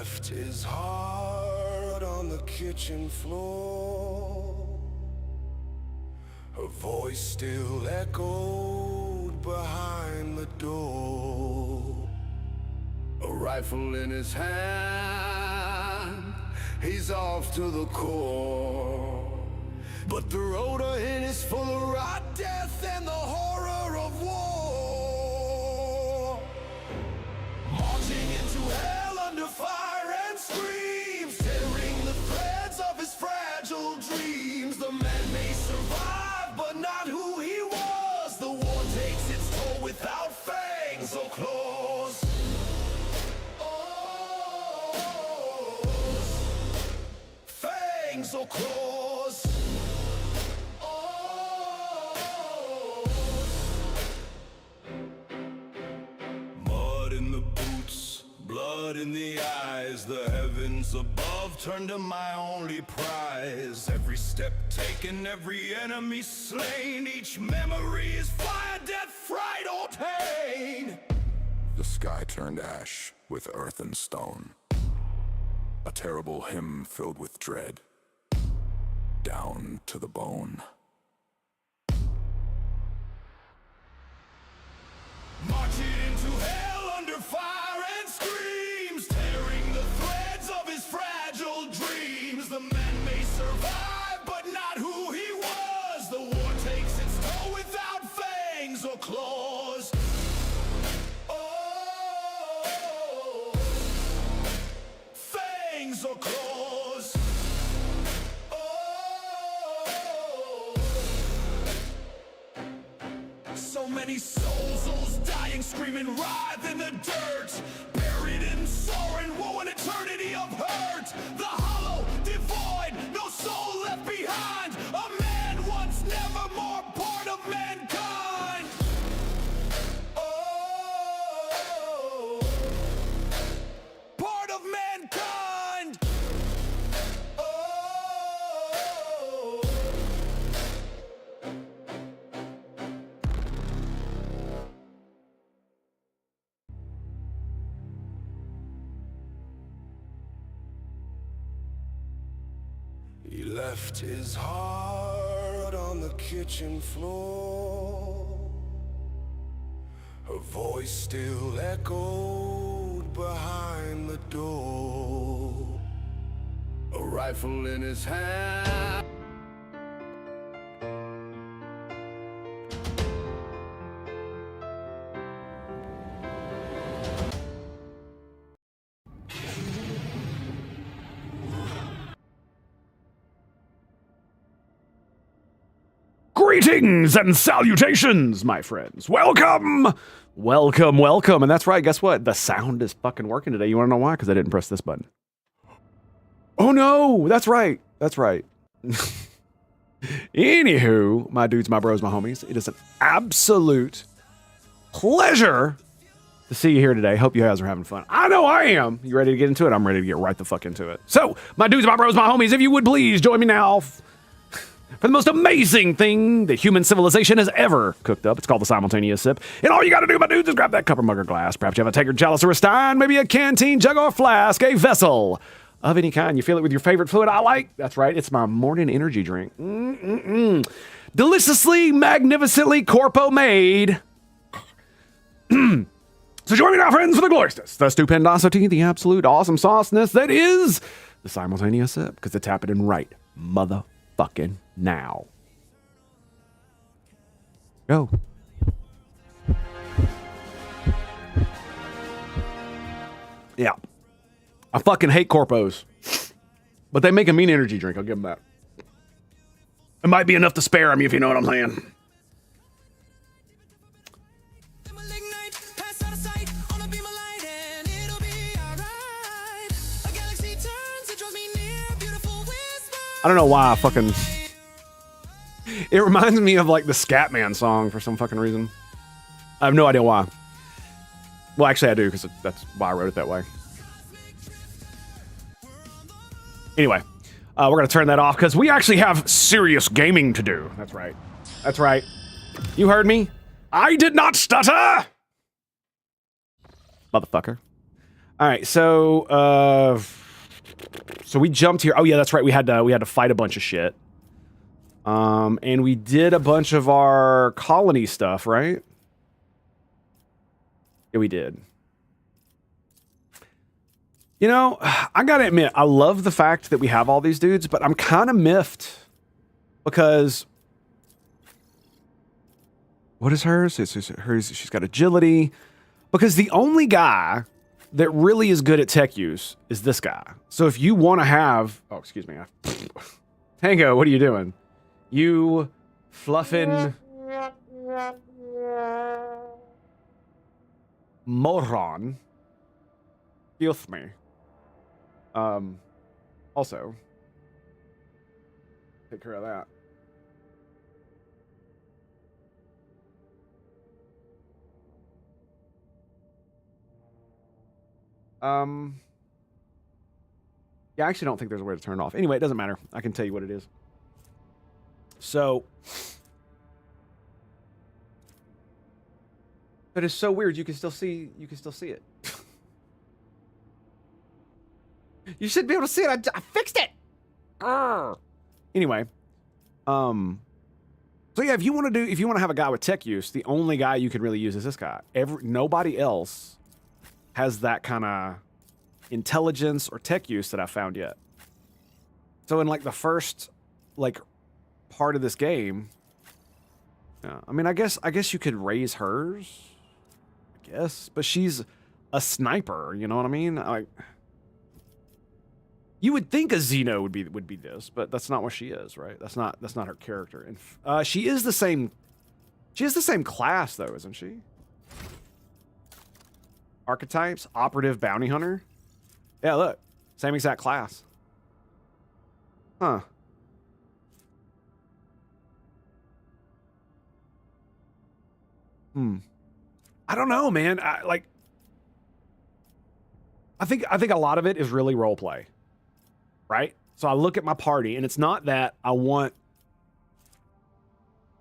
left his heart on the kitchen floor. Her voice still echoed behind the door. A rifle in his hand, he's off to the core. But the road ahead is full of rot, death, and the horror of war. Marching into hell under fire and screams, tearing the threads of his fragile dreams. The man may survive, but not who he was. The war takes its toll without fangs or claws. Fangs or claws. Mud in the boots, blood in the eyes. The heavens above turn to my only prize. Every step taken, every enemy slain. Each memory is fire, death, fright, or pain. The sky turned ash with earth and stone. A terrible hymn filled with dread, down to the bone. Marching into hell under fire and screams, tearing the threads of his fragile dreams. The man may survive, but not who he was. The war takes its toll without fangs or claws. Fangs or claws. So many souls dying, screaming, writhe in the dirt, buried in sorrow and woe, an eternity of hurt. The hollow, devoid, no soul left behind. A man once, never more part of mankind. Oh, part of mankind. Oh. He left his heart on the kitchen floor. Her voice still echoed behind the door. A rifle in his hand. Greetings and salutations, my friends. Welcome! Welcome, welcome. And that's right, guess what? The sound is fucking working today. You wanna know why? Because I didn't press this button. Oh no! That's right. That's right. Anywho, my dudes, my bros, my homies, it is an absolute pleasure to see you here today. Hope you guys are having fun. I know I am. You ready to get into it? I'm ready to get right the fuck into it. So, my dudes, my bros, my homies, if you would please join me now for the most amazing thing that human civilization has ever cooked up. It's called the simultaneous sip. And all you gotta do, my dudes, is grab that cup or mug or glass. Perhaps you have a tankard, chalice, or a stein, maybe a canteen, jug, or flask, a vessel of any kind. You fill it with your favorite fluid. I like. That's right. It's my morning energy drink. Deliciously, magnificently corpo made. So join me now, friends, for the gloriousness, the stupendosity, the absolute awesome sauceness that is the simultaneous sip, because it's happening right motherfucking now. Go. Yeah. I fucking hate corpos. But they make a mean energy drink, I'll give them that. It might be enough to spare them, if you know what I'm saying. I don't know why I fucking... It reminds me of like the Scatman song for some fucking reason. I have no idea why. Well, actually I do, because that's why I wrote it that way. Anyway, we're going to turn that off because we actually have serious gaming to do. That's right. That's right. You heard me. I did not stutter! Motherfucker. All right, so we jumped here. Oh yeah, that's right. We had to fight a bunch of shit. And we did a bunch of our colony stuff, right? Yeah, we did. You know, I gotta admit, I love the fact that we have all these dudes, but I'm kind of miffed because what is hers? It's hers. She's got agility. Because the only guy that really is good at tech use is this guy. So if you want to have, oh, excuse me, Tango, what are you doing? You fluffin' moron. Excuse me. Also, take care of that. Yeah, I actually don't think there's a way to turn it off. Anyway, it doesn't matter. I can tell you what it is. So, but it's so weird. You can still see it. You should be able to see it. I fixed it. Anyway, so yeah, if you want to have a guy with tech use, the only guy you can really use is this guy. Nobody else has that kind of intelligence or tech use that I found yet. So in like the first like part of this game, yeah, I mean, I guess you could raise hers, I guess, but she's a sniper. You know what I mean? Like, you would think a Xeno would be this, but that's not what she is, right? That's not her character. And she is the same. She is the same class though, isn't she? Archetypes, operative, bounty hunter. Yeah, look, same exact class. Huh. I don't know, man. I think a lot of it is really role play, right? So I look at my party, and it's not that I want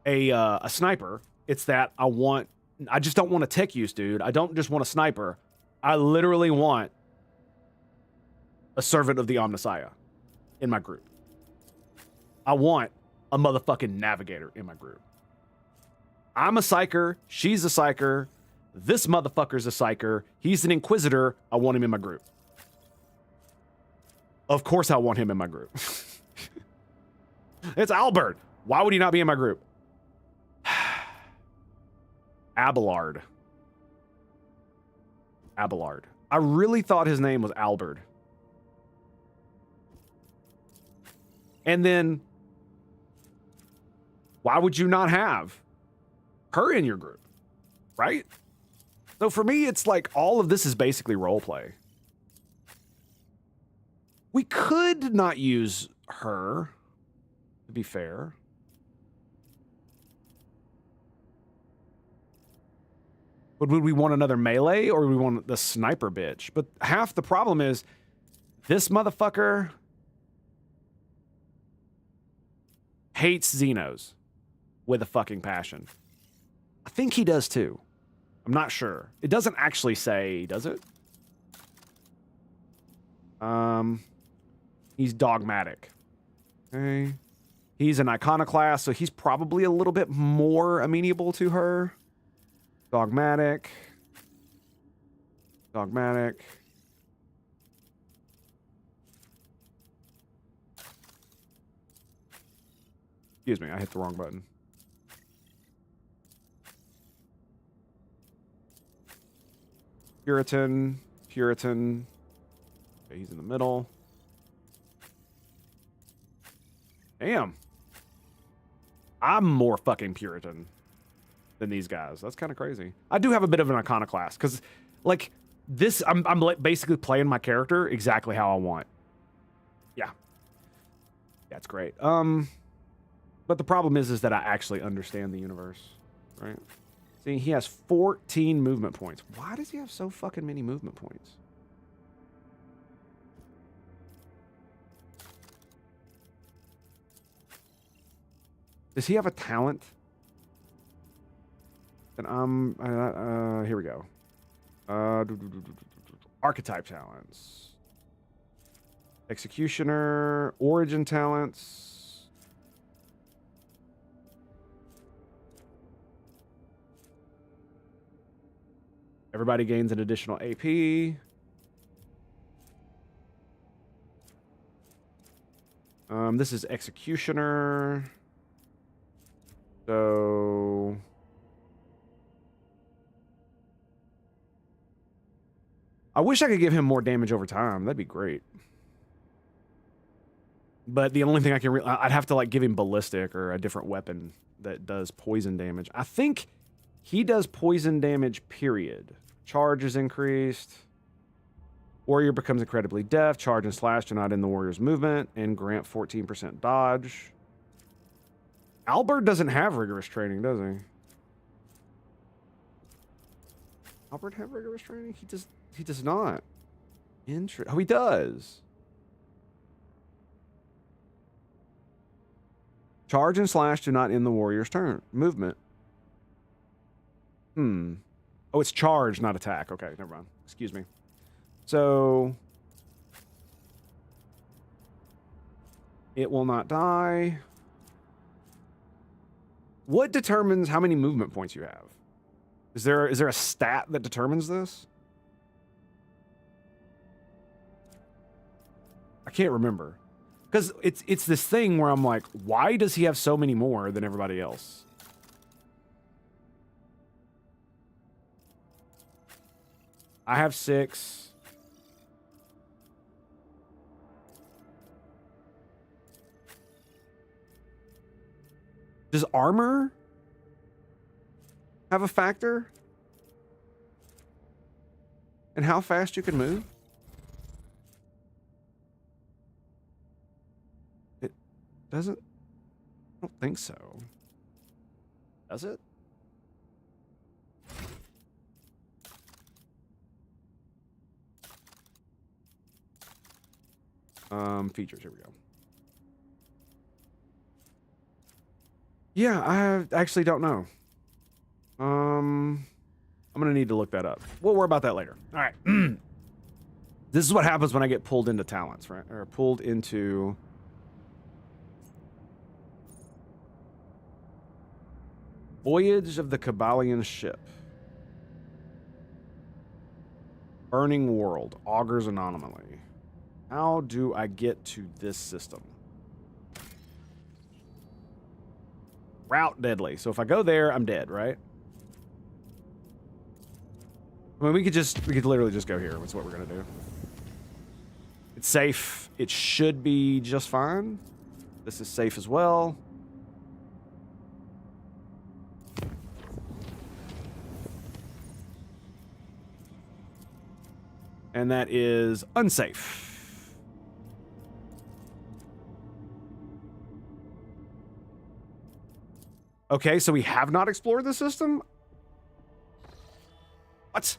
a sniper. It's that I just don't want a tech use, dude. I don't just want a sniper. I literally want a servant of the Omnissiah in my group. I want a motherfucking navigator in my group. I'm a psyker. She's a psyker. This motherfucker's a psyker. He's an inquisitor. I want him in my group. Of course I want him in my group. It's Albert. Why would he not be in my group? Abelard. I really thought his name was Albert. And then, why would you not have her in your group? Right? So for me, it's like all of this is basically role play. We could not use her, to be fair. But would we want another melee or would we want the sniper bitch? But half the problem is this motherfucker hates Xenos with a fucking passion. I think he does too. I'm not sure. It doesn't actually say, does it? He's dogmatic. Okay. He's an iconoclast, so he's probably a little bit more amenable to her. Dogmatic. Excuse me, I hit the wrong button. Puritan. Okay, he's in the middle. Damn. I'm more fucking Puritan than these guys. That's kind of crazy. I do have a bit of an iconoclast because, like, this, I'm basically playing my character exactly how I want. Yeah. That's great. But the problem is that I actually understand the universe, right? See, he has 14 movement points. Why does he have so fucking many movement points? Does he have a talent? And here we go. Archetype talents. Executioner. Origin talents. Everybody gains an additional AP. This is Executioner. So... I wish I could give him more damage over time. That'd be great. But the only thing I can... I'd have to, like, give him ballistic or a different weapon that does poison damage. I think he does poison damage, period. Charge is increased. Warrior becomes incredibly deaf. Charge and slash are not in the warrior's movement. And grant 14% dodge. Albert doesn't have rigorous training, does he? Albert have rigorous training? He does not. Oh, he does. Charge and slash do not end the warrior's turn. Movement. Oh, it's charge, not attack. Okay, never mind. Excuse me. So... it will not die. What determines how many movement points you have? Is there a stat that determines this? I can't remember. Because it's this thing where I'm like, why does he have so many more than everybody else? I have 6. Does armor have a factor? And how fast you can move? It doesn't. I don't think so. Does it? Features, here we go. Yeah, I actually don't know. I'm gonna need to look that up. We'll worry about that later. All right. This is what happens when I get pulled into talents, right? Or pulled into... Voyage of the Kabbalion Ship. Burning World. Augur's Anomaly. How do I get to this system? Route deadly. So if I go there, I'm dead, right? I mean, we could literally just go here. That's what we're gonna do. It's safe. It should be just fine. This is safe as well. And that is unsafe. Okay, so we have not explored the system? What?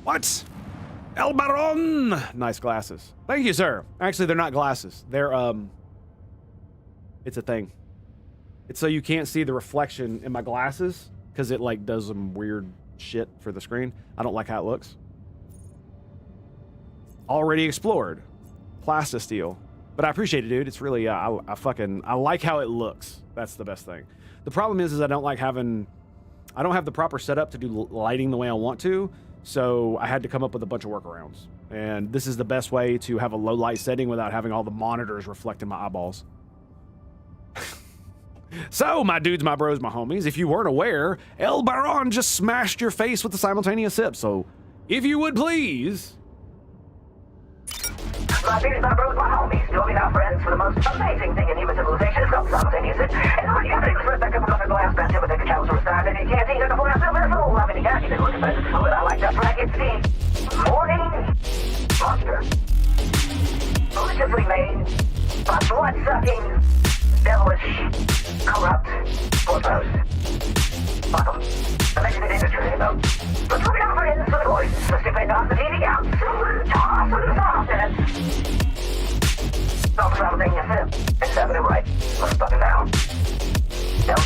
What? El Baron! Nice glasses. Thank you, sir. Actually, they're not glasses. They're, it's a thing. It's so you can't see the reflection in my glasses, because it, like, does some weird shit for the screen. I don't like how it looks. Already explored. Plastisteel. But I appreciate it, dude. It's really, I like how it looks. That's the best thing. The problem is I don't have the proper setup to do lighting the way I want to, so I had to come up with a bunch of workarounds. And this is the best way to have a low light setting without having all the monitors reflect in my eyeballs. So, my dudes, my bros, my homies, if you weren't aware, El Baron just smashed your face with the simultaneous sip, so if you would please... My dudes, my bros, my homies, join me now, friends, for the most amazing thing in human civilization. It's called simultaneous sip. And all you have to do is first pick up another glass, bend it with a chalice or a stein, and you can't eat it before I fill it full. I mean, you can't eat it with it, but I like to flag it, see. Morning monster. Deliciously made, by blood-sucking, devilish, corrupt, corpos. Bottom. The Mexican industry, you know. Let's look it out, friends, for the voice. The stupid off the TV out. Toss and soft, and stop something, it's happening right. Let's fuck it down. Nope.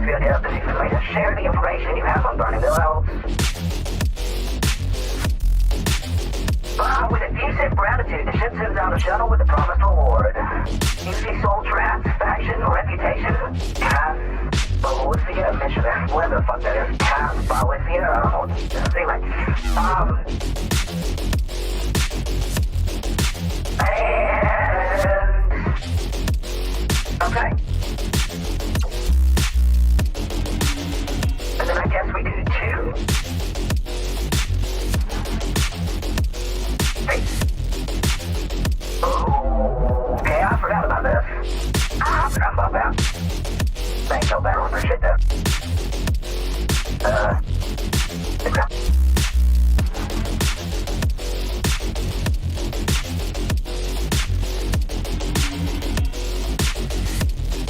feel justice, you feel like to share the information you have on burning the wells. With effusive gratitude, the ship sends out a shuttle with the promised reward. You see soul traps, faction, reputation, caste, Balicia, mission, whatever the fuck that is. Caste, Balicia, I don't know. Anyway, okay. And then I guess we do two. Hey. Okay, I forgot about this. I forgot about that. Thanks, no better. Appreciate that.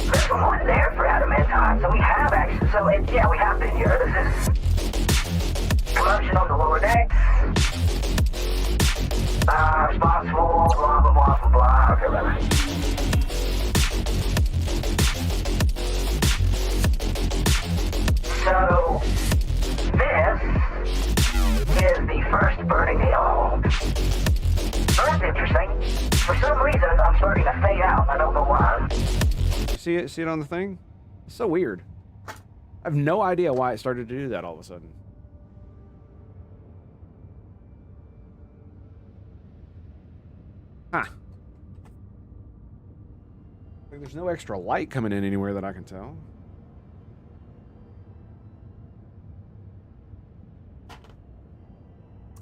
There's one there for adamantine, so we have actually, yeah, we have been here. This is commotion on the lower decks. Responsible, blah, blah, blah, blah, blah. Okay, whatever. So, this is the first burning deal. Well, that's interesting. For some reason, I'm starting to fade out. I don't know why. See it on the thing? It's so weird. I have no idea why it started to do that all of a sudden. Huh. Like there's no extra light coming in anywhere that I can tell.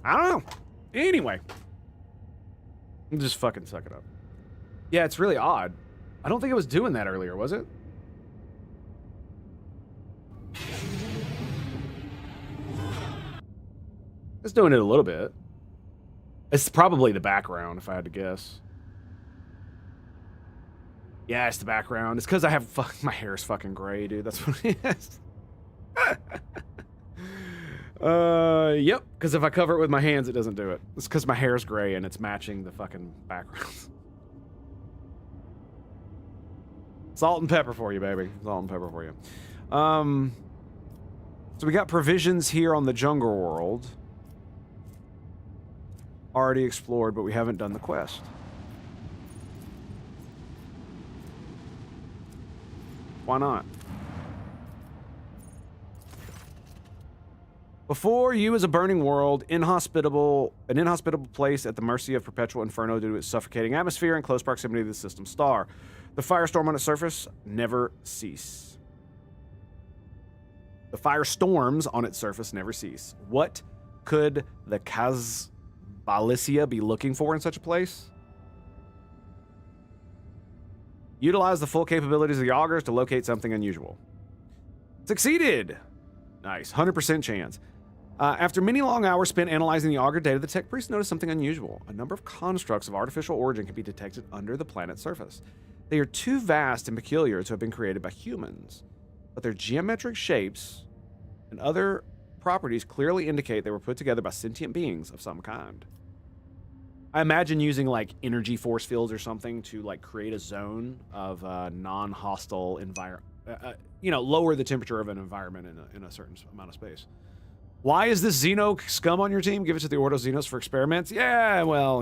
I don't know. Anyway. Just fucking suck it up. Yeah, it's really odd. I don't think it was doing that earlier, was it? It's doing it a little bit. It's probably the background, if I had to guess. Yeah, it's the background. It's because I have my hair's fucking gray, dude. That's what it is. Yep. Because if I cover it with my hands, it doesn't do it. It's because my hair's gray and it's matching the fucking background. Salt and pepper for you, baby. Salt and pepper for you. So we got provisions here on the jungle world. Already explored, but we haven't done the quest. Why not? Before you is a burning world, an inhospitable place at the mercy of perpetual inferno due to its suffocating atmosphere and close proximity to the system star. The firestorm on its surface never cease. The firestorms on its surface never cease. What could the Balicia be looking for in such a place? Utilize the full capabilities of the augurs to locate something unusual. Succeeded! Nice, 100% chance. After many long hours spent analyzing the augur data, the tech priest noticed something unusual. A number of constructs of artificial origin can be detected under the planet's surface. They are too vast and peculiar to have been created by humans, but their geometric shapes and other properties clearly indicate they were put together by sentient beings of some kind. I imagine using like energy force fields or something to like create a zone of non-hostile environment, lower the temperature of an environment in a certain amount of space. Why is this Xeno scum on your team? Give it to the Ordo Xenos for experiments? Yeah, well,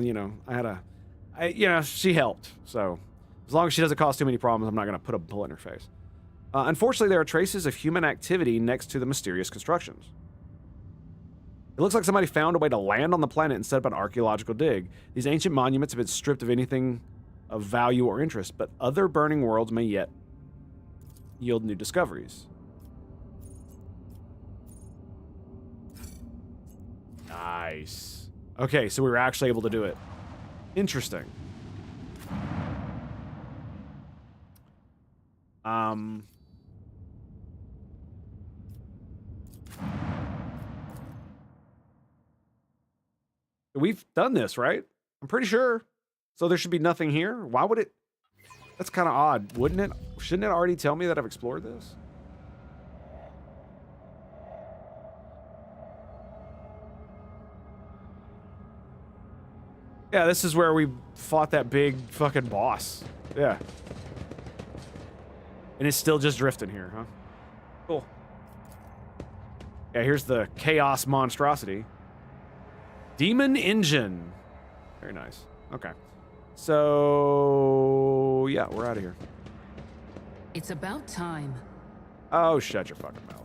she helped. So as long as she doesn't cause too many problems, I'm not going to put a bullet in her face. Unfortunately, there are traces of human activity next to the mysterious constructions. It looks like somebody found a way to land on the planet and set up an archaeological dig. These ancient monuments have been stripped of anything of value or interest, but other burning worlds may yet yield new discoveries. Nice. Okay, so we were actually able to do it. Interesting. We've done this, right? I'm pretty sure. So there should be nothing here. Why would it? That's kind of odd, wouldn't it? Shouldn't it already tell me that I've explored this? Yeah, this is where we fought that big fucking boss. Yeah. And it's still just drifting here, huh? Cool. Yeah, here's the Chaos Monstrosity. Demon Engine. Very nice. Okay. So, yeah, we're out of here. It's about time. Oh, shut your fucking mouth.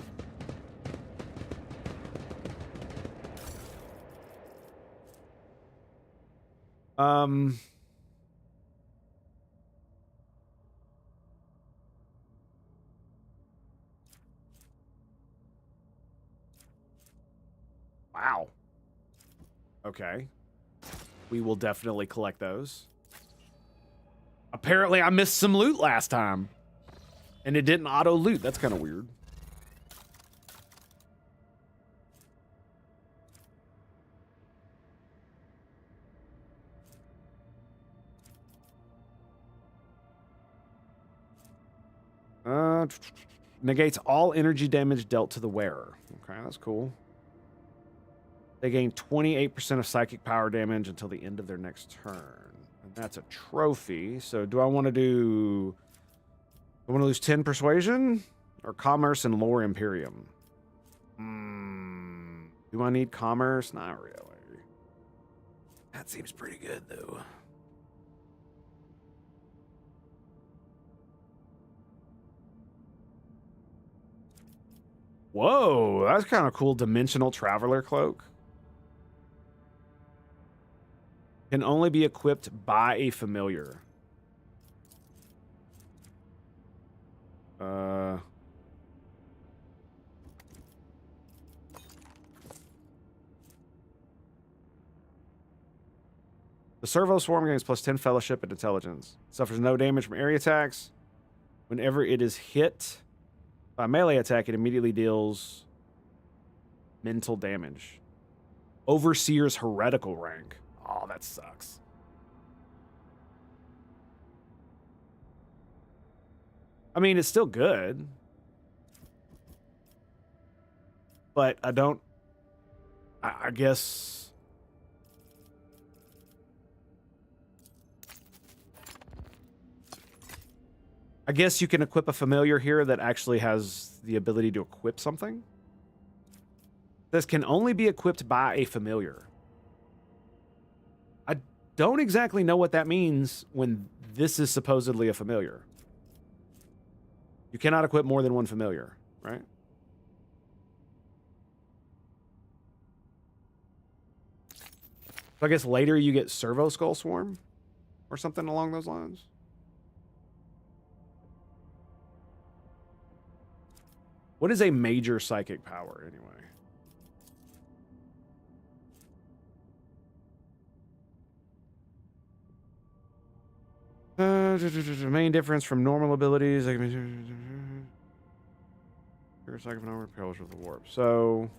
Wow. Okay. We will definitely collect those. Apparently, I missed some loot last time. And it didn't auto loot. That's kind of weird. Negates all energy damage dealt to the wearer. Okay, that's cool. They gain 28% of psychic power damage until the end of their next turn. And that's a trophy. So do I want to do... I want to lose 10 persuasion? Or commerce and lore imperium? Do I need commerce? Not really. That seems pretty good, though. Whoa, that's kind of cool. Dimensional Traveler Cloak. Can only be equipped by a familiar. The Servo Swarm gains plus 10 fellowship and intelligence. Suffers no damage from area attacks. Whenever it is hit by melee attack, it immediately deals mental damage. Overseer's heretical rank. Oh, that sucks. I mean, it's still good. But I don't... I guess... I guess you can equip a familiar here that actually has the ability to equip something. This can only be equipped by a familiar. I don't exactly know what that means when this is supposedly a familiar. You cannot equip more than one familiar, right? So I guess later you get Servo Skull Swarm or something along those lines. What is a major psychic power, anyway? Main difference from normal abilities. Your psychic power repels with the warp. So...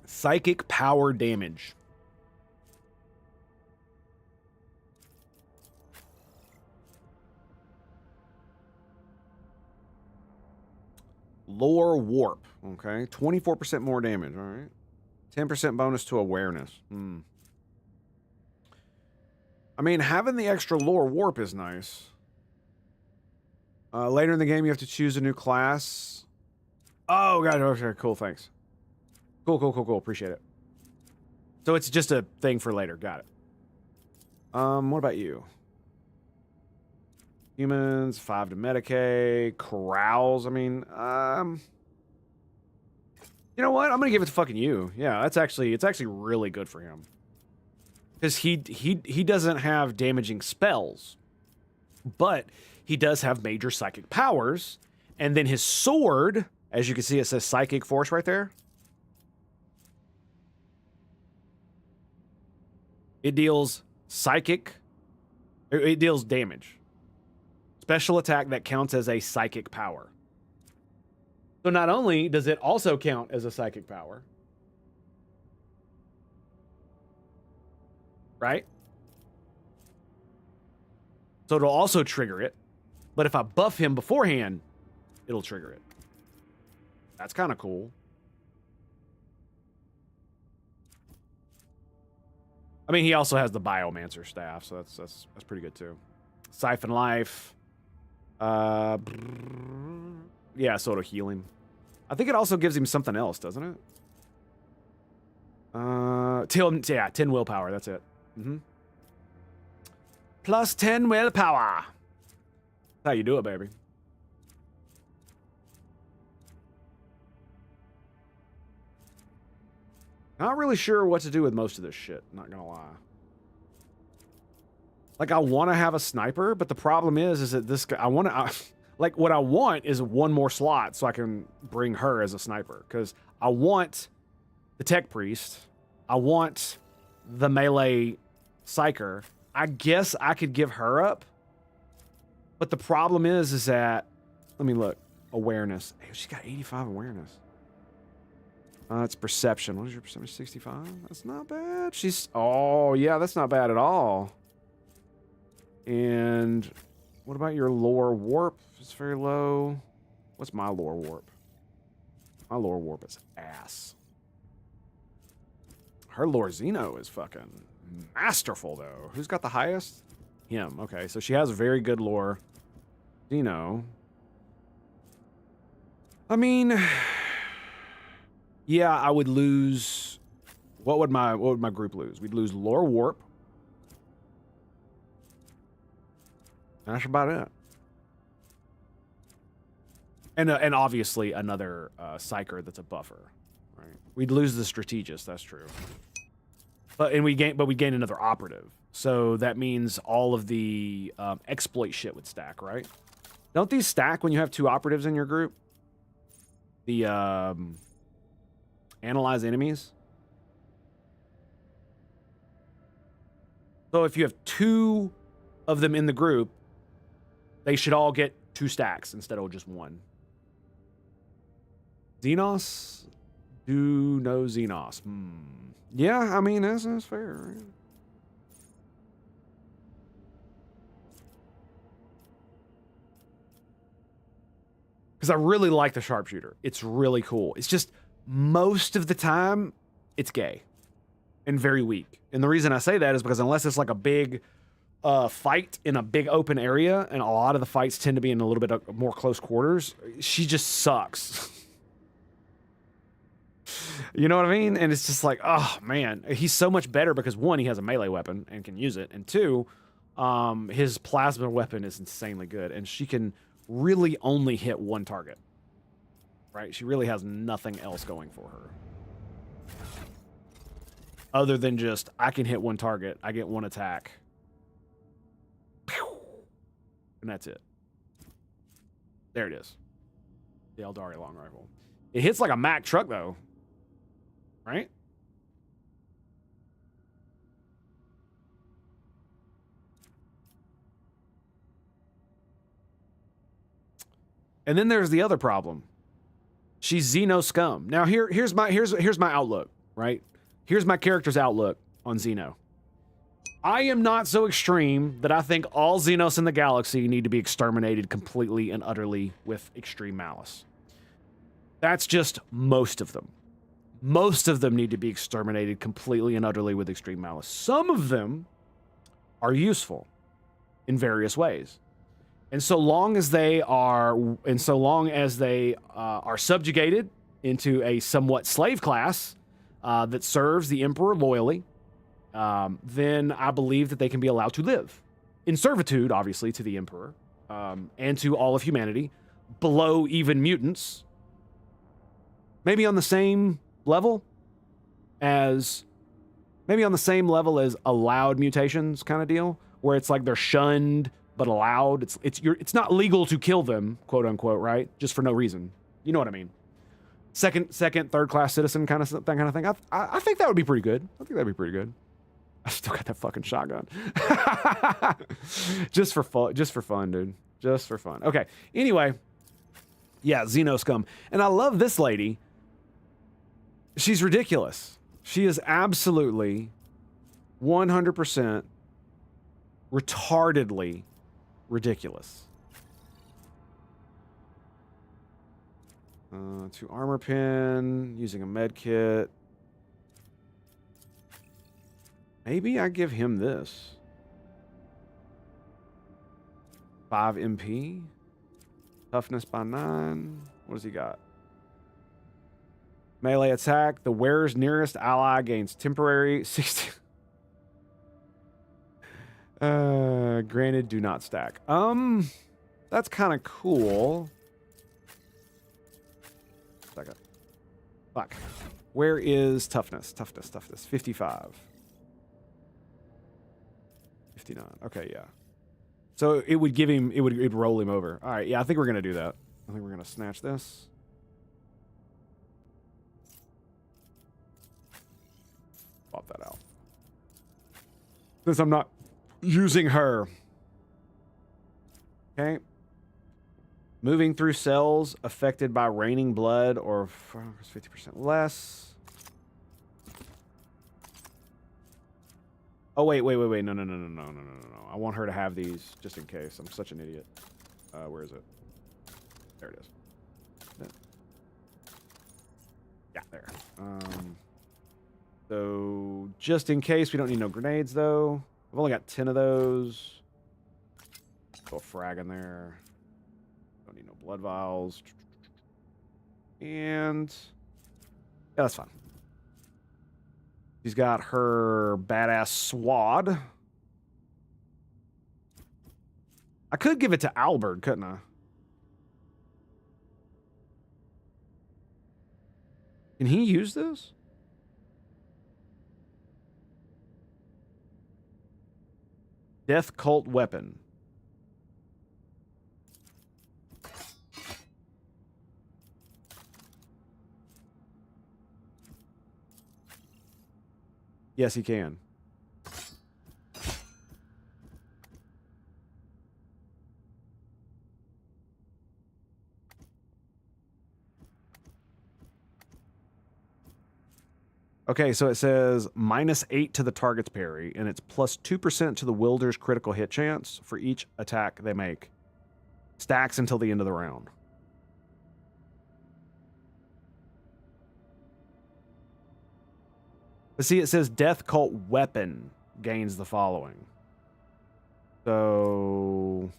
Psychic power damage. Lore warp. Okay. 24% more damage. All right. 10% bonus to awareness. I mean, having the extra lore warp is nice. Later in the game, you have to choose a new class. Oh, God. Okay, cool. Thanks. Cool. Appreciate it. So it's just a thing for later. Got it. What about you? Humans, 5 to Medicaid, corrals. I mean, you know what? I'm gonna give it to fucking you. Yeah, it's actually really good for him. Because he doesn't have damaging spells, but he does have major psychic powers. And then his sword, as you can see, it says Psychic Force right there. It deals it deals damage. Special attack that counts as a psychic power. So not only does it also count as a psychic power, right? So it'll also trigger it. But if I buff him beforehand, it'll trigger it. That's kind of cool. I mean, he also has the Biomancer staff, so that's pretty good too. Siphon Life. Yeah, sort of healing. I think it also gives him something else, doesn't it? 10 willpower, that's it. Plus 10 willpower. That's how you do it, baby. Not really sure what to do with most of this shit, not gonna lie. Like, I want to have a sniper, but the problem is that this guy, like, what I want is one more slot so I can bring her as a sniper. Because I want the Tech Priest. I want the melee Psyker. I guess I could give her up. But the problem is that, let me look. Awareness. Hey, she's got 85 awareness. It's perception. What is your perception? 65? That's not bad. Oh, yeah, that's not bad at all. And what about your lore warp? It's very low. What's my lore warp? My lore warp is ass. Her lore Xeno is fucking masterful, though. Who's got the highest? Him. Okay, so she has very good lore. Xeno. I mean, yeah, I would lose. What would my group lose? We'd lose lore warp. That's about it. And obviously another Psyker that's a buffer, right? We'd lose the strategist, that's true. But we gain another operative. So that means all of the exploit shit would stack, right? Don't these stack when you have 2 operatives in your group? The analyze enemies. So if you have 2 of them in the group, they should all get 2 stacks instead of just 1. Xenos? Do no Xenos. Yeah, I mean, that's fair, right? Because I really like the sharpshooter. It's really cool. It's just, most of the time, it's gay. And very weak. And the reason I say that is because unless it's like a big fight in a big open area, and a lot of the fights tend to be in a little bit more close quarters, she just sucks. You know what I mean? And it's just like, oh man, he's so much better because 1, he has a melee weapon and can use it, and 2, his plasma weapon is insanely good, and she can really only hit 1 target. Right? She really has nothing else going for her. Other than just, I can hit 1 target, I get 1 attack. And that's it. There it is. The Eldari long rifle. It hits like a Mack truck, though. Right? And then there's the other problem. She's Xeno scum. Now here's my outlook, right? Here's my character's outlook on Xeno. I am not so extreme that I think all Xenos in the galaxy need to be exterminated completely and utterly with extreme malice. That's just most of them. Most of them need to be exterminated completely and utterly with extreme malice. Some of them are useful in various ways. And so long as they are subjugated into a somewhat slave class that serves the Emperor loyally, then I believe that they can be allowed to live in servitude, obviously, to the Emperor and to all of humanity, below even mutants, maybe on the same level as allowed mutations kind of deal, where it's like they're shunned but allowed. It's not legal to kill them, quote unquote, right? Just for no reason. You know what I mean? Second, third class citizen kind of thing. I think that would be pretty good. I think that'd be pretty good. I still got that fucking shotgun. Just for fun, dude. Just for fun. Okay. Anyway, yeah, Xeno scum. And I love this lady. She's ridiculous. She is absolutely 100% retardedly ridiculous. 2 armor pin, using a med kit. Maybe I give him this. 5 MP. Toughness by 9. What does he got? Melee attack. The wearer's nearest ally gains temporary 60. Granted, do not stack. That's kind of cool. Second. Fuck. Where is toughness? Toughness. 55. 59. Okay, yeah. So it would give him, it'd roll him over. All right, yeah, I think we're going to do that. I think we're going to snatch this. Pop that out. Since I'm not using her. Okay. Moving through cells affected by raining blood or 50% less. Oh, wait. No. I want her to have these just in case. I'm such an idiot. Where is it? There it is. Yeah, there. So, just in case, we don't need no grenades, though. I've only got 10 of those. Go frag in there. Don't need no blood vials. And yeah, that's fine. She's got her badass swad. I could give it to Albert, couldn't I? Can he use this? Death cult weapon. Yes, he can. Okay, so it says -8 to the target's parry, and it's +2% to the wielder's critical hit chance for each attack they make. Stacks until the end of the round. But see, it says Death Cult weapon gains the following. So...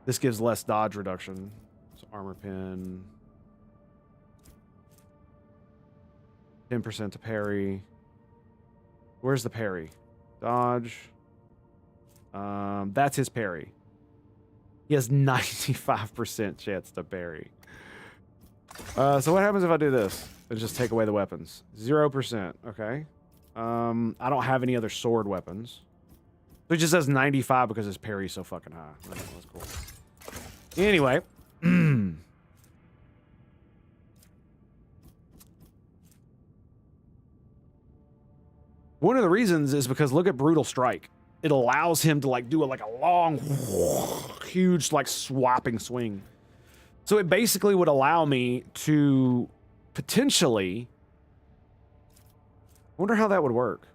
this gives less dodge reduction. So armor pin. 10% to parry. Where's the parry? Dodge. That's his parry. He has 95% chance to parry. So what happens if I do this? I just take away the weapons. 0%. Okay. I don't have any other sword weapons. So it just says 95 because his parry's so fucking high. Oh, that's cool. Anyway. One of the reasons is because look at Brutal Strike. It allows him to like do a long, huge like swapping swing. So it basically would allow me to potentially... I wonder how that would work.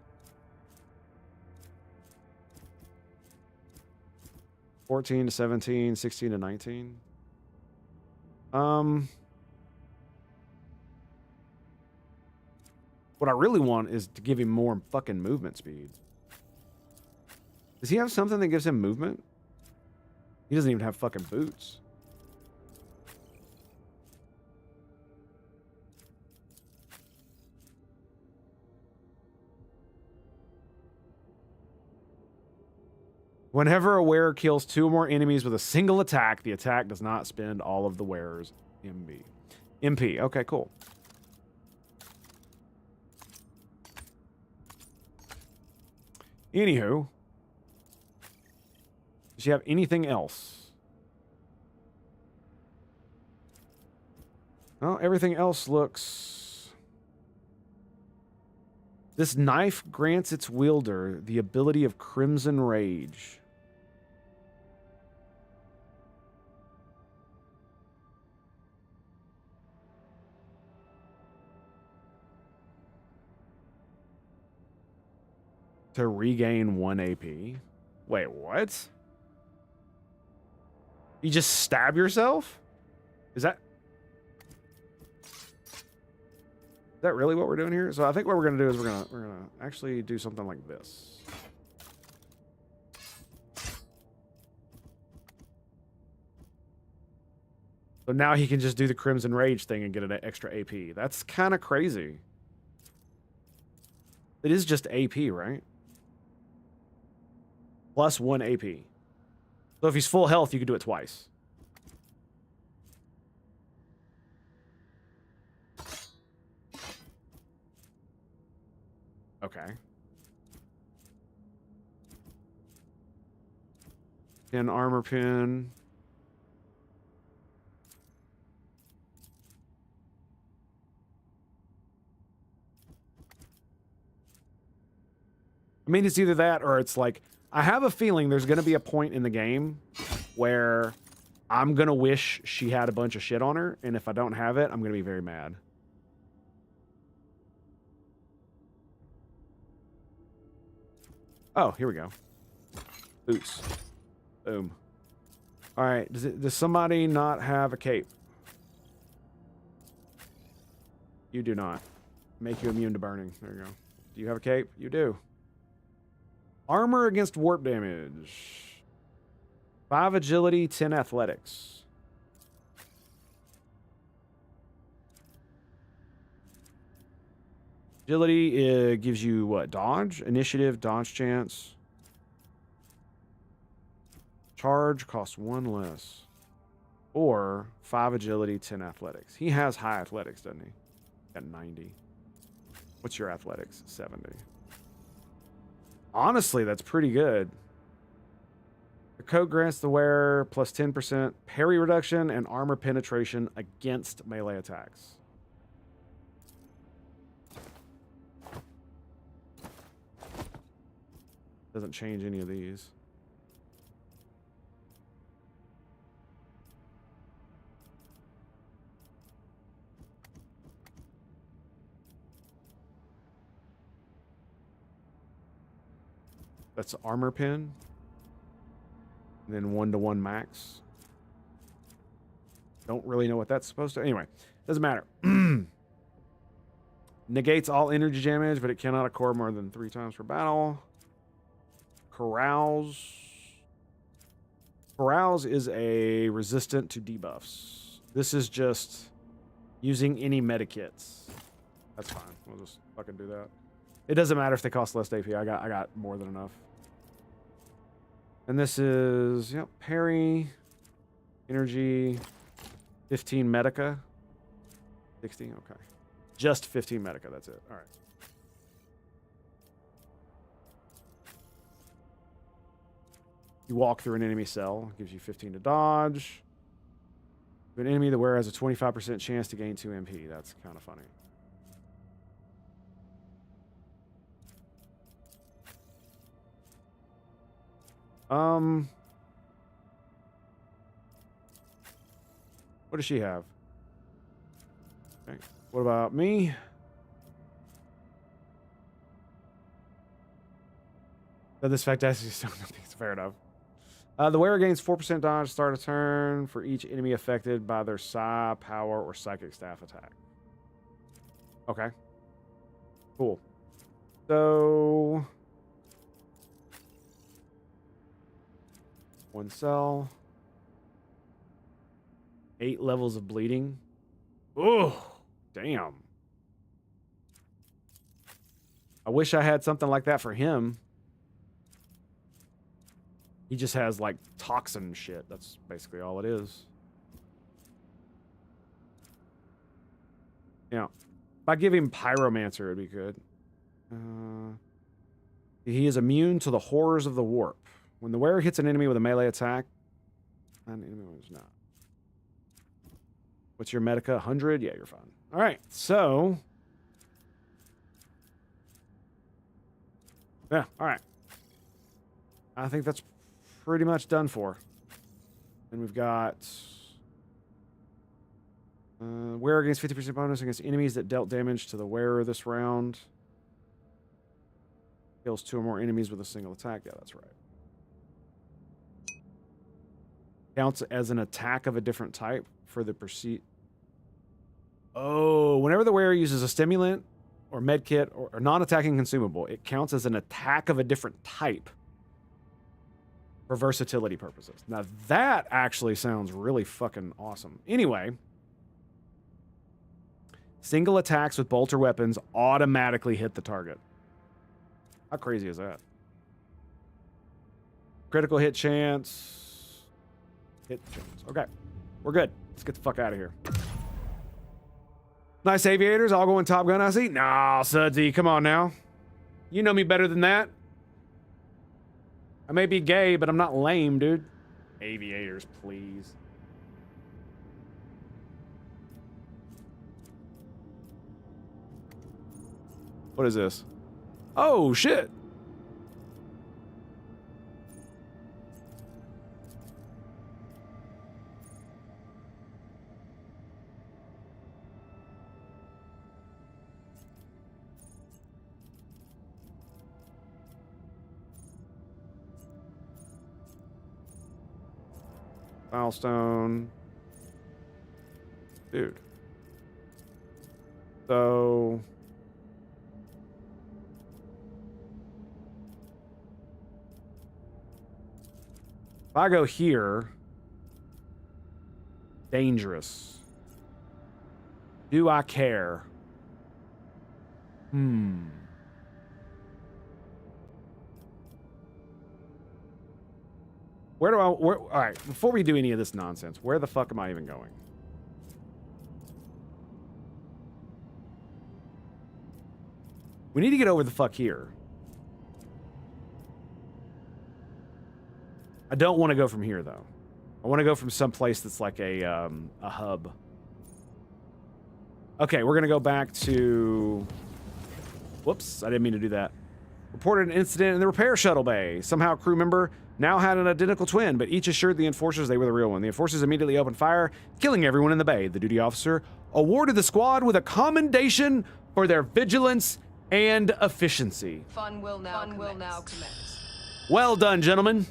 14 to 17, 16 to 19. What I really want is to give him more fucking movement speed. Does he have something that gives him movement? He doesn't even have fucking boots. Whenever a wearer kills 2 or more enemies with a single attack, the attack does not spend all of the wearer's MP. Okay, cool. Anywho. Does she have anything else? Well, everything else looks... This knife grants its wielder the ability of Crimson Rage. To regain 1 AP. Wait, what? You just stab yourself? Is that really what we're doing here? So I think what we're gonna do is we're gonna actually do something like this. So now he can just do the Crimson Rage thing and get an extra AP. That's kind of crazy. It is just AP, right? Plus 1 AP. So if he's full health, you can do it twice. Okay. 10 armor pin. I mean, it's either that or it's like, I have a feeling there's going to be a point in the game where I'm going to wish she had a bunch of shit on her, and if I don't have it, I'm going to be very mad. Oh, here we go. Boots. Boom. All right, does somebody not have a cape? You do not. Make you immune to burning. There you go. Do you have a cape? You do. Armor against warp damage. 5 agility, 10 athletics. Agility gives you what? Dodge? Initiative, dodge chance. Charge costs 1 less. Or 5 agility, 10 athletics. He has high athletics, doesn't he? Got 90. What's your athletics? 70. Honestly, that's pretty good. The coat grants the wearer plus 10% parry reduction and armor penetration against melee attacks. Doesn't change any of these. That's armor pin. And then 1-to-1 max. Don't really know what that's supposed to. Anyway, doesn't matter. Negates all energy damage, but it cannot occur more than 3 times per battle. Carouse. Carouse is a resistant to debuffs. This is just using any medikits. That's fine. We'll just fucking do that. It doesn't matter if they cost less AP. I got more than enough. And this is, yep, parry, energy, 15 medica. 16, okay. Just 15 medica, that's it. All right. You walk through an enemy cell, gives you 15 to dodge. An enemy, the wearer has a 25% chance to gain 2 MP. That's kind of funny. What does she have? Okay. What about me? So this fact actually is fair enough. The wearer gains 4% dodge start a turn for each enemy affected by their psi, power, or psychic staff attack. Okay. Cool. So 1 cell. 8 levels of bleeding. Oh, damn. I wish I had something like that for him. He just has, like, toxin shit. That's basically all it is. Yeah. If I give him Pyromancer, it'd be good. He is immune to the horrors of the warp. When the wearer hits an enemy with a melee attack, an enemy was not. What's your medica? 100? Yeah, you're fine. All right, so. Yeah, all right. I think that's pretty much done for. And we've got. Wearer gains 50% bonus against enemies that dealt damage to the wearer this round. Kills 2 or more enemies with a single attack. Yeah, that's right. Counts as an attack of a different type. for the proceed. Oh, whenever the wearer uses a stimulant or medkit or non-attacking consumable, it counts as an attack of a different type for versatility purposes. Now that actually sounds really fucking awesome. Anyway, single attacks with bolter weapons automatically hit the target. How crazy is that? Critical hit chance. Hit chance. Okay, we're good. Let's get the fuck out of here. Nice aviators, all going Top Gun, I see. Nah, Sudsy, come on now. You know me better than that. I may be gay, but I'm not lame, dude. Aviators, please. What is this? Oh, shit. Milestone. Dude. So... if I go here... dangerous. Do I care? Where do I... all right, before we do any of this nonsense, where the fuck am I even going? We need to get over the fuck here. I don't want to go from here, though. I want to go from someplace that's like a hub. Okay, we're going to go back to... whoops, I didn't mean to do that. Reported an incident in the repair shuttle bay. Somehow a crew member now had an identical twin, but each assured the enforcers they were the real one. The enforcers immediately opened fire, killing everyone in the bay. The duty officer awarded the squad with a commendation for their vigilance and efficiency. Fun will now commence. Well done, gentlemen.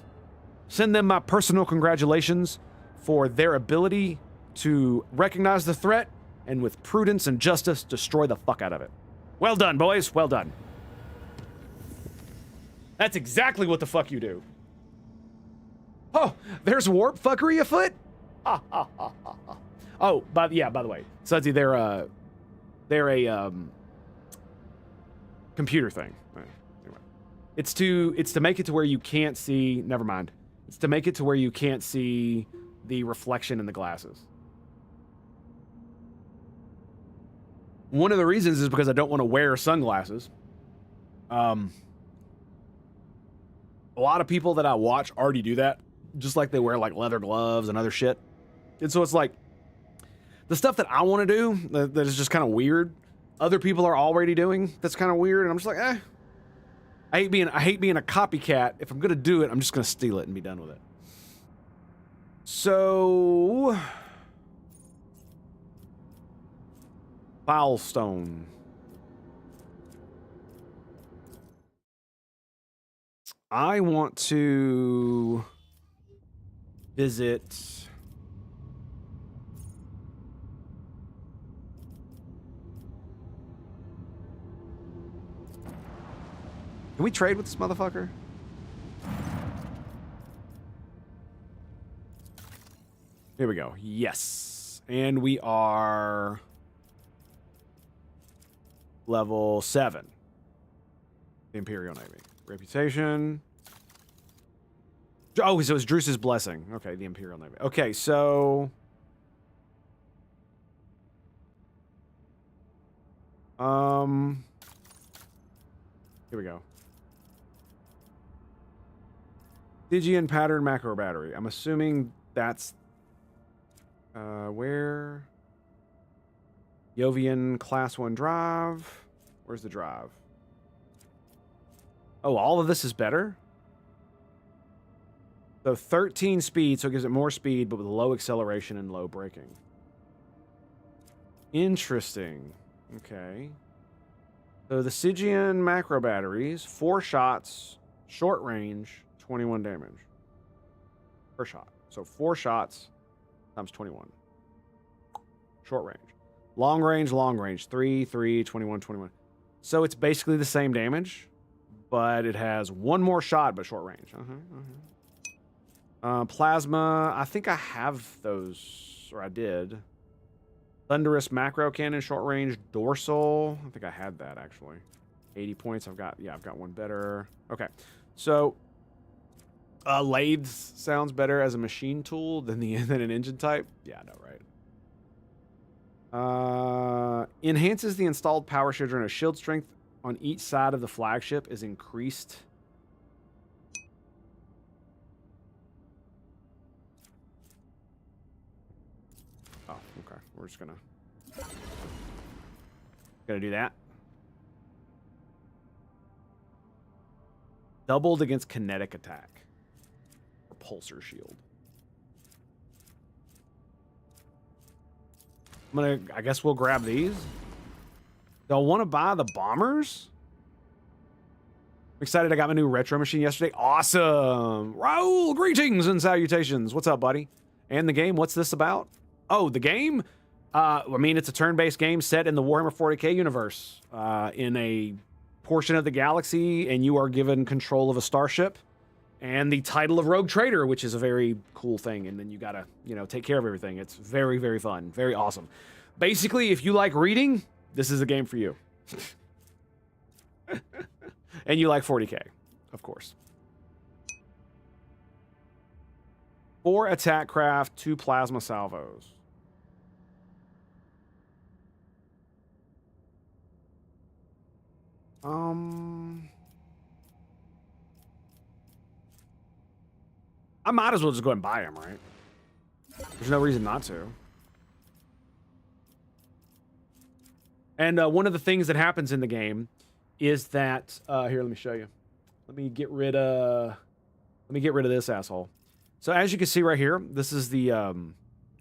Send them my personal congratulations for their ability to recognize the threat and with prudence and justice destroy the fuck out of it. Well done, boys. Well done. That's exactly what the fuck you do. Oh, there's warp fuckery afoot? Oh, by the way, Sudsy, they're a computer thing. Right, anyway. It's to make it to where you can't see, never mind. It's to make it to where you can't see the reflection in the glasses. One of the reasons is because I don't want to wear sunglasses. A lot of people that I watch already do that, just like they wear like leather gloves and other shit. And so it's like the stuff that I want to do that is just kind of weird. Other people are already doing that's kind of weird, and I'm just like, eh. I hate being a copycat. If I'm gonna do it, I'm just gonna steal it and be done with it. So, Filestone. I want to visit Can we trade with this motherfucker? Here we go. Yes. And we are level 7. The Imperial Navy. Reputation. Oh, so it's Druce's Blessing. Okay, the Imperial Navy. Okay, so... here we go. Stygian pattern macro battery. I'm assuming that's... where? Jovian class 1 drive. Where's the drive? Oh, all of this is better? So 13 speed, so it gives it more speed, but with low acceleration and low braking. Interesting. Okay. So the Stygian macro batteries, 4 shots, short range, 21 damage per shot. So 4 shots times 21. short range. Long range, 3, 3, 21, 21. So it's basically the same damage, but it has one more shot, but short range. Plasma, I think I have those, or I did. Thunderous macro cannon, short range, dorsal. I think I had that, actually. 80 points, I've got one better. Okay, so lathes sounds better as a machine tool than an engine type. Yeah, I know, right? Enhances the installed power charger, and a shield strength on each side of the flagship is increased. Oh, okay. We're just gonna do that. Doubled against kinetic attack. Repulsor shield. I guess we'll grab these. Do I want to buy the bombers? I'm excited I got my new retro machine yesterday. Awesome. Raul, greetings and salutations. What's up, buddy? And the game, what's this about? Oh, the game? I mean, it's a turn-based game set in the Warhammer 40k universe. In a portion of the galaxy, and you are given control of a starship and the title of Rogue Traitor, which is a very cool thing. And then you gotta, take care of everything. It's very, very fun. Very awesome. Basically, if you like reading, this is a game for you. And you like 40k, of course. 4 attack craft, 2 plasma salvos. I might as well just go ahead and buy them, right? There's no reason not to. And one of the things that happens in the game is that here, let me show you. Let me get rid of this asshole. So as you can see right here, this is the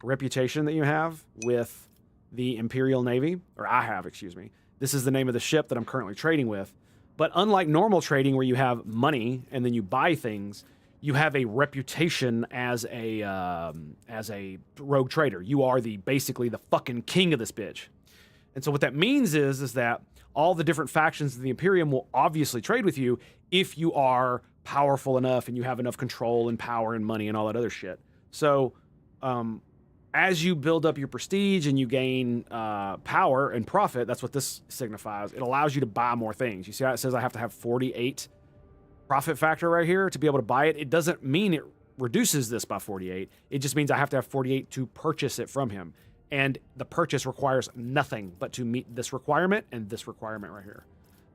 reputation that you have with the Imperial Navy, or I have, excuse me. This is the name of the ship that I'm currently trading with. But unlike normal trading where you have money and then you buy things, you have a reputation as a rogue trader. You are basically the fucking king of this bitch. And so what that means is that all the different factions of the Imperium will obviously trade with you if you are powerful enough and you have enough control and power and money and all that other shit. So as you build up your prestige and you gain power and profit, that's what this signifies. It allows you to buy more things. You see how it says I have to have 48 profit factor right here to be able to buy it? It doesn't mean it reduces this by 48. It just means I have to have 48 to purchase it from him. And the purchase requires nothing but to meet this requirement and this requirement right here.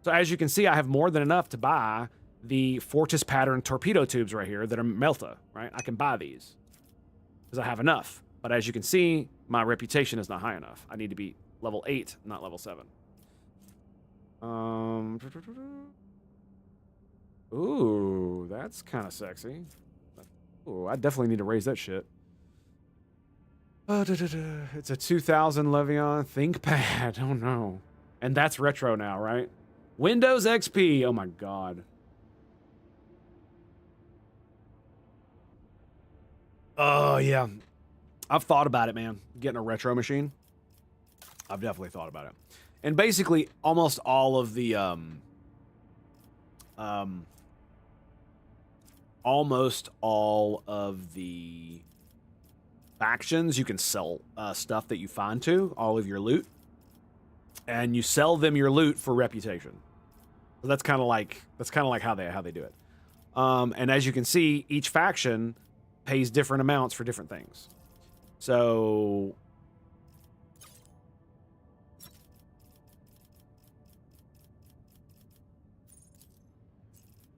So as you can see, I have more than enough to buy the Fortress pattern torpedo tubes right here that are Melta, right? I can buy these because I have enough. But as you can see, my reputation is not high enough. I need to be level 8, not level 7. Ooh, that's kind of sexy. Ooh, I definitely need to raise that shit. It's a 2000 Levion ThinkPad. Oh no. And that's retro now, right? Windows XP. Oh my god. Oh yeah. I've thought about it, man. Getting a retro machine. I've definitely thought about it. And basically almost all of the factions, you can sell stuff that you find to, all of your loot, and you sell them your loot for reputation. So that's kind of like how they do it. And as you can see, each faction pays different amounts for different things. So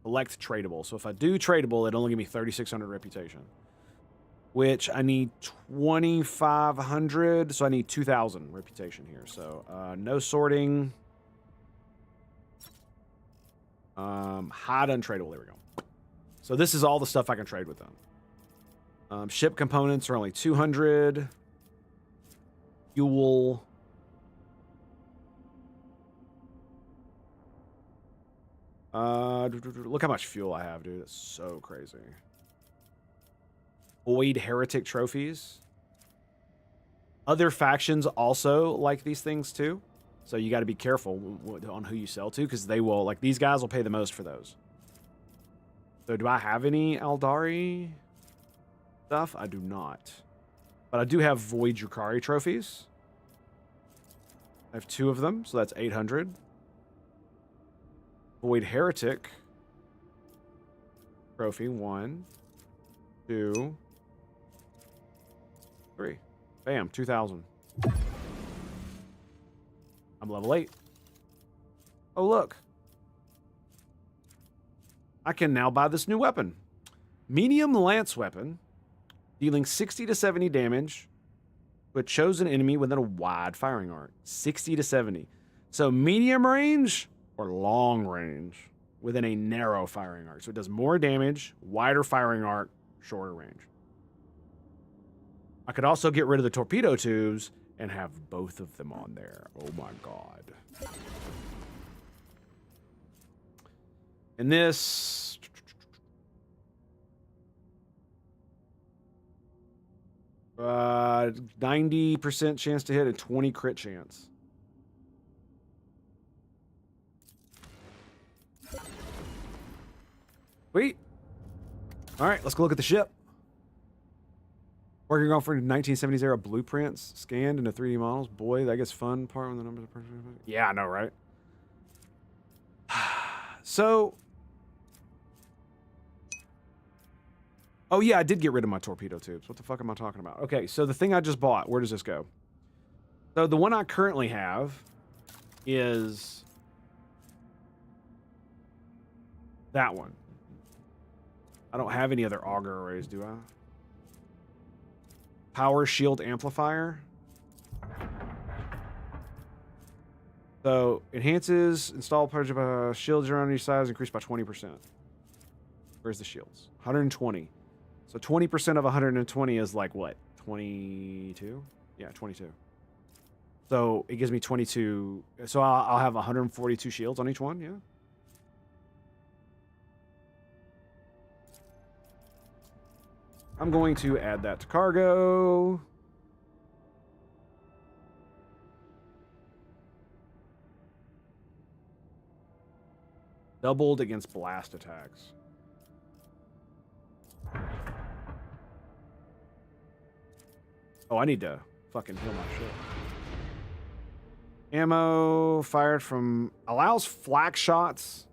select tradable. So if I do tradable, it'll only give me 3,600 reputation, which I need 2,500. So I need 2,000 reputation here. So no sorting. Hide untradable. There we go. So this is all the stuff I can trade with them. Ship components are only 200. Fuel. Look how much fuel I have, dude. That's so crazy. Void Heretic trophies. Other factions also like these things too. So you got to be careful on who you sell to, because they will, like, these guys will pay the most for those. So do I have any Aldari stuff? I do not. But I do have Void Drukari trophies. I have 2 of them, so that's 800. Void Heretic trophy, 1, 2, 3. Bam, 2,000. I'm level 8. Oh, look. I can now buy this new weapon. Medium Lance Weapon, dealing 60 to 70 damage to a chosen enemy within a wide firing arc. 60 to 70. So medium range or long range within a narrow firing arc. So it does more damage, wider firing arc, shorter range. I could also get rid of the torpedo tubes and have both of them on there. Oh my god. And this... 90% chance to hit and 20 crit chance. Sweet. All right, let's go look at the ship. Working off for 1970s era blueprints scanned into 3D models. Boy, that gets fun part when the numbers are perfect. Yeah, I know, right? So, oh yeah, I did get rid of my torpedo tubes. What the fuck am I talking about? Okay, so the thing I just bought, where does this go? So the one I currently have is that one. I don't have any other auger arrays, do I? Power shield amplifier. So enhances install purge of shields around each size increased by 20%. Where's the shields? 120. So 20% of 120 is like what? 22? Yeah, 22. So it gives me 22. So I'll have 142 shields on each one, yeah. I'm going to add that to cargo. Doubled against blast attacks. Oh, I need to fucking heal my shit. Ammo fired from... allows flak shots,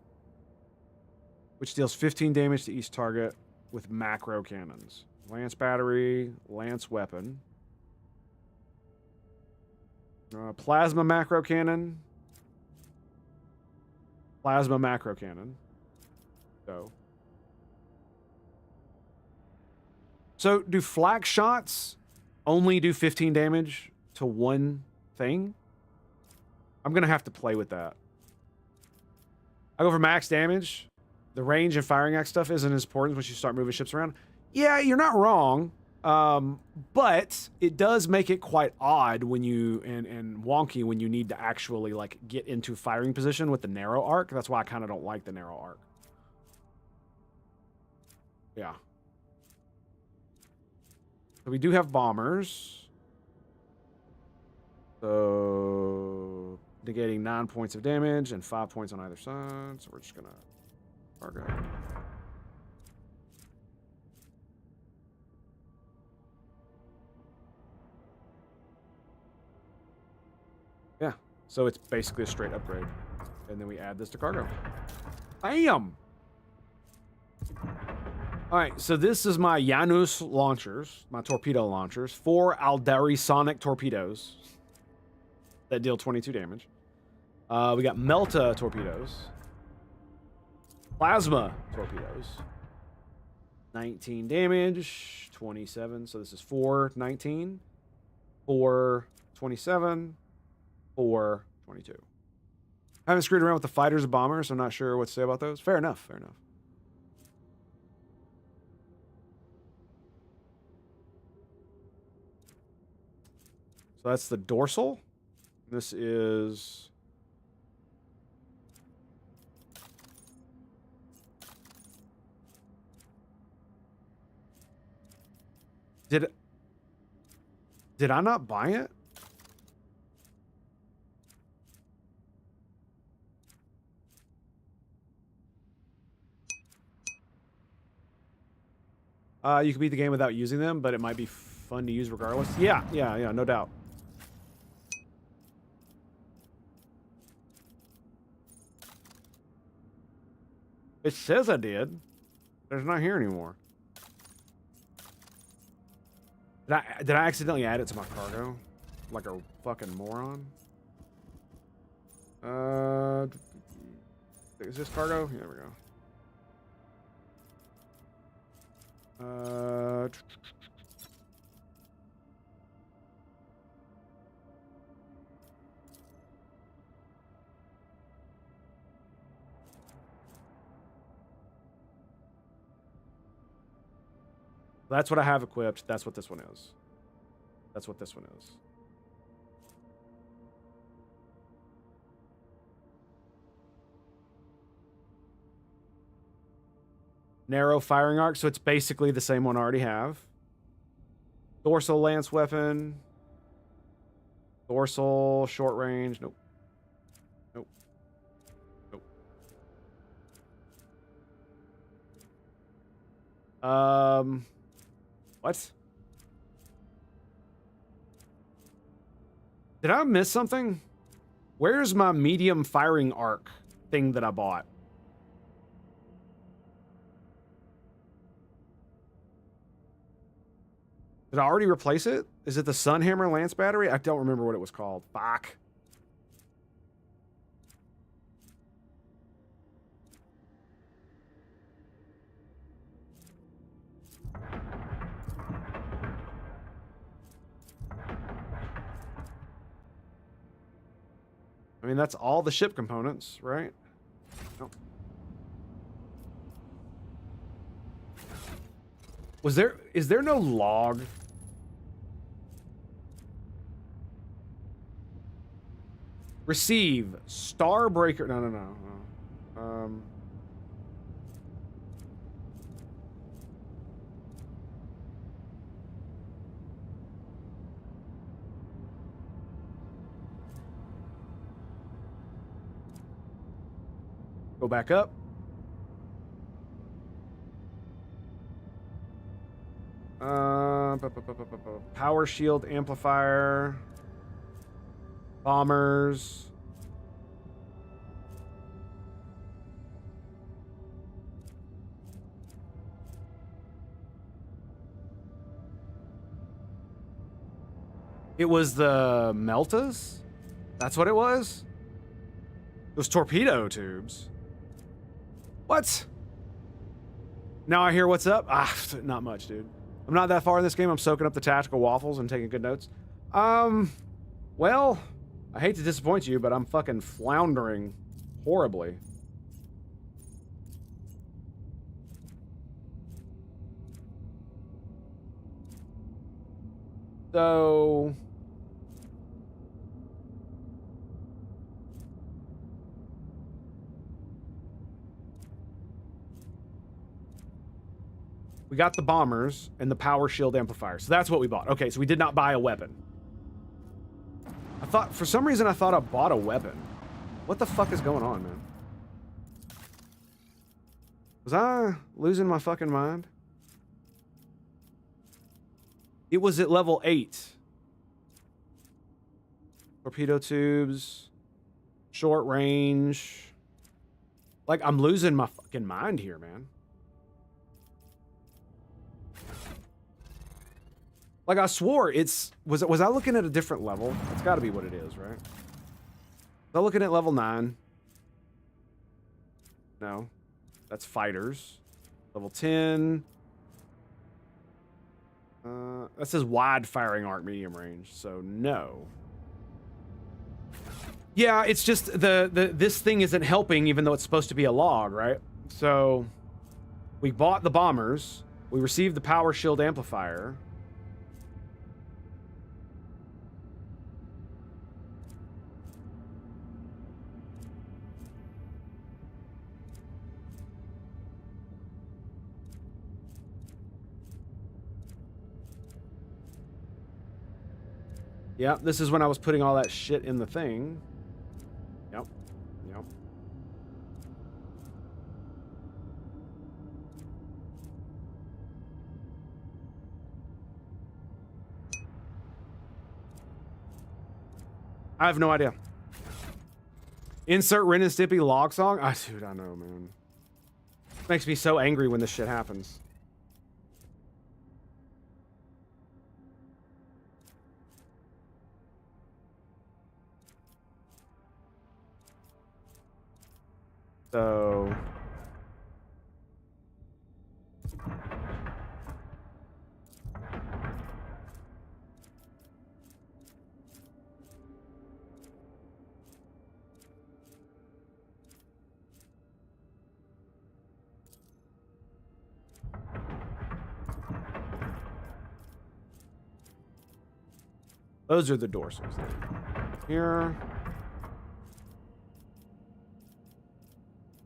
which deals 15 damage to each target with macro cannons. Lance battery, lance weapon. Plasma macro cannon. Plasma macro cannon. So do flak shots only do 15 damage to one thing? I'm going to have to play with that. I go for max damage. The range and firing axe stuff isn't as important once you start moving ships around. Yeah, you're not wrong. But it does make it quite odd when you and wonky when you need to actually like get into firing position with the narrow arc. That's why I kind of don't like the narrow arc. Yeah. So we do have bombers. So negating 9 points of damage and 5 points on either side. So we're just gonna cargo. Yeah, so it's basically a straight upgrade. And then we add this to cargo. Bam! Alright, so this is my Xenos launchers, my torpedo launchers. 4 Aldari Sonic torpedoes that deal 22 damage. We got Melta torpedoes. Plasma torpedoes. 19 damage, 27. So this is 4, 19. 4, 27. 4, 22. I haven't screwed around with the fighters and bombers, so I'm not sure what to say about those. Fair enough, fair enough. So that's the dorsal. This is... Did I not buy it? You can beat the game without using them, but it might be fun to use regardless. Yeah, no doubt. It says I did. But it's not here anymore. Did I accidentally add it to my cargo? Like a fucking moron? Is this cargo? Here we go. That's what I have equipped. That's what this one is. That's what this one is. Narrow firing arc, so it's basically the same one I already have. Dorsal lance weapon. Dorsal short range. Nope. Nope. Nope. What? Did I miss something? Where's my medium firing arc thing that I bought? Did I already replace it? Is it the Sunhammer Lance battery? I don't remember what it was called. Fuck. I mean, that's all the ship components, right? No. Is there no log? Receive Starbreaker. No. Go back up. Power shield amplifier. Bombers. It was the Meltas? That's what it was? Those torpedo tubes. What? Now I hear what's up? Ah, not much, dude. I'm not that far in this game. I'm soaking up the tactical waffles and taking good notes. Well, I hate to disappoint you, but I'm fucking floundering horribly. So... we got the bombers and the power shield amplifier. So that's what we bought. Okay, so we did not buy a weapon. I thought, for some reason, I thought I bought a weapon. What the fuck is going on, man? Was I losing my fucking mind? It was at level 8. Torpedo tubes. Short range. Like, I'm losing my fucking mind here, man. Like, I swore it's... Was I looking at a different level? That's got to be what it is, right? Was I looking at level 9? No. That's fighters. Level 10. That says wide firing arc, medium range. So, no. Yeah, it's just this thing isn't helping, even though it's supposed to be a log, right? So, we bought the bombers. We received the power shield amplifier. Yeah, this is when I was putting all that shit in the thing. Yep. Yep. I have no idea. Insert Ren and Stimpy log song? Dude, I know, man. Makes me so angry when this shit happens. So... those are the dorsals. Here.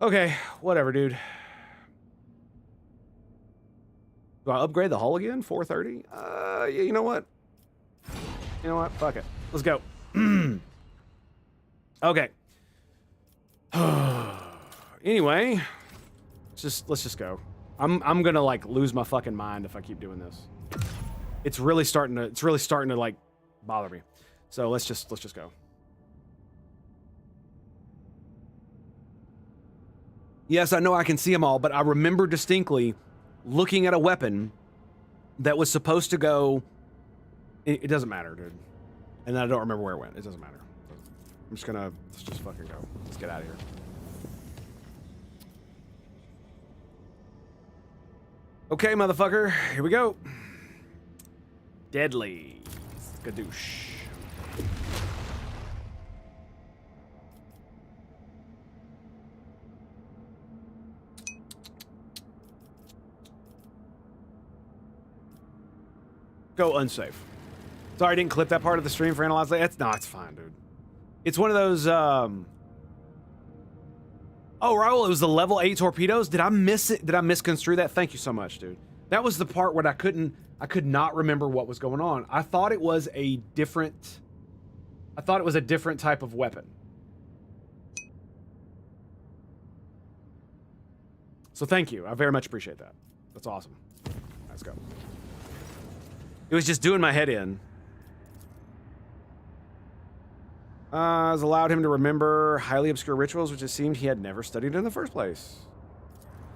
Okay, whatever, dude. Do I upgrade the hull again? 430? Yeah, you know what? You know what? Fuck it. Let's go. Okay. Anyway, let's just go. I'm gonna like lose my fucking mind if I keep doing this. It's really starting to like bother me. So let's just go. Yes, I know I can see them all, but I remember distinctly looking at a weapon that was supposed to go. It doesn't matter, dude. And I don't remember where it went. It doesn't matter. I'm just gonna let's just fucking go. Let's get out of here. Okay, motherfucker. Here we go. Deadly. Skadoosh. Go unsafe. Sorry, I didn't clip that part of the stream for Analyze. It's fine, dude. It's one of those, Oh, Raul, it was the level 8 torpedoes? Did I miss it? Did I misconstrue that? Thank you so much, dude. That was the part where I could not remember what was going on. I thought it was a different type of weapon. So thank you. I very much appreciate that. That's awesome. Let's go. It was just doing my head in. Has allowed him to remember highly obscure rituals, which it seemed he had never studied in the first place.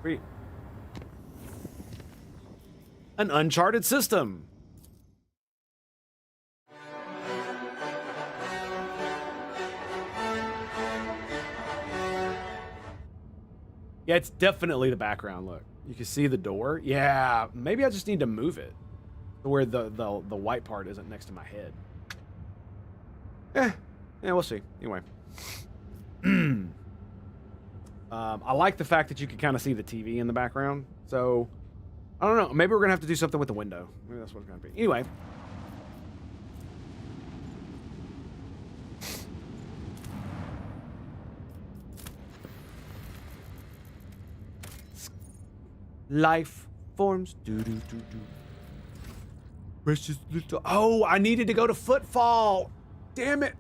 Sweet. An uncharted system. Yeah, it's definitely the background look. You can see the door. Yeah, maybe I just need to move it to where the white part isn't next to my head. Yeah, we'll see. Anyway. I like the fact that you can kind of see the TV in the background. So, I don't know. Maybe we're going to have to do something with the window. Maybe that's what it's going to be. Anyway. Life forms. Precious little. Oh, I needed to go to Footfall. Damn it.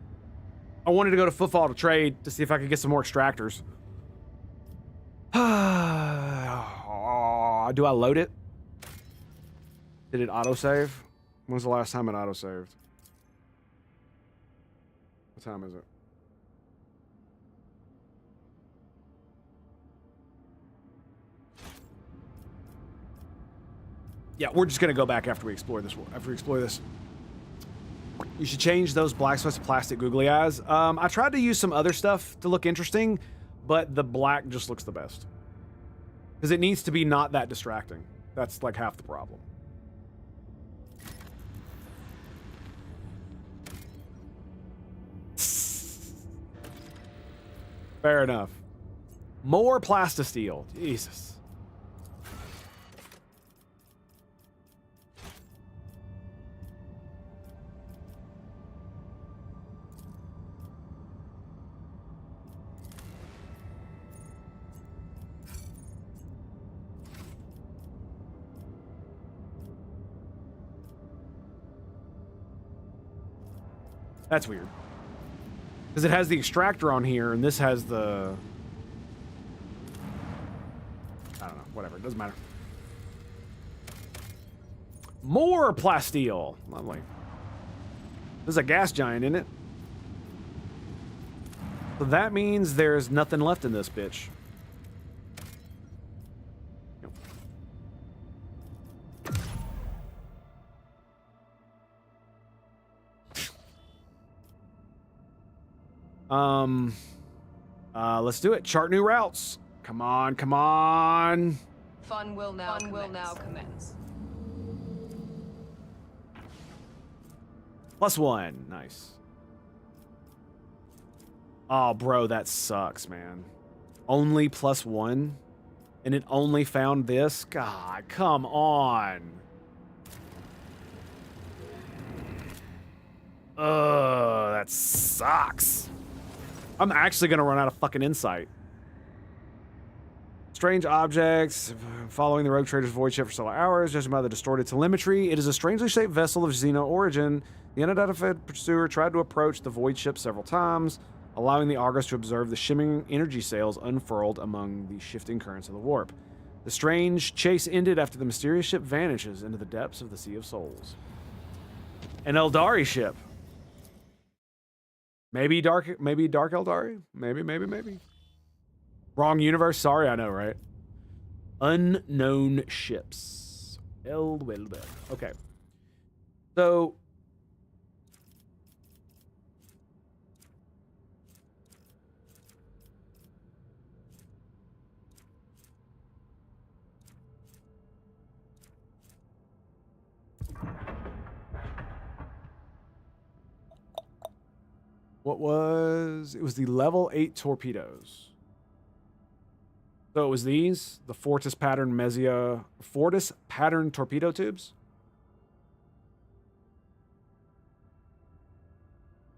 I wanted to go to Footfall to trade to see if I could get some more extractors. Do I load it? Did it autosave? When was the last time it autosaved? What time is it? Yeah, we're just gonna go back after we explore this. You should change those blacksmith's plastic googly eyes. I tried to use some other stuff to look interesting, but the black just looks the best. Because it needs to be not that distracting. That's like half the problem. Fair enough. More plastisteel. Jesus. That's weird. Because it has the extractor on here, and this has the... I don't know. Whatever. It doesn't matter. More plasteel. Lovely. There's a gas giant in it. So that means there's nothing left in this bitch. Let's do it. Chart new routes. Come on, come on. Fun will now commence. +1. Nice. Oh, bro, that sucks, man. Only +1? And it only found this? God, come on. Ugh, that sucks. I'm actually gonna run out of fucking insight. Strange objects, following the rogue trader's void ship for several hours, judging by the distorted telemetry. It is a strangely shaped vessel of Xeno origin. The unidentified pursuer tried to approach the void ship several times, allowing the Argus to observe the shimmering energy sails unfurled among the shifting currents of the warp. The strange chase ended after the mysterious ship vanishes into the depths of the Sea of Souls. An Eldari ship. Maybe Dark Eldari? Maybe. Wrong universe? Sorry, I know, right? Unknown ships. Okay. So... It was the level 8 torpedoes. So it was these, the Fortis pattern torpedo tubes.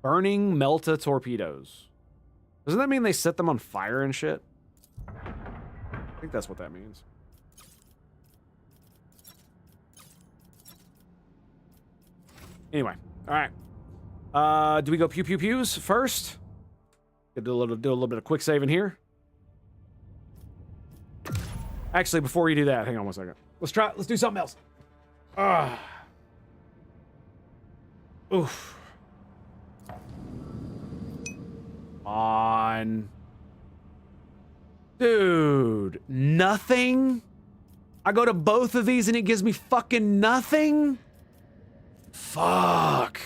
Burning Melta torpedoes. Doesn't that mean they set them on fire and shit? I think that's what that means. Anyway, all right. Do we go pew pew pews first? Do a little bit of quick saving here. Actually, before you do that, hang on 1 second. Let's do something else. Oof. On. Dude, nothing? I go to both of these and it gives me fucking nothing? Fuck.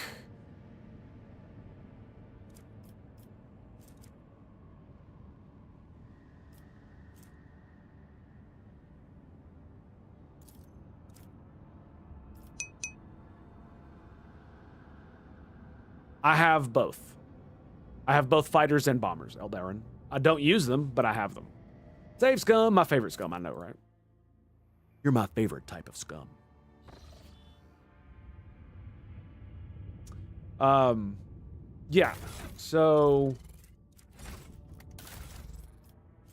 I have both. I have both fighters and bombers, Eldarin. I don't use them, but I have them. Save scum, my favorite scum, I know, right? You're my favorite type of scum. Yeah, so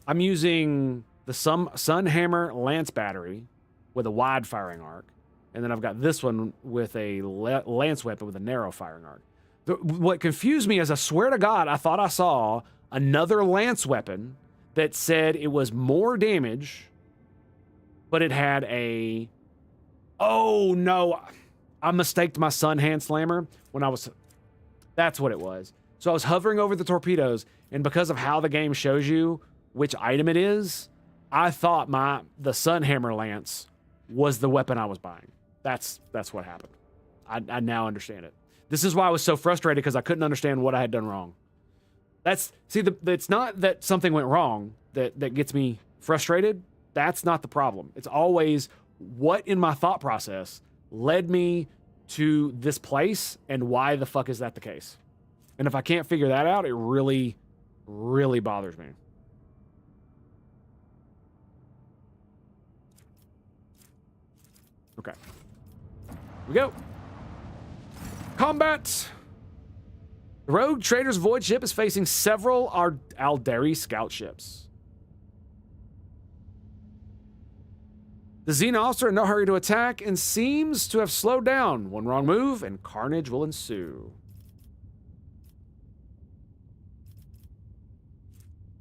I'm using the Sunhammer Lance battery with a wide firing arc, and then I've got this one with a lance weapon with a narrow firing arc. What confused me is, I swear to God, I thought I saw another lance weapon that said it was more damage, but it had a... Oh, no. I mistaked my Sun Hand Slammer when I was... That's what it was. So I was hovering over the torpedoes, and because of how the game shows you which item it is, I thought the Sunhammer Lance was the weapon I was buying. That's what happened. I now understand it. This is why I was so frustrated, because I couldn't understand what I had done wrong. It's not that something went wrong that gets me frustrated. That's not the problem. It's always what in my thought process led me to this place, and why the fuck is that the case? And if I can't figure that out, it really, really bothers me. Okay. Here we go. Combat! The rogue trader's void ship is facing several Aldari scout ships. The Xenos are in no hurry to attack and seems to have slowed down. One wrong move and carnage will ensue.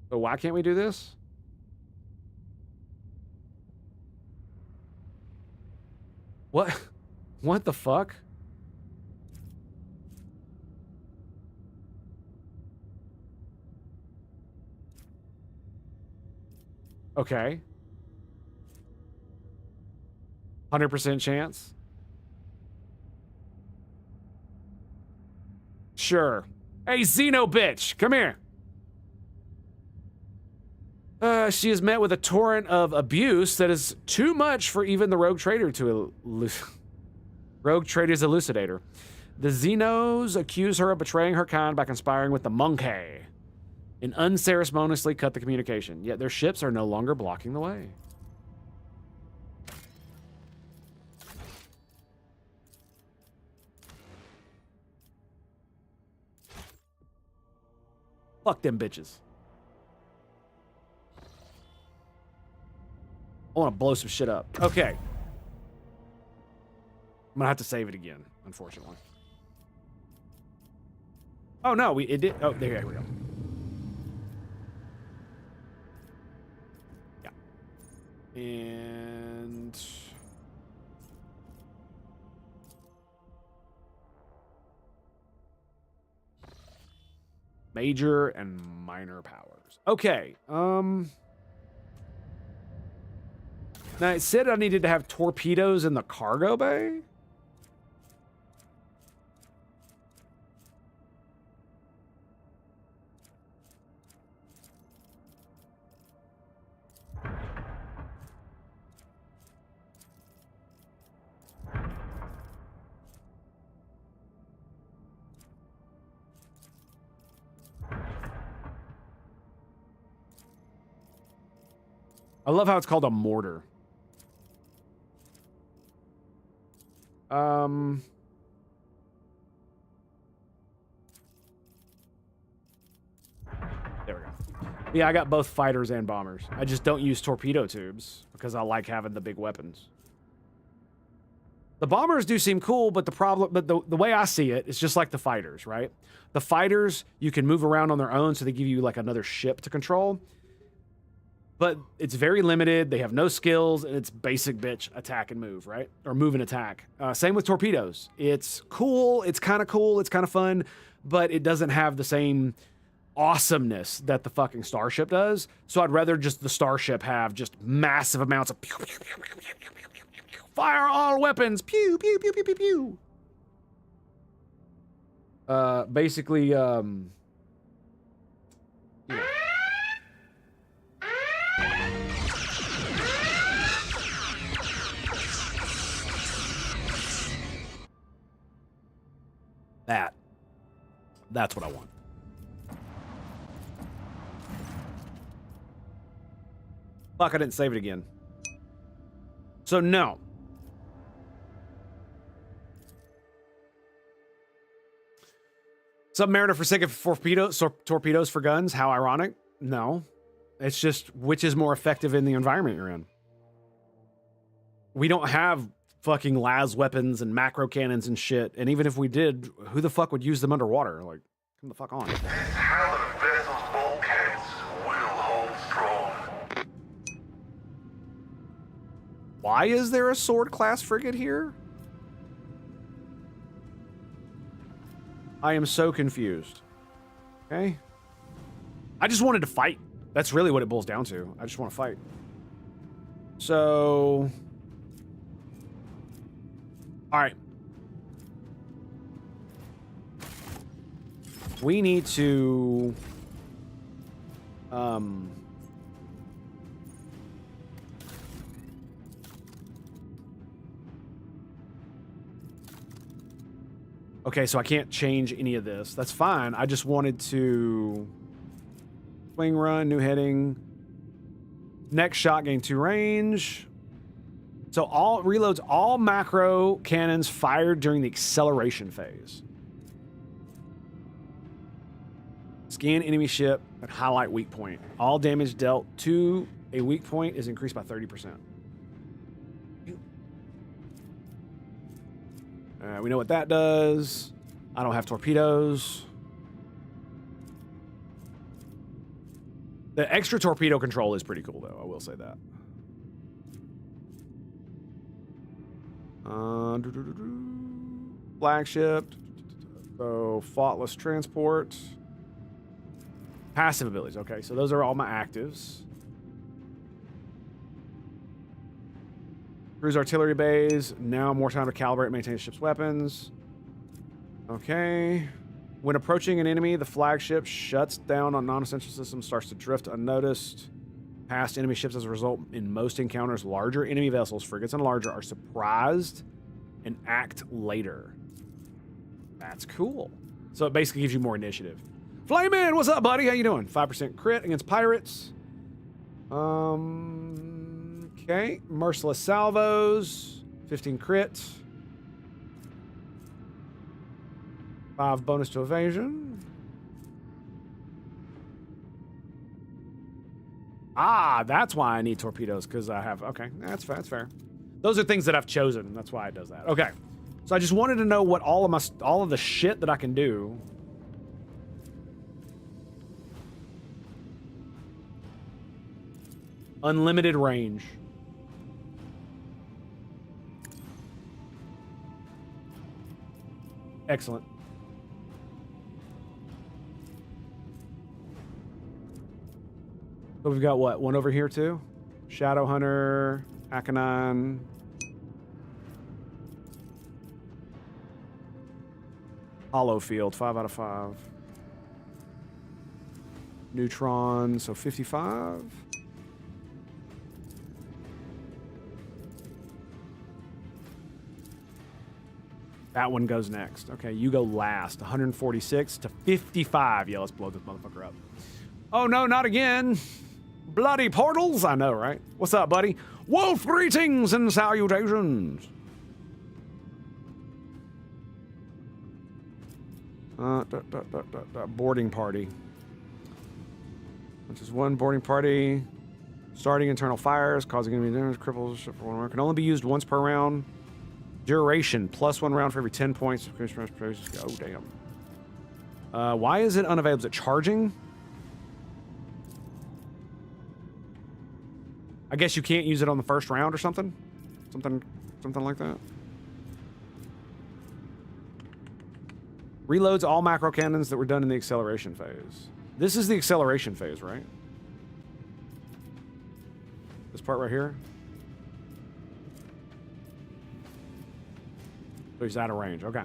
So why can't we do this? What? What the fuck? Okay. 100% chance? Sure. Hey, Xeno bitch, come here. She is met with a torrent of abuse that is too much for even the rogue trader to rogue trader's elucidator. The Xenos accuse her of betraying her kind by conspiring with the monkey and unceremoniously cut the communication. Yet their ships are no longer blocking the way. Fuck them bitches. I want to blow some shit up. Okay. I'm gonna have to save it again, unfortunately. Oh no, it did. Oh, there we go. Yeah. And major and minor powers. Okay. Now, it said I needed to have torpedoes in the cargo bay? I love how it's called a mortar. There we go. Yeah, I got both fighters and bombers. I just don't use torpedo tubes because I like having the big weapons. The bombers do seem cool, but the way I see it, it's just like the fighters, right? The fighters, you can move around on their own, so they give you like another ship to control. But it's very limited. They have no skills, and it's basic bitch attack and move, right? Or move and attack. Same with torpedoes. It's cool. It's kind of cool. It's kind of fun, but it doesn't have the same awesomeness that the fucking starship does. So I'd rather just the starship have just massive amounts of pew, pew, pew, pew, pew, pew, pew, pew, pew. Fire all weapons. Pew, pew, pew, pew, pew, pew. Basically, you know. That's what I want. Fuck, I didn't save it again. So no. Submariner forsaken for torpedoes for guns. How ironic. No. It's just which is more effective in the environment you're in. We don't have fucking las weapons and macro cannons and shit. And even if we did, who the fuck would use them underwater? Like, come the fuck on. This hell of vessel's bulkheads will hold strong. Why is there a sword class frigate here? I am so confused. Okay. I just wanted to fight. That's really what it boils down to. I just want to fight. So... all right. We need to... okay, so I can't change any of this. That's fine. I just wanted to... swing run, new heading. Next shot, gain 2 range. So all reloads all macro cannons fired during the acceleration phase. Scan enemy ship and highlight weak point. All damage dealt to a weak point is increased by 30%. We know what that does. I don't have torpedoes. The extra torpedo control is pretty cool, though. I will say that. Flagship. So, faultless transport. Passive abilities. Okay, so those are all my actives. Cruise artillery bays. Now more time to calibrate and maintain the ship's weapons. Okay. When approaching an enemy, the flagship shuts down on non-essential systems, starts to drift unnoticed past enemy ships. As a result, in most encounters, larger enemy vessels, frigates and larger, are surprised and act later. That's cool. So it basically gives you more initiative. Flayman, what's up, buddy? How you doing? 5% crit against pirates. Okay. Merciless salvos. 15 crit. 5 bonus to evasion. Ah, that's why I need torpedoes, because I have... Okay, that's fair, that's fair. Those are things that I've chosen. That's why it does that. Okay. So I just wanted to know what all of the shit that I can do. Unlimited range. Excellent. So we've got what? One over here too? Shadow Hunter, Achenon. Hollow Field, 5 out of 5. Neutron, so 55. That one goes next. Okay, you go last. 146 to 55. Yeah, let's blow this motherfucker up. Oh no, not again. Bloody portals. I know, right? What's up, buddy? Wolf greetings and salutations. Boarding party. Which is one boarding party. Starting internal fires, causing enemy damage, cripples ship for 1 round. Can only be used once per round. Duration, +1 round for every 10 points. Oh, damn. Why is it unavailable? Is it charging? I guess you can't use it on the first round or something? Something like that. Reloads all macro cannons that were done in the acceleration phase. This is the acceleration phase, right? This part right here? So he's out of range. Okay.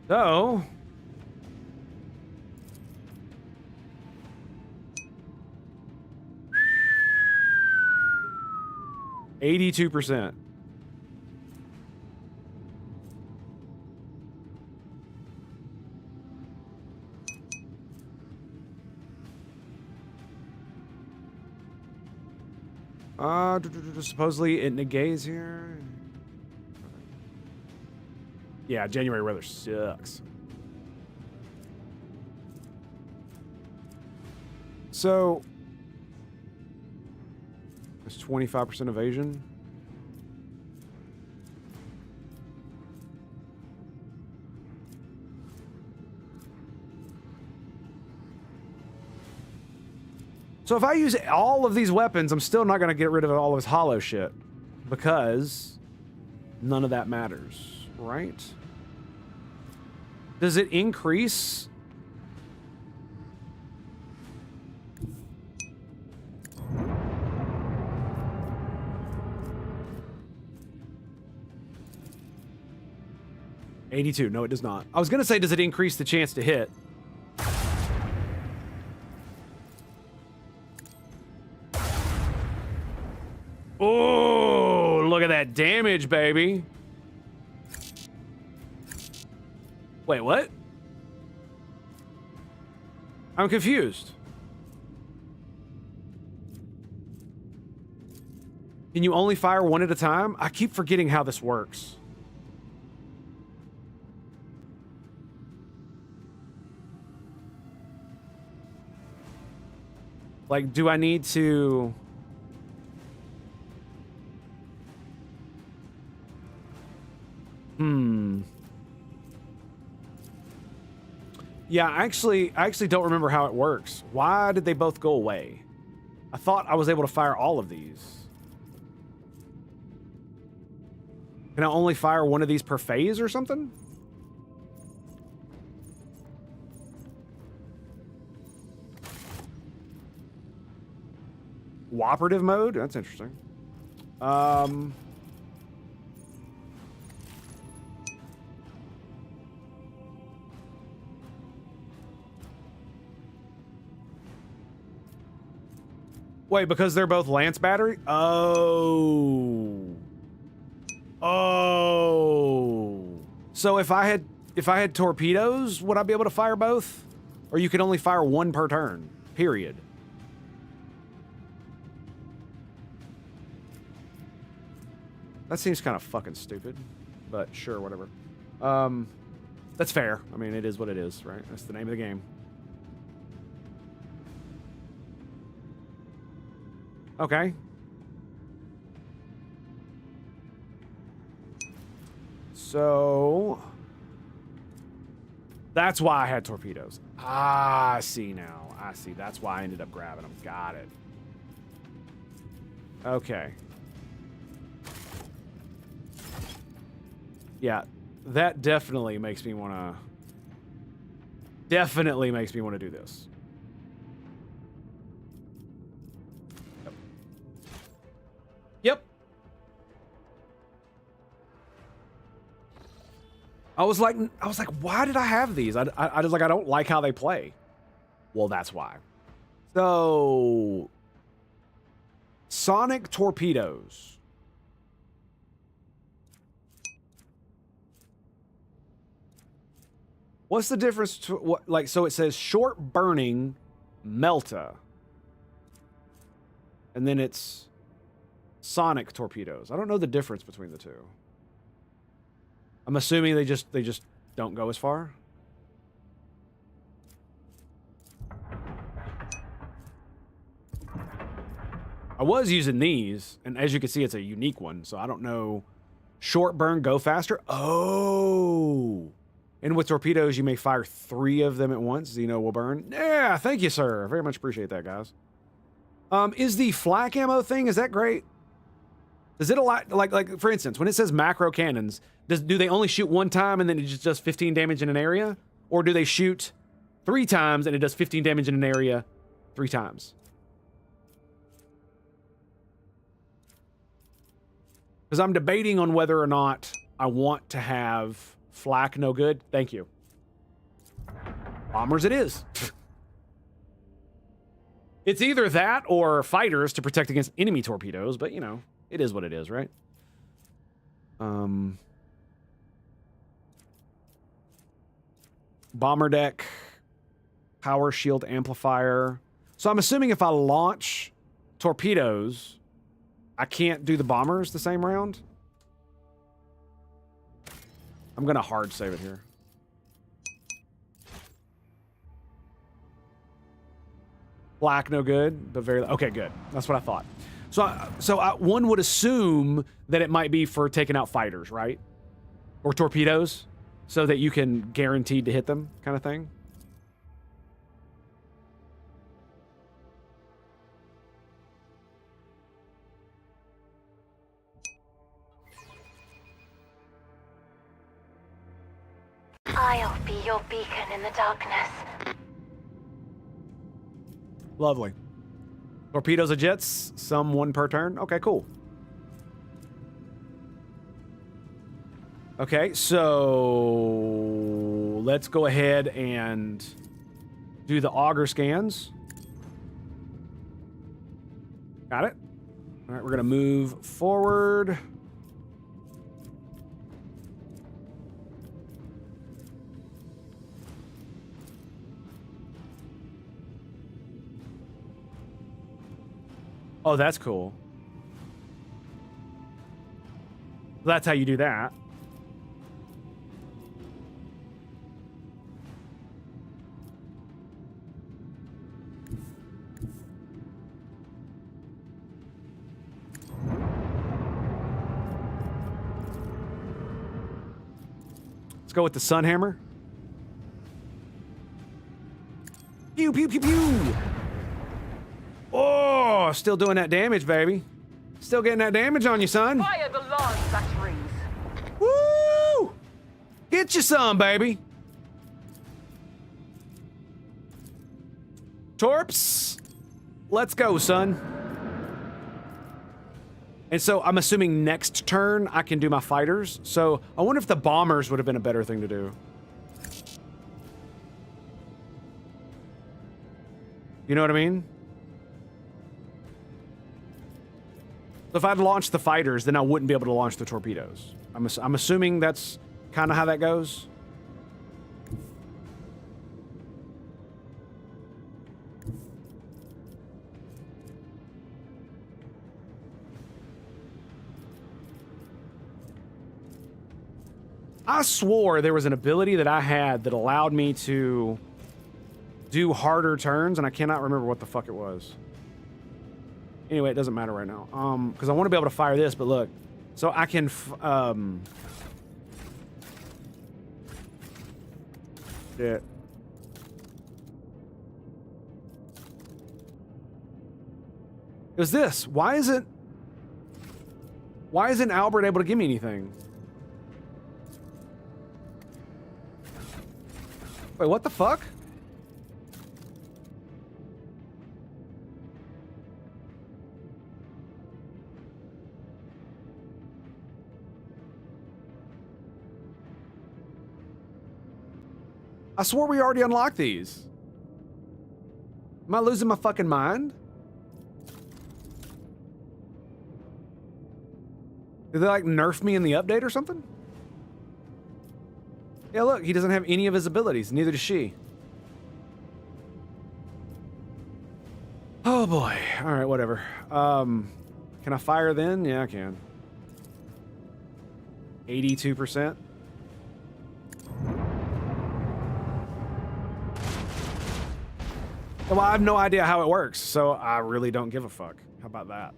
So... 82%. Supposedly it negates here. Yeah, January weather sucks. So it's 25% evasion. So if I use all of these weapons, I'm still not going to get rid of all of his hollow shit. Because none of that matters, right? Does it increase? $82. No, it does not. I was going to say, does it increase the chance to hit? Oh, look at that damage, baby. Wait, what? I'm confused. Can you only fire one at a time? I keep forgetting how this works. Like, do I need to... Yeah, I actually don't remember how it works. Why did they both go away? I thought I was able to fire all of these. Can I only fire one of these per phase or something? Cooperative mode? That's interesting. Wait, because they're both Lance battery? Oh. Oh. So if I had torpedoes, would I be able to fire both? Or you can only fire one per turn, period. That seems kind of fucking stupid, but sure, whatever. That's fair. I mean, it is what it is, right? That's the name of the game. Okay. So that's why I had torpedoes. Ah, I see now. I see. That's why I ended up grabbing them. Got it. Okay. Yeah, that definitely makes me want to... Definitely makes me want to do this. Yep. I was like, why did I have these? I was like, I don't like how they play. Well, that's why. So, sonic torpedoes. What's the difference to what, like, so it says short burning melta. And then it's sonic torpedoes. I don't know the difference between the two. I'm assuming they just don't go as far. I was using these, and as you can see, it's a unique one, so I don't know. Short burn, go faster. Oh. And with torpedoes, you may fire 3 of them at once. Xeno will burn. Yeah, thank you, sir. Very much appreciate that, guys. Is the flak ammo thing, is that great? Does it allow, like for instance, when it says macro cannons, do they only shoot 1 time and then it just does 15 damage in an area? Or do they shoot 3 times and it does 15 damage in an area 3 times? Because I'm debating on whether or not I want to have flak no good. Thank you. Bombers it is. It's either that or fighters to protect against enemy torpedoes, but you know, it is what it is, right? Bomber deck, power shield amplifier. So I'm assuming if I launch torpedoes, I can't do the bombers the same round. I'm gonna hard save it here. Black, no good, but very... Okay, good. That's what I thought. So one would assume that it might be for taking out fighters, right? Or torpedoes, so that you can guaranteed to hit them, kind of thing. I'll be your beacon in the darkness. Lovely. Torpedoes of jets, some 1 per turn. Okay, cool. Okay, so let's go ahead and do the auger scans. Got it. All right, we're gonna move forward. Oh, that's cool. That's how you do that. Let's go with the sun hammer. Pew, pew, pew, pew. Oh, still doing that damage, baby. Still getting that damage on you, son. Fire the large batteries. Woo! Get you some, baby. Torps, let's go, son. And so I'm assuming next turn I can do my fighters. So I wonder if the bombers would have been a better thing to do. You know what I mean? So if I'd launched the fighters, then I wouldn't be able to launch the torpedoes. I'm assuming that's kind of how that goes. I swore there was an ability that I had that allowed me to do harder turns, and I cannot remember what the fuck it was. Anyway, it doesn't matter right now. Because I want to be able to fire this, but look. So I can, Shit. It was this. Why isn't Albert able to give me anything? Wait, what the fuck? I swore we already unlocked these. Am I losing my fucking mind? Did they like nerf me in the update or something? Yeah, look, he doesn't have any of his abilities. Neither does she. Oh boy. All right, whatever. Can I fire then? Yeah, I can. 82%. Well, I have no idea how it works, so I really don't give a fuck. How about that?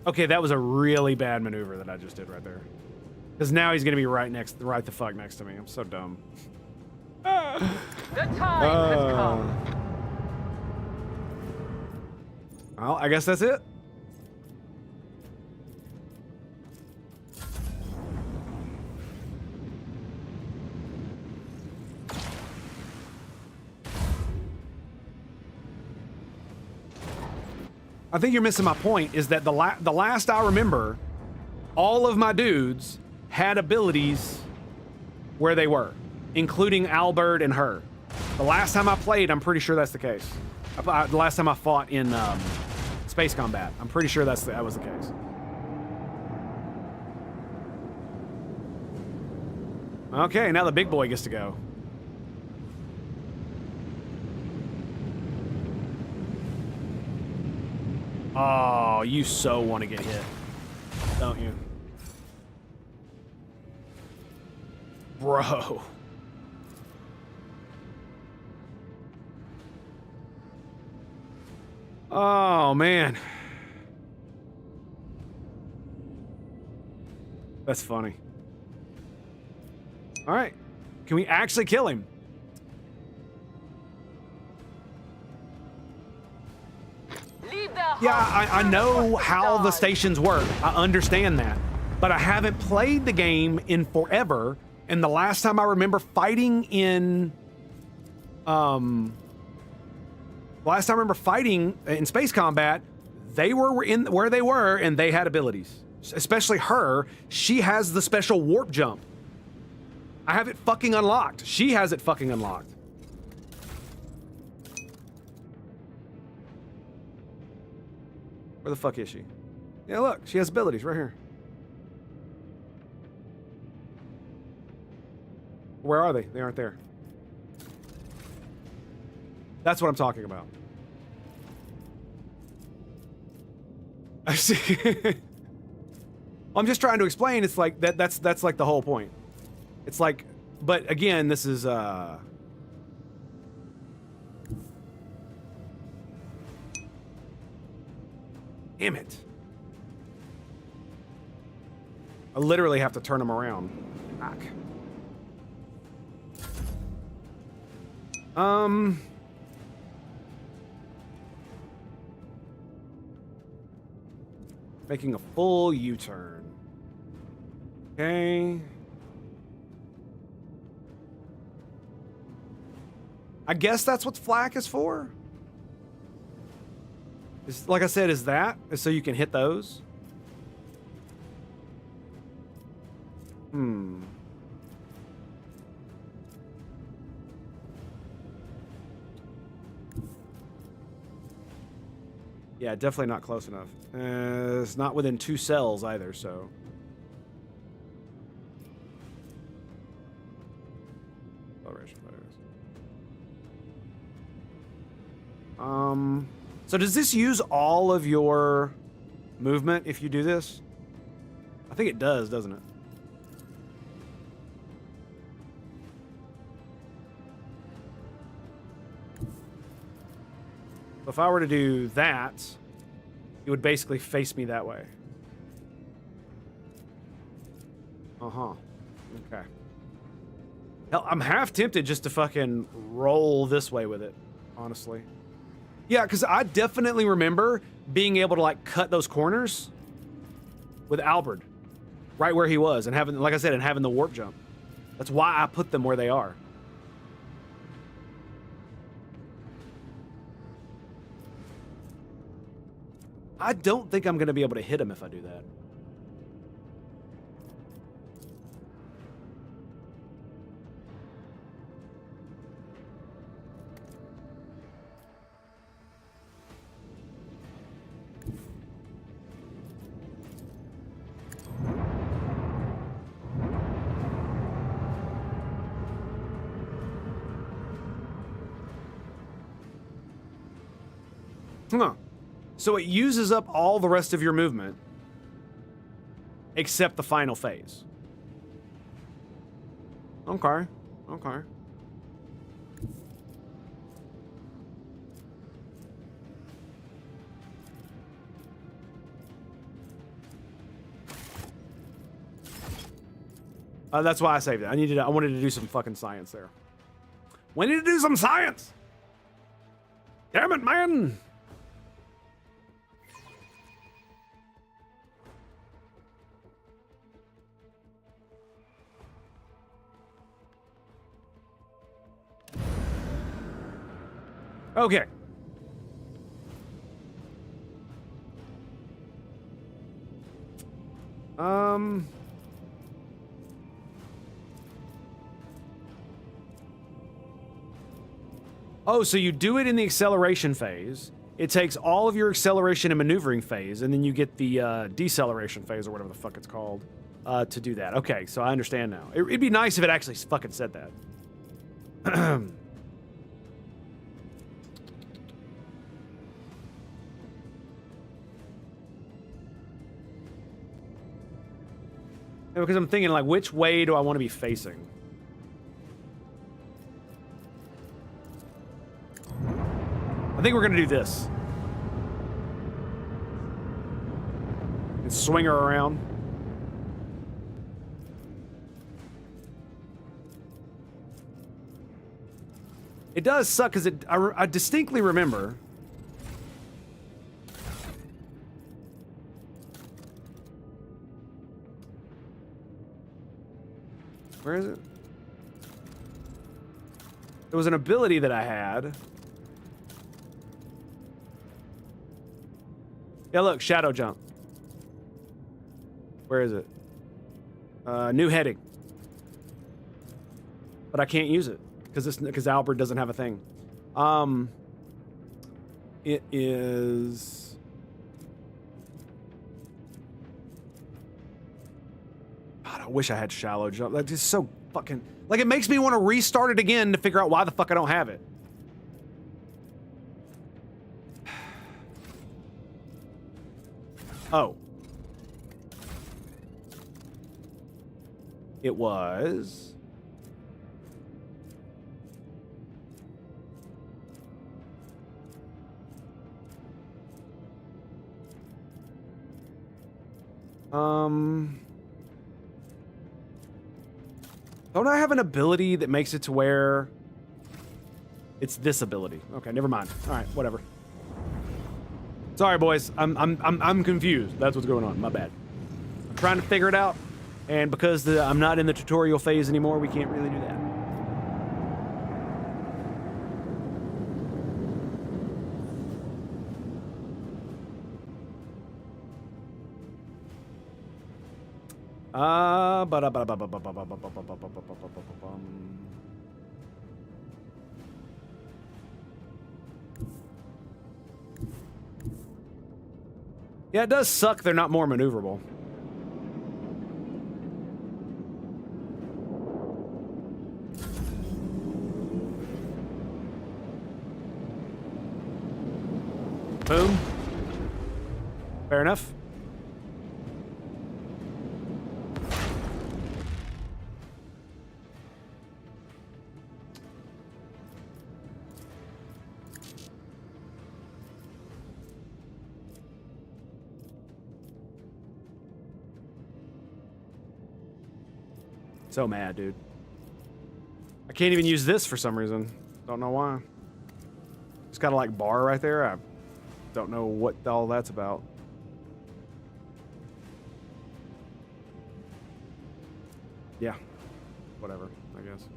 Okay, that was a really bad maneuver that I just did right there. Because now he's gonna be right the fuck next to me. I'm so dumb. The time has come. Well, I guess that's it. I think you're missing my point, is that the last I remember, all of my dudes had abilities where they were, including Albert and her. The last time I played, I'm pretty sure that's the case. The last time I fought in space combat, I'm pretty sure that was the case. Okay, now the big boy gets to go. Oh, you so want to get hit, don't you? Bro. Oh, man. That's funny. All right. Can we actually kill him? Yeah, I know how the stations work. I understand that. But I haven't played the game in forever. And the last time I remember fighting in... space combat, they were in where they were, and they had abilities. Especially her. She has the special warp jump. I have it fucking unlocked. She has it fucking unlocked. Where the fuck is she? Yeah, look, she has abilities right here. Where are they? They aren't there. That's what I'm talking about. I see. I'm just trying to explain. It's like that's like the whole point. It's like, but again, this is damn it. I literally have to turn them around. Fuck. Making a full U-turn. Okay. I guess that's what flak is for. Like I said, is so you can hit those? Yeah, definitely not close enough. It's not within 2 cells either, so. So does this use all of your movement if you do this? I think it does, doesn't it? If I were to do that, it would basically face me that way. Uh-huh. Okay. Hell, I'm half tempted just to fucking roll this way with it, honestly. Yeah, because I definitely remember being able to, like, cut those corners with Albert, right where he was, and having, like I said, and having the warp jump. That's why I put them where they are. I don't think I'm going to be able to hit him if I do that. Huh. So it uses up all the rest of your movement, except the final phase. Okay. Okay. That's why I saved it. I wanted to do some fucking science there. We need to do some science! Damn it, man! Okay. Oh, so you do it in the acceleration phase. It takes all of your acceleration and maneuvering phase, and then you get the deceleration phase, or whatever the fuck it's called, to do that. Okay, so I understand now. It'd be nice if it actually fucking said that. Because I'm thinking, like, which way do I want to be facing? I think we're going to do this. And swing her around. It does suck because I distinctly remember... Where is it? There was an ability that I had. Yeah, look, shadow jump. Where is it? New heading. But I can't use it because Albert doesn't have a thing. It is. God, I wish I had shallow jump. That's just so fucking... Like, it makes me want to restart it again to figure out why the fuck I don't have it. Oh. It was... Don't I have an ability that makes it to where it's this ability? Okay, never mind. All right, whatever. Sorry, boys. I'm confused. That's what's going on. My bad. I'm trying to figure it out, and because I'm not in the tutorial phase anymore, we can't really do that. Yeah, it does suck they're not more maneuverable. Boom. Fair enough. So mad, dude. I can't even use this for some reason. Don't know why. It's got a like bar right there. I don't know what all that's about. Yeah. Whatever, I guess.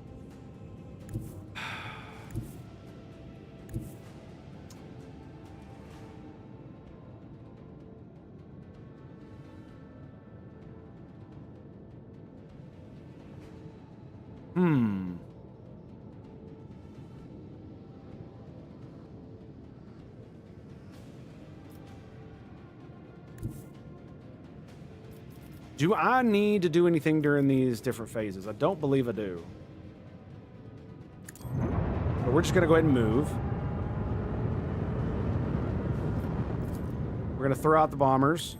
Do I need to do anything during these different phases? I don't believe I do. But we're just gonna go ahead and move. We're gonna throw out the bombers.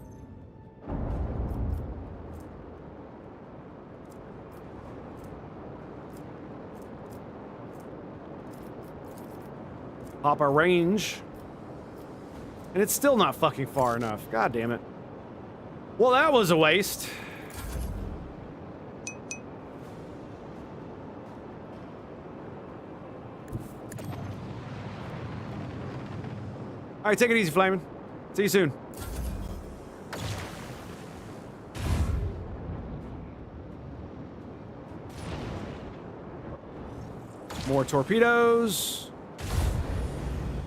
Pop our range. And it's still not fucking far enough. God damn it. Well, that was a waste. All right, take it easy, Flamin'. See you soon. More torpedoes.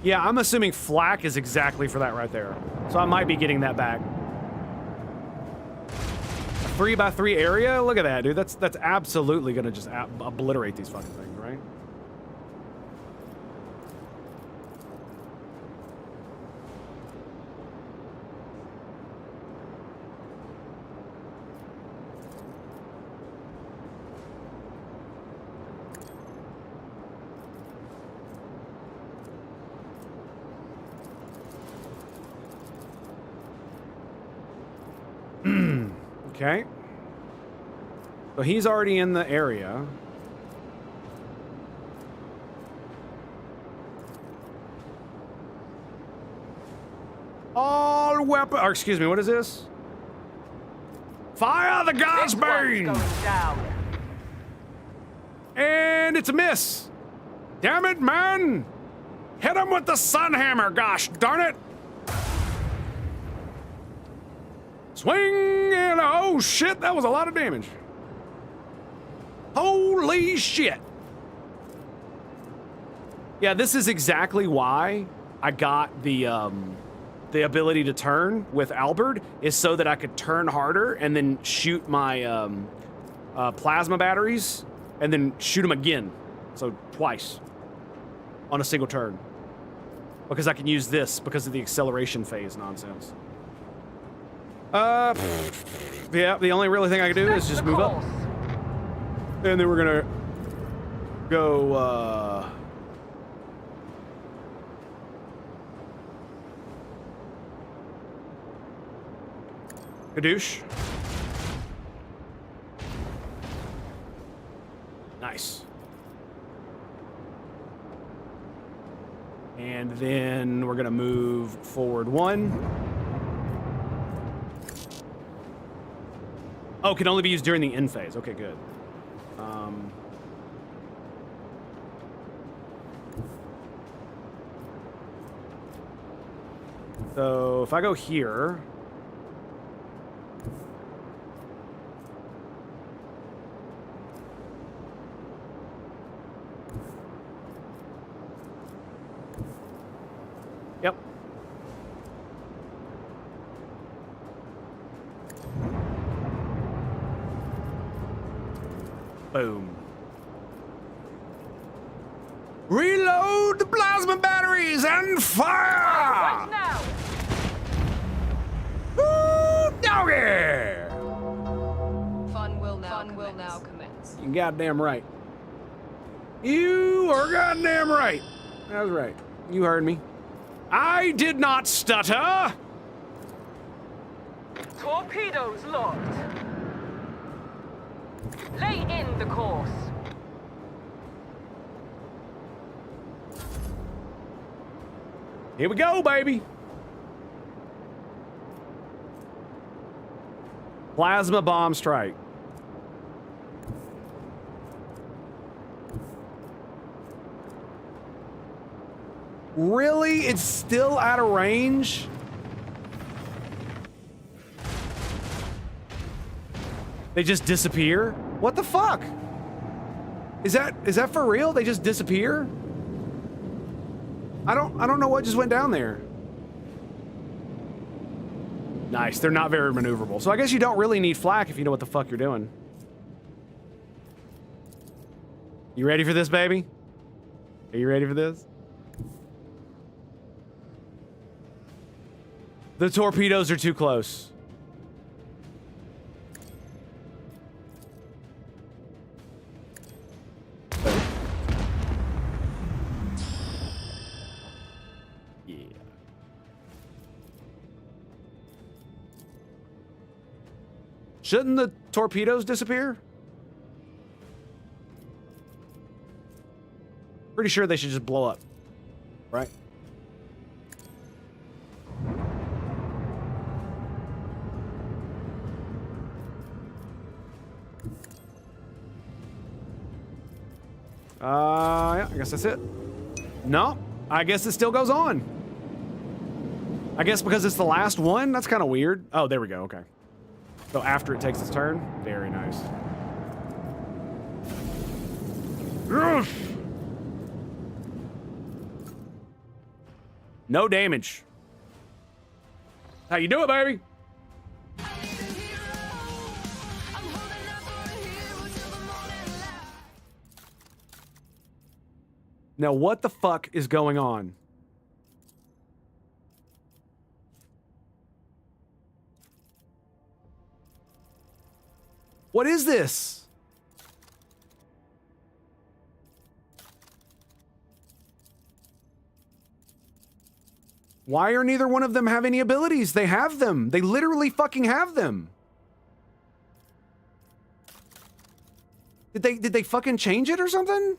Yeah, I'm assuming flak is exactly for that right there. So I might be getting that back. 3x3 area? Look at that, dude. That's absolutely gonna just obliterate these fucking things, right? Okay. So he's already in the area. All weapon, or excuse me, what is this? Fire the God's Bane! And it's a miss. Damn it, man! Hit him with the sun hammer, gosh darn it! Swing and oh shit, that was a lot of damage. Holy shit. Yeah, this is exactly why I got the ability to turn with Albert, is so that I could turn harder and then shoot my plasma batteries and then shoot them again. So twice on a single turn. Because I can use this because of the acceleration phase nonsense. Yeah, the only really thing I can do is just move up. And then we're gonna go, Kadoosh. Nice. And then we're gonna move forward one. Oh, can only be used during the end phase. Okay, good. So if I go here, yep. Boom. Reload the plasma batteries and fire! Right now! Woo, doggy! Fun will now commence. You goddamn right. You are goddamn right. That was right. You heard me. I did not stutter. Torpedoes locked. Lay in the course. Here we go, baby. Plasma bomb strike. Really? It's still out of range? They just disappear? What the fuck? Is that for real? They just disappear? I don't know what just went down there. Nice. They're not very maneuverable. So I guess you don't really need flak if you know what the fuck you're doing. You ready for this, baby? Are you ready for this? The torpedoes are too close. Yeah. Shouldn't the torpedoes disappear? Pretty sure they should just blow up, right? Yeah, I guess that's it. No, I guess it still goes on. I guess because it's the last one? That's kind of weird. Oh, there we go, okay. So after it takes its turn? Very nice. Yes! No damage. How you do it, baby? Now, what the fuck is going on? What is this? Why are neither one of them have any abilities? They have them. They literally fucking have them. Did they fucking change it or something?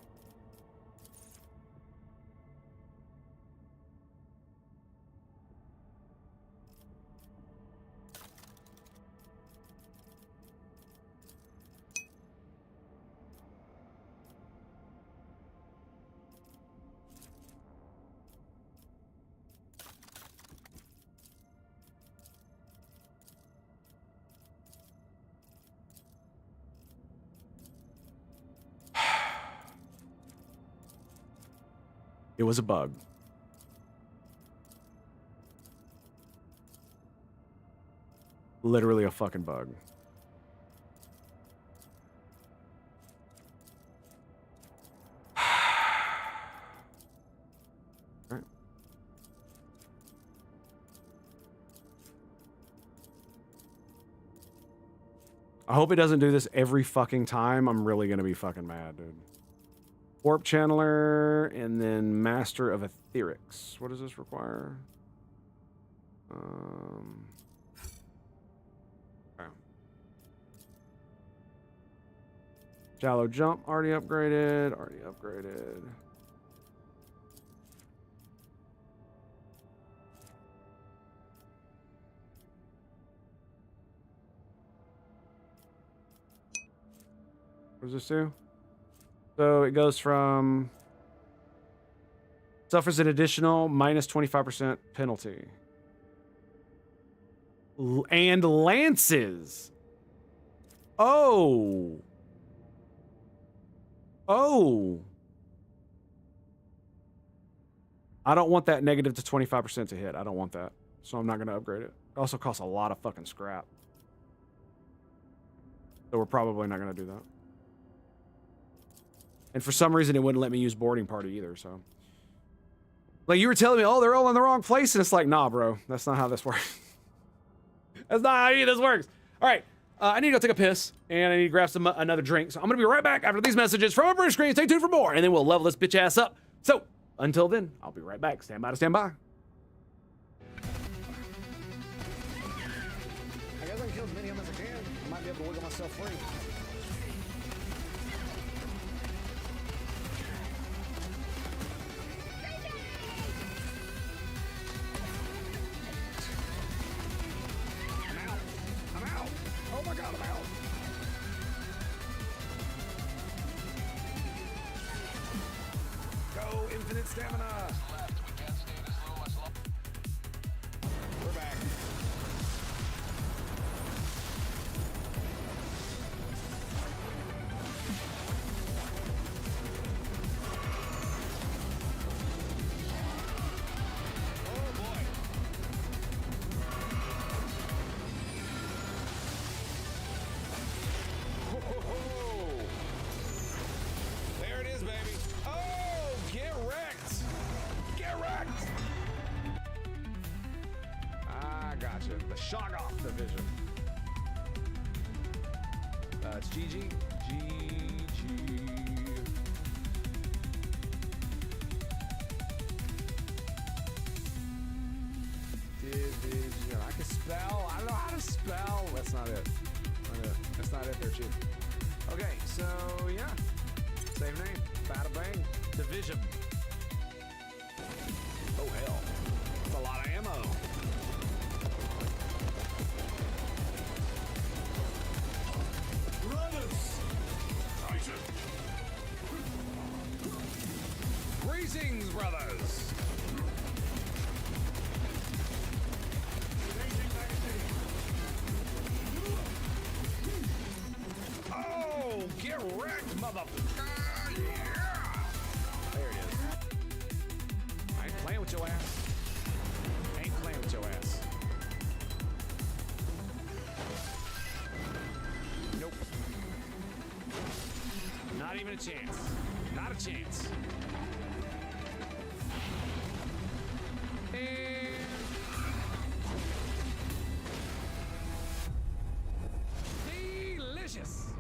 It was a bug. Literally a fucking bug. All right. I hope it doesn't do this every fucking time. I'm really gonna be fucking mad, dude. Warp Channeler, and then Master of Etherics. What does this require? Okay. Shallow Jump, already upgraded, What What does this do? So it goes from suffers an additional minus 25% penalty. And lances. Oh. Oh. I don't want that negative to 25% to hit. I don't want that. So I'm not going to upgrade it. It also costs a lot of fucking scrap. So we're probably not going to do that. And for some reason, it wouldn't let me use boarding party either, so. Like, you were telling me, oh, they're all in the wrong place, and it's like, nah, bro. That's not how this works. That's not how any of this works. All right, I need to go take a piss, and I need to grab another drink. So I'm going to be right back after these messages from a British screen. Stay tuned for more, and then we'll level this bitch ass up. So, until then, I'll be right back. Stand by to stand by. I guess I can kill as many of them as I can. I might be able to wiggle myself free. I'm out. Oh my god, I'm out. Go, infinite stamina. We're back. There it is, baby. Oh, get wrecked. Get wrecked. I gotcha. The Shoggoth division. It's GG. GG. Division. I can spell. I don't know how to spell. That's not it. That's not it there, Chief. Okay, so yeah. Save name. Bada bang. Division. Oh hell. That's a lot of ammo. Runners! Titan! Greetings, brothers. Oh, get wrecked, motherfucker! Yeah! There it is. I ain't playing with your ass. Ain't playing with your ass. Nope. Not even a chance. Not a chance. Delicious.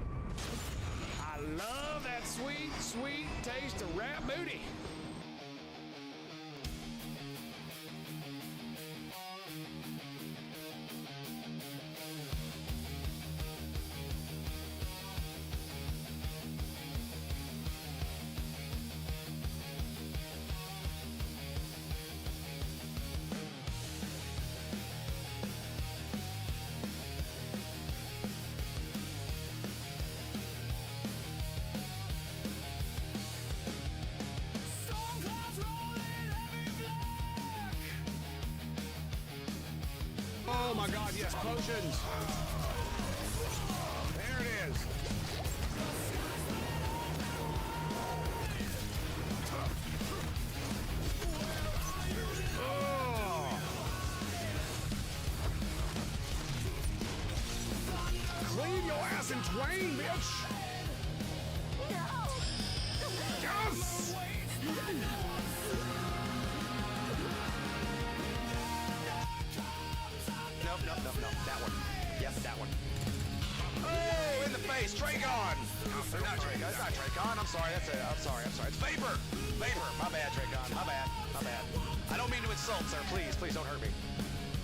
I love that sweet, sweet taste of rat booty. Oh my god, yes, potions. There it is. Oh. Cleave your ass in twain, bitch. Yes! Nope, that one. Yep, that one. Oh, in the face, Traygon! No, not Traygon, it's not Traygon, I'm sorry, that's it, I'm sorry. It's Vapor! Vapor, my bad, Traygon, my bad. I don't mean to insult, sir, please don't hurt me.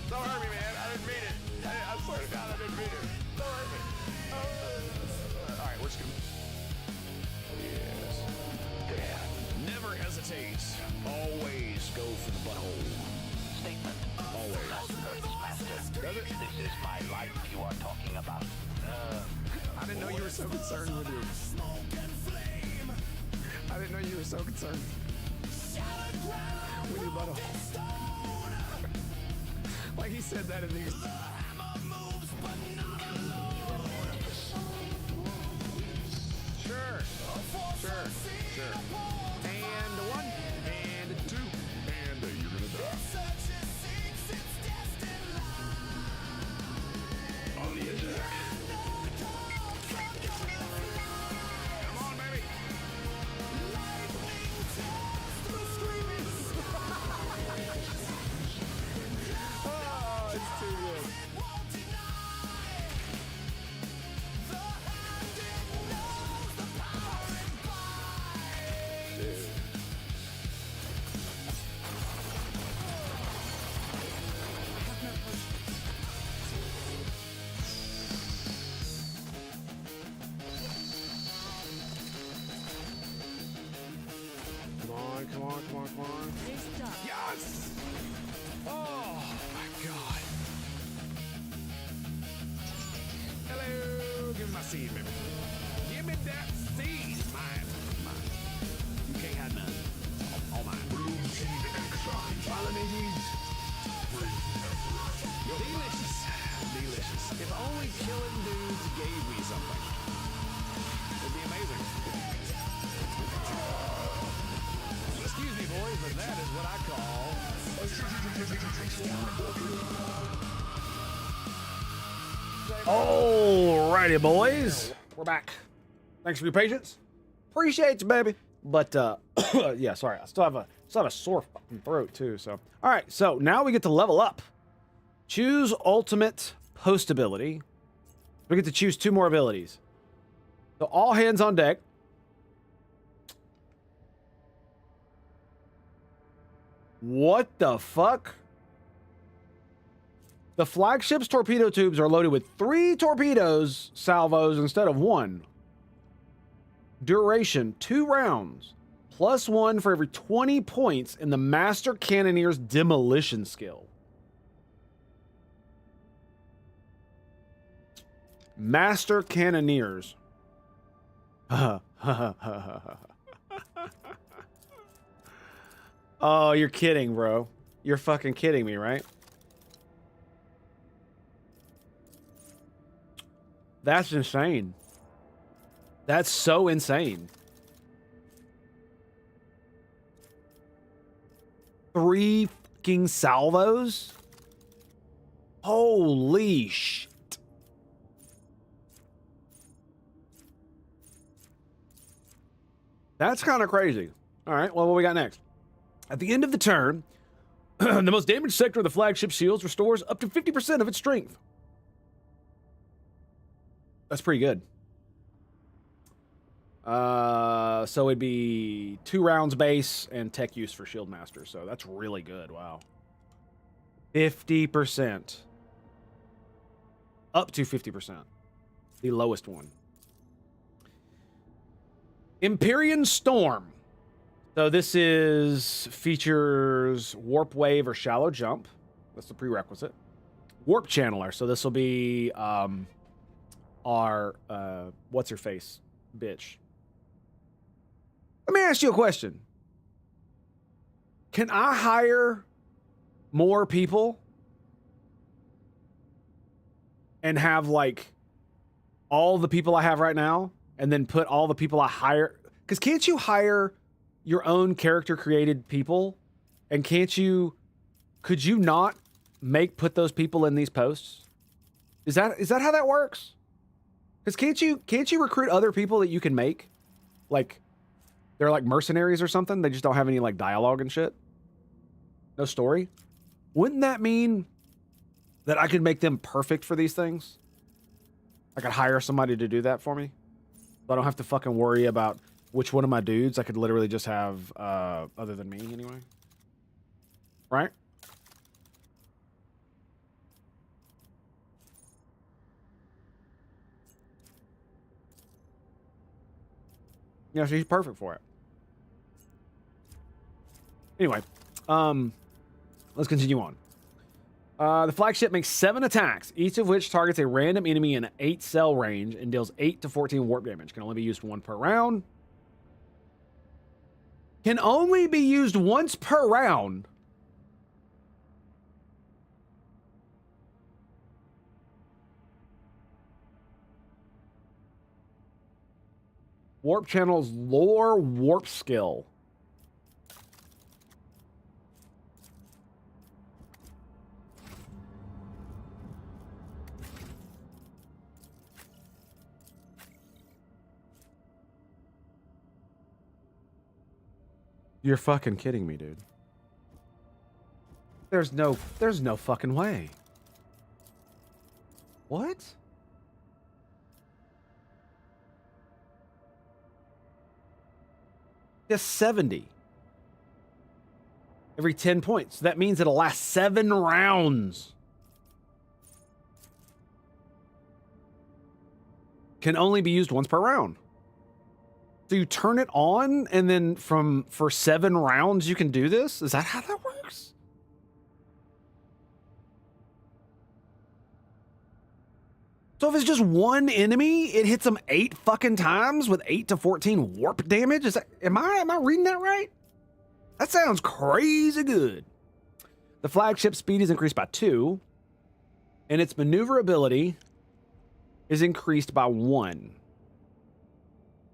Don't hurt me, man, I didn't mean it. I swear to God, I didn't mean it. Don't hurt me. Alright, we're just gonna... Yes. Never hesitate. Always go for the butthole. Statement. Always. Master. Does it? This is my life you are talking about. I didn't know you were so concerned with you. I didn't know you were so concerned with your butthole. Like he said that in the. Sure. And one, and two, and you're gonna die. On the attack. Come on, baby. Oh, it's too good. Come on. Yes! Oh my god. Hello! Give me my seed, baby. Give me that seed! Mine. You can't have none. All mine. Follow me, dudes. Delicious. If only killing dudes gave me something. It'd be amazing. Excuse me, boys, but that is what I call. Alrighty, boys. We're back. Thanks for your patience. Appreciate you, baby. But yeah, sorry. I still have a sore fucking throat too. So all right. So now we get to level up. Choose ultimate post ability. We get to choose 2 more abilities. So all hands on deck. What the fuck? The flagship's torpedo tubes are loaded with 3 torpedoes salvos instead of 1. Duration 2 rounds, +1 for every 20 points in the Master Cannoneer's demolition skill. Master Cannoneers. Oh, you're kidding, bro. You're fucking kidding me, right? That's insane. That's so insane. 3 fucking salvos? Holy shit. That's kind of crazy. All right, well, what we got next? At the end of the turn, the most damaged sector of the flagship shields restores up to 50% of its strength. That's pretty good. So it'd be 2 rounds base and tech use for Shield Master. So that's really good. Wow. 50%. Up to 50%. The lowest one. Empyrean Storm. So this features Warp Wave or Shallow Jump. That's the prerequisite. Warp Channeler. So this will be our what's her face bitch. Let me ask you a question. Can I hire more people and have like all the people I have right now and then put all the people I hire? Because can't you hire your own character created people? And could you not put those people in these posts? Is that how that works? Because can't you recruit other people that you can make? Like, they're like mercenaries or something? They just don't have any like dialogue and shit? No story? Wouldn't that mean that I could make them perfect for these things? I could hire somebody to do that for me? So I don't have to fucking worry about which one of my dudes I could literally just have other than me anyway. Right? Yeah, so he's perfect for it. Anyway, let's continue on. The flagship makes 7 attacks, each of which targets a random enemy in an 8-cell range and deals 8 to 14 warp damage. Can only be used 1 per round. Can only be used once per round. Warp channel's lore warp skill. You're fucking kidding me, dude. There's no fucking way. What? Just 70. Every 10 points. That means it'll last 7 rounds. Can only be used once per round. So you turn it on, and then for 7 rounds you can do this? Is that how that works? So if it's just one enemy, it hits them 8 fucking times with 8 to 14 warp damage? Is that, am I reading that right? That sounds crazy good. The flagship speed is increased by 2, and its maneuverability is increased by 1.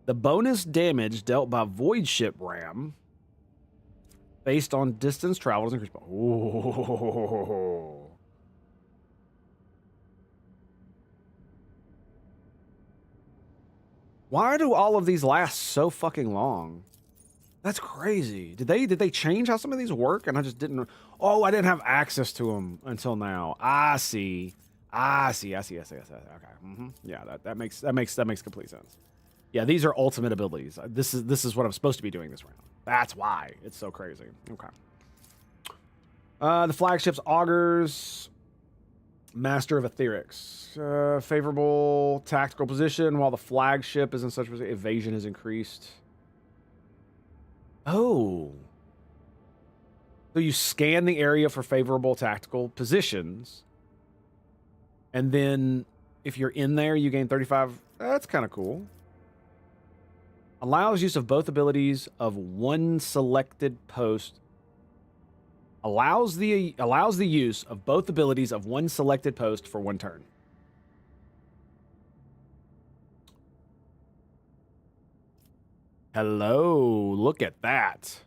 The bonus damage dealt by Void Ship Ram based on distance traveled is increased by... Ooh. Why do all of these last so fucking long? That's crazy. Did they change how some of these work? And I just didn't... Oh, I didn't have access to them until now. I see. Okay. Yeah, that makes complete sense. Yeah, these are ultimate abilities. This is what I'm supposed to be doing this round. That's why it's so crazy. Okay. The flagship's augurs, master of etherics, favorable tactical position while the flagship is in such a evasion is increased. Oh, so you scan the area for favorable tactical positions, and then if you're in there, you gain 35. That's kind of cool. Allows use of both abilities of one selected post. Allows the use of both abilities of one selected post for 1 turn. Hello, look at that.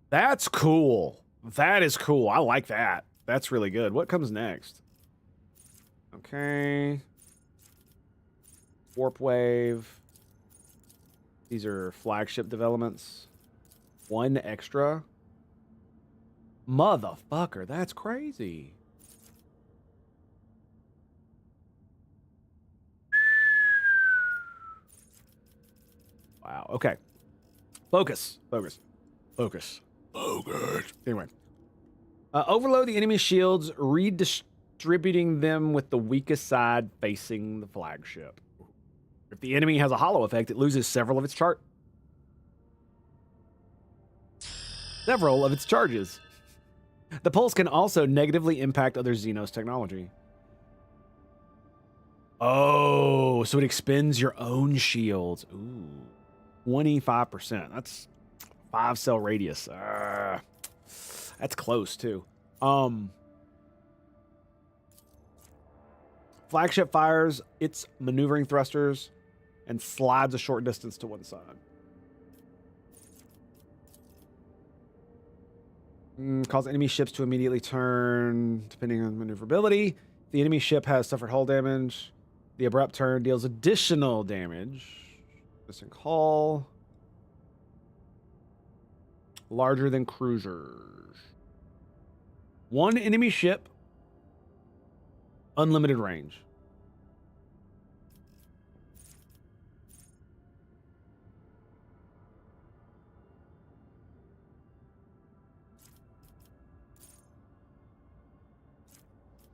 That's cool. That is cool. I like that. That's really good. What comes next? Okay. Warp wave. These are flagship developments. 1 extra. Motherfucker, that's crazy. Wow, okay. Focus. Anyway. Overload the enemy shields, redistributing them with the weakest side facing the flagship. If the enemy has a hollow effect, it loses several of its charges. The pulse can also negatively impact other Xenos technology. Oh, so it expends your own shields. Ooh, 25%. That's 5-cell radius. That's close too. Flagship fires its maneuvering thrusters and slides a short distance to one side. Cause enemy ships to immediately turn, depending on maneuverability. If the enemy ship has suffered hull damage, the abrupt turn deals additional damage. Missing hull. Larger than cruisers. 1 enemy ship. Unlimited range.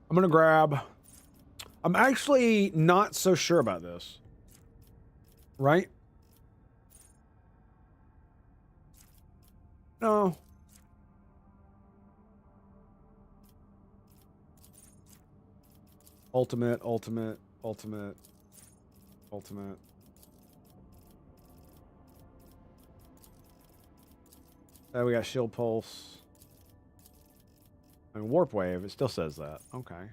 I'm going to grab... I'm actually not so sure about this. Right? No. Ultimate, ultimate, ultimate, ultimate. We got shield pulse. I mean, warp wave. It still says that. Okay.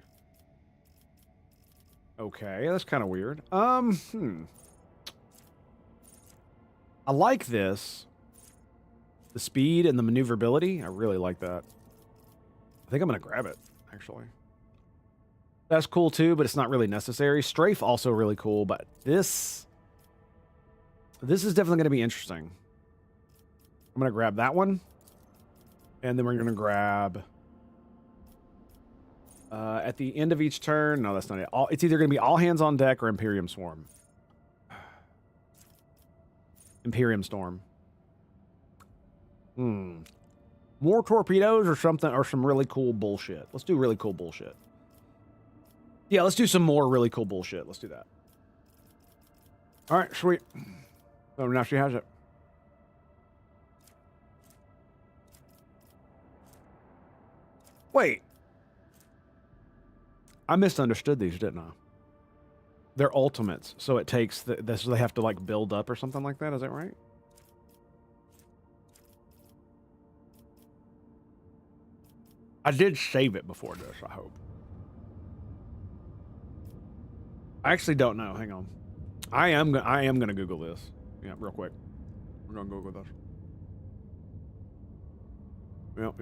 Okay, that's kind of weird. I like this. The speed and the maneuverability. I really like that. I think I'm gonna grab it, actually. That's cool too, but it's not really necessary. Strafe also really cool, but this is definitely gonna be interesting. I'm gonna grab that one, and then we're gonna grab at the end of each turn. No, that's not it. It's either gonna be all hands on deck or Imperium Swarm. Imperium Storm. More torpedoes or something, or some really cool bullshit. Let's do really cool bullshit. Yeah, let's do some more really cool bullshit. Let's do that. All right, sweet. Oh, now she has it. Wait. I misunderstood these, didn't I? They're ultimates, so it takes this. They have to like build up or something like that. Is that right? I did save it before this, I hope. I actually don't know. Hang on. I am gonna Google this. Yeah, real quick. We're gonna Google this. Yep.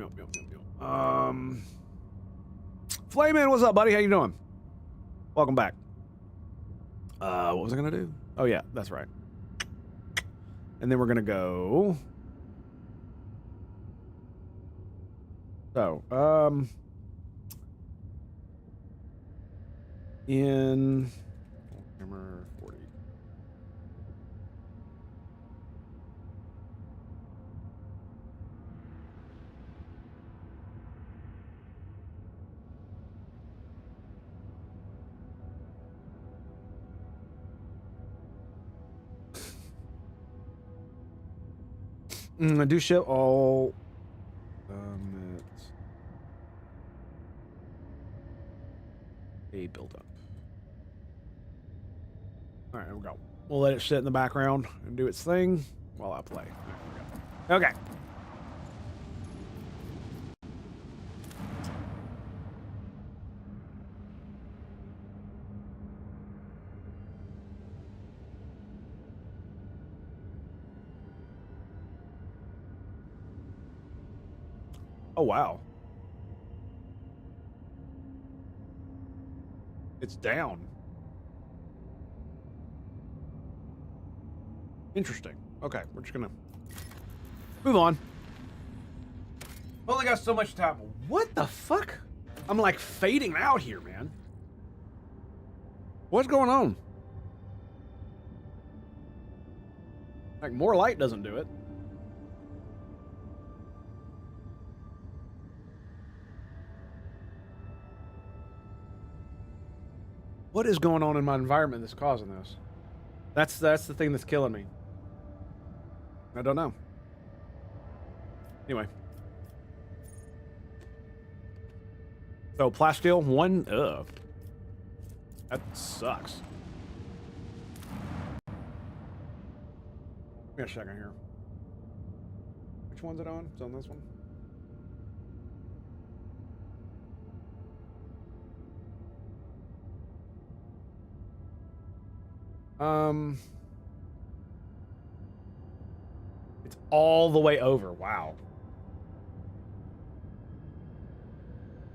Flayman, what's up, buddy? How you doing? Welcome back. What was I gonna do? Oh yeah, that's right. And then we're gonna go. So, in Warhammer 40. I do ship all. It's a build up. All right, here we go. We'll let it sit in the background and do its thing while I play. Right, okay. Oh, wow. It's down. Interesting. Okay, we're just gonna move on. Only got so much time. What the fuck? I'm like fading out here, man. What's going on? Like, more light doesn't do it. What is going on in my environment that's causing this? That's the thing that's killing me. I don't know. Anyway. So, plasteel, 1, that sucks. Give me a second here. Which one's it on? It's on this one? It's all the way over. Wow.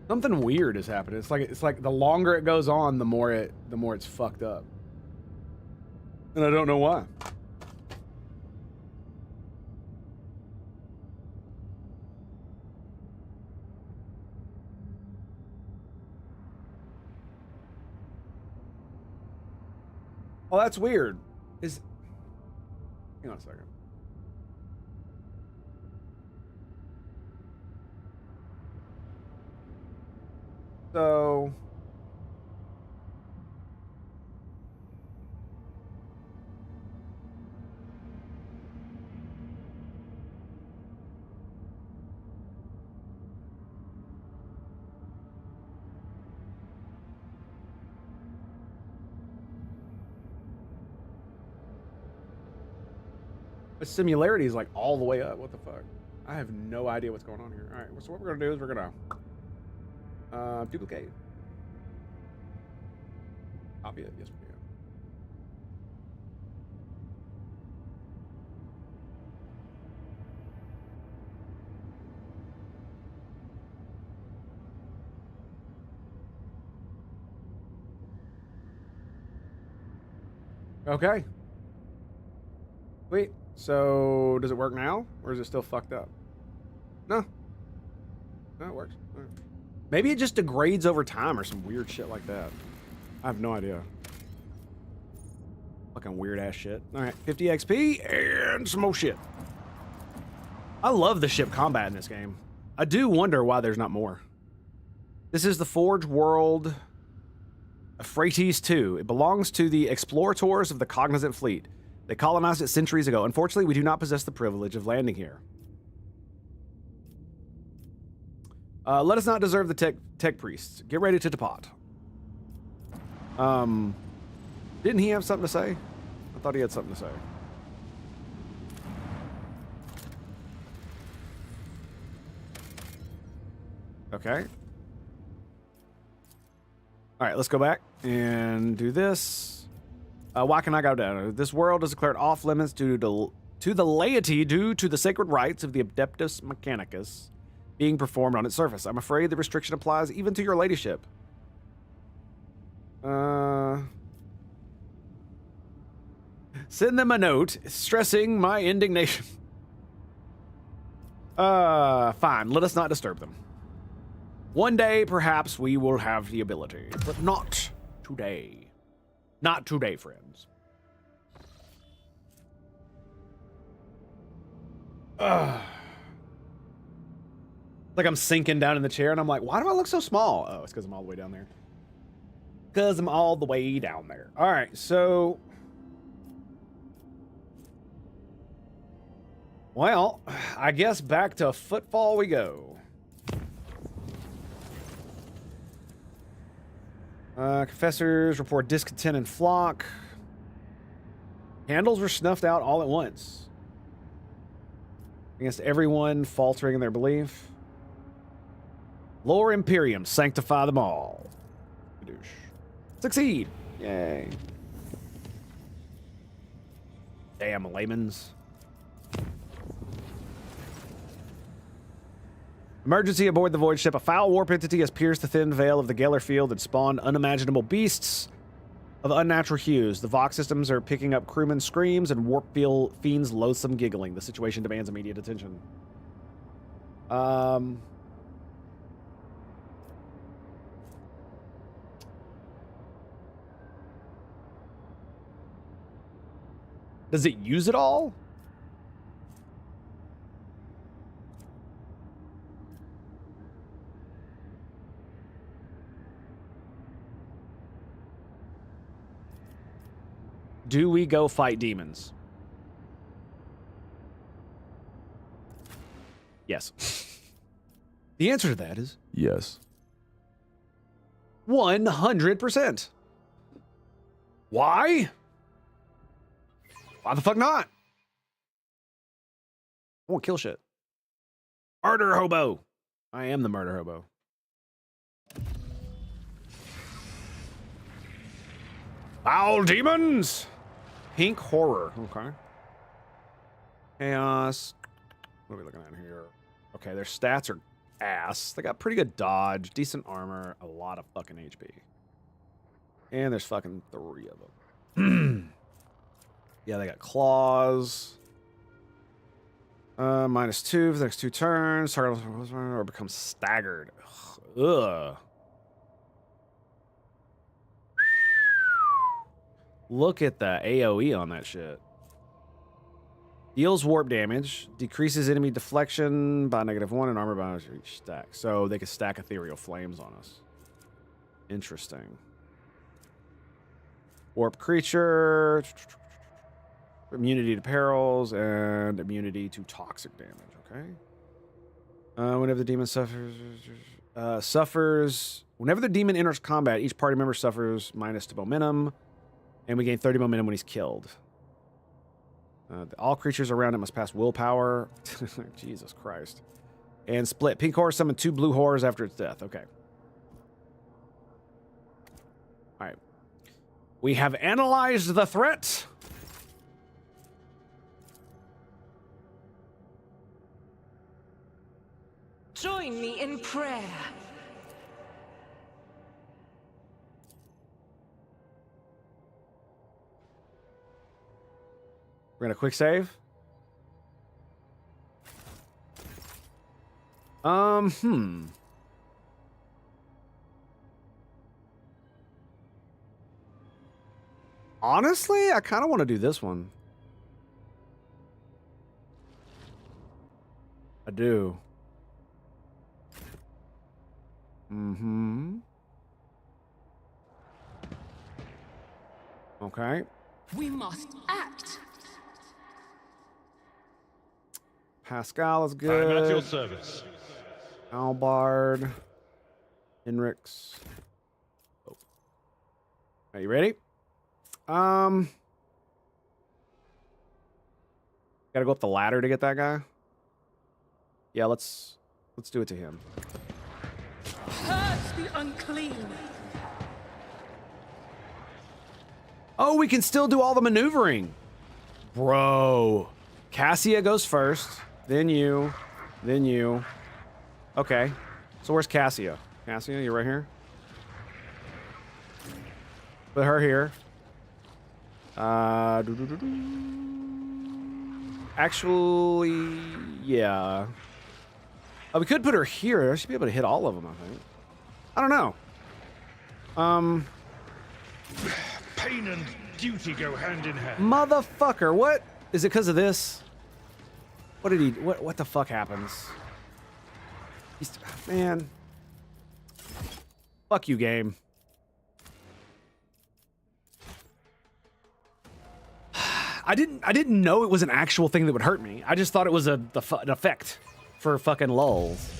Something weird is happening. It's like the longer it goes on, the more it's fucked up. And I don't know why. Oh, that's weird. Hang on a second. So, The similarity is like all the way up. What the fuck? I have no idea what's going on here. All right, so what we're gonna do is we're gonna duplicate. Copy it. Yes, we can. Okay. Wait, so does it work now? Or is it still fucked up? No. No, it works. All right. Maybe it just degrades over time or some weird shit like that. I have no idea. Fucking weird ass shit. Alright, 50 XP and some more shit. I love the ship combat in this game. I do wonder why there's not more. This is the Forge world Euphrates 2. It belongs to the explorators of the Cognizant Fleet. They colonized it centuries ago. Unfortunately, we do not possess the privilege of landing here. Let us not deserve the tech priests. Get ready to depart. Didn't he have something to say? I thought he had something to say. Okay. All right, let's go back and do this. Why can I go down? This world is declared off limits to the laity due to the sacred rites of the Adeptus Mechanicus being performed on its surface. I'm afraid the restriction applies even to your ladyship. Send them a note stressing my indignation. Fine. Let us not disturb them. One day, perhaps, we will have the ability, but not today. Not today, friends. Like I'm sinking down in the chair, and I'm like, why do I look so small? Oh, it's because I'm all the way down there. Because I'm all the way down there. All right, so... Well, I guess back to footfall we go. Confessors report discontent and flock. Candles were snuffed out all at once. Against everyone faltering in their belief. Lower Imperium, sanctify them all. Succeed. Yay. Damn layman's. Emergency aboard the void ship. A foul warp entity has pierced the thin veil of the Geller field and spawned unimaginable beasts of unnatural hues. The Vox systems are picking up crewmen's screams and warp fiends' loathsome giggling. The situation demands immediate attention. Does it use it all? Do we go fight demons? Yes. The answer to that is yes. 100%. Why? Why the fuck not? I won't kill shit. Murder hobo. I am the murder hobo. Foul demons. Pink horror. Okay. Chaos. What are we looking at here? Okay, their stats are ass. They got pretty good dodge, decent armor, a lot of fucking HP. And there's fucking 3 of them. Yeah, they got claws. -2 for the next 2 turns. Target or becomes staggered. Ugh. Look at the AoE on that shit. Deals warp damage. Decreases enemy deflection by -1 and armor bonus each stack. So they can stack ethereal flames on us. Interesting. Warp creature. Immunity to perils and immunity to toxic damage. Okay. Whenever the demon suffers. Whenever the demon enters combat, each party member suffers -2 momentum. And we gain 30 momentum when he's killed. All creatures around it must pass willpower. Jesus Christ. And split. Pink horror summon 2 blue horrors after its death. Okay. All right. We have analyzed the threat. Join me in prayer. We're gonna quick save. Honestly, I kind of want to do this one. I do. Okay. We must act. Pascal is I'm at your good. service. Albard. Henrix. Oh. Are you ready? Gotta go up the ladder to get that guy. Yeah, let's do it to him. Purge the unclean. Oh, we can still do all the maneuvering. Bro. Cassia goes first, then you, then you. Okay. So where's Cassia? Cassia, you're right here? Put her here. Actually, yeah. Oh, we could put her here. I should be able to hit all of them, I think. I don't know. Pain and duty go hand in hand. Motherfucker, what? Is it because of this? What did he... What the fuck happens? Man. Fuck you, game. I didn't know it was an actual thing that would hurt me. I just thought it was an effect for fucking lulz.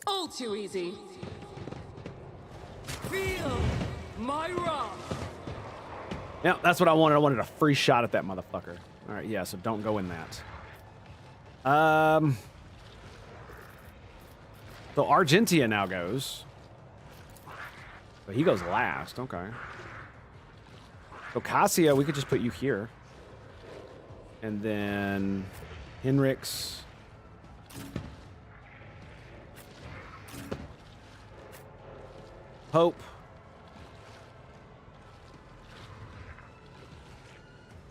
All too easy. Feel my wrath. Yeah, that's what I wanted. I wanted a free shot at that motherfucker. All right, yeah, so don't go in that. So Argentia now goes. But he goes last. Okay. So Cassia, we could just put you here. And then Henrix. Hope.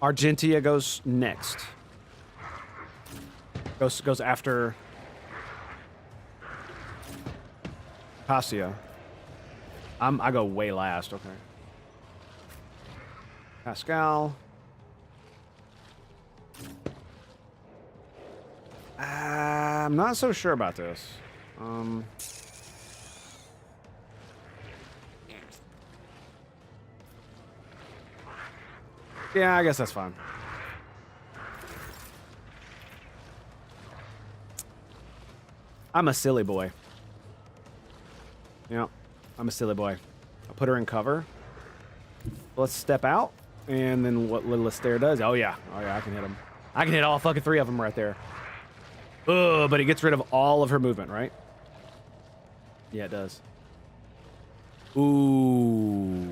Argentia goes next. Goes after Cassia. I go way last. Okay. Pascal. I'm not so sure about this. Yeah, I guess that's fine. I'm a silly boy. Yeah, I'm a silly boy. I'll put her in cover. Let's step out, and then what little Astaire does. Oh yeah, I can hit him. I can hit all fucking 3 of them right there. Ugh, but it gets rid of all of her movement, right? Yeah, it does. Ooh,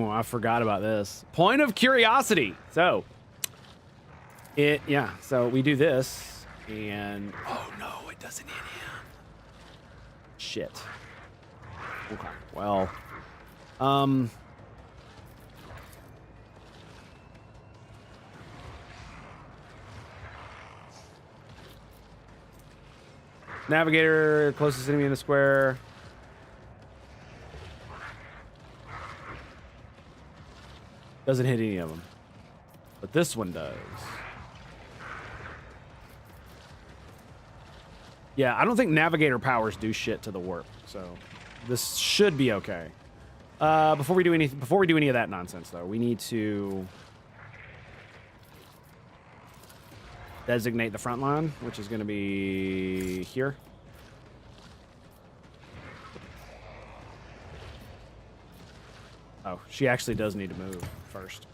I forgot about this. Point of curiosity. So, so we do this, and oh no, it doesn't hit him. Shit. Okay, well, Navigator, closest enemy in the square. Doesn't hit any of them. But this one does. Yeah, I don't think Navigator powers do shit to the warp, so this should be okay. Before we do any of that nonsense, though, we need to designate the front line, which is going to be here. Oh, she actually does need to move first.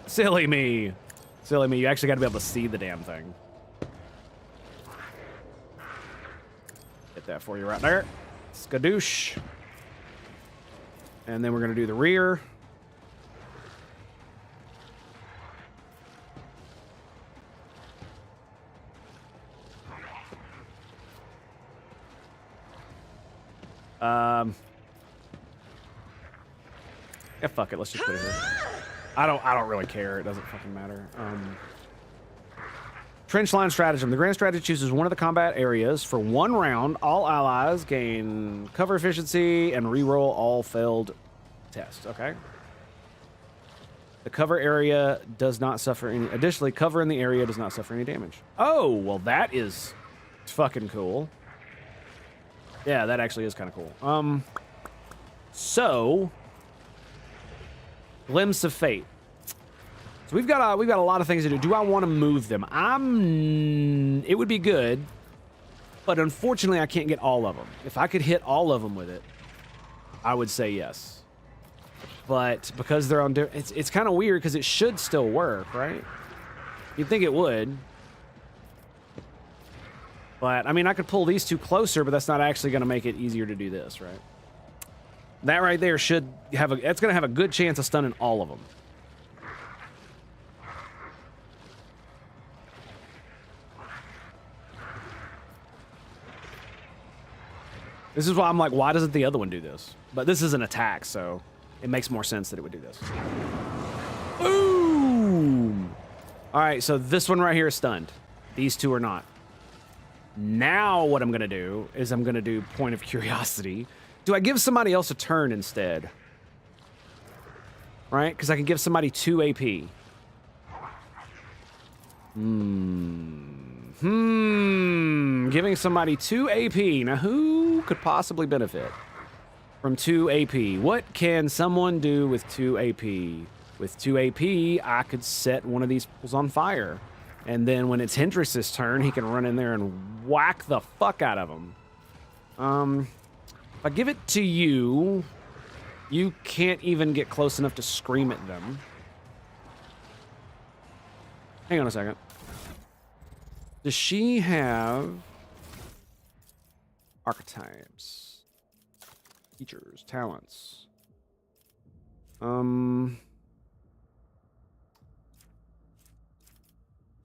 Silly me. Silly me. You actually got to be able to see the damn thing. Get that for you right there. Skadoosh. And then we're going to do the rear. Yeah, fuck it. Let's just put it here. I don't really care. It doesn't fucking matter. Trench line stratagem. The grand strategy chooses one of the combat areas for 1 round. All allies gain cover efficiency and reroll all failed tests. Okay. The cover area does not suffer any. Additionally, cover in the area does not suffer any damage. Oh, well, that is fucking cool. Yeah, that actually is kind of cool. So, Glimpse of Fate. So we've got a lot of things to do. Do I want to move them? It would be good, but unfortunately I can't get all of them. If I could hit all of them with it, I would say yes. But because they're on it's kind of weird because it should still work, right? You'd think it would. But I mean, I could pull these two closer, but that's not actually going to make it easier to do this, right? That right there should have that's going to have a good chance of stunning all of them. This is why I'm like, why doesn't the other one do this? But this is an attack, so it makes more sense that it would do this. Boom! All right, so this one right here is stunned. These two are not. Now what I'm going to do is I'm going to do Point of Curiosity. Do I give somebody else a turn instead? Right? Because I can give somebody 2 AP. Giving somebody 2 AP. Now, who could possibly benefit from 2 AP? What can someone do with 2 AP? With 2 AP, I could set one of these fools on fire. And then when it's Hendrix's turn, he can run in there and whack the fuck out of him. If I give it to you, you can't even get close enough to scream at them. Hang on a second. Does she have archetypes, features, talents?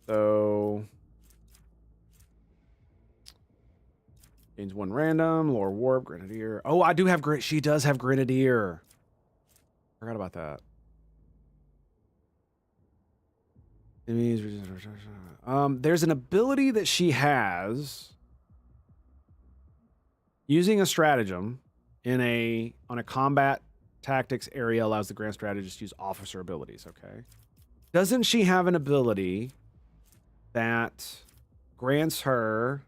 So gains 1 random, lore warp, grenadier. Oh, I do have she does have grenadier. Forgot about that. There's an ability that she has using a stratagem on a combat tactics area allows the grand strategist to use officer abilities. Okay. Doesn't she have an ability that grants her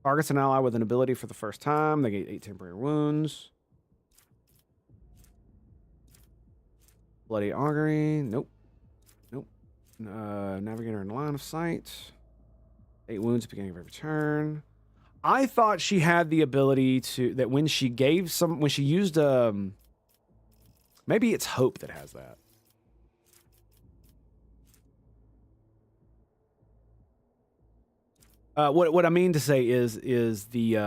targets an ally with an ability for the first time? They get 8 temporary wounds. Bloody augury. Nope. Navigator in line of sight. 8 wounds at the beginning of every turn. I thought she had the ability that when she used maybe it's Hope that has that. What I mean to say is the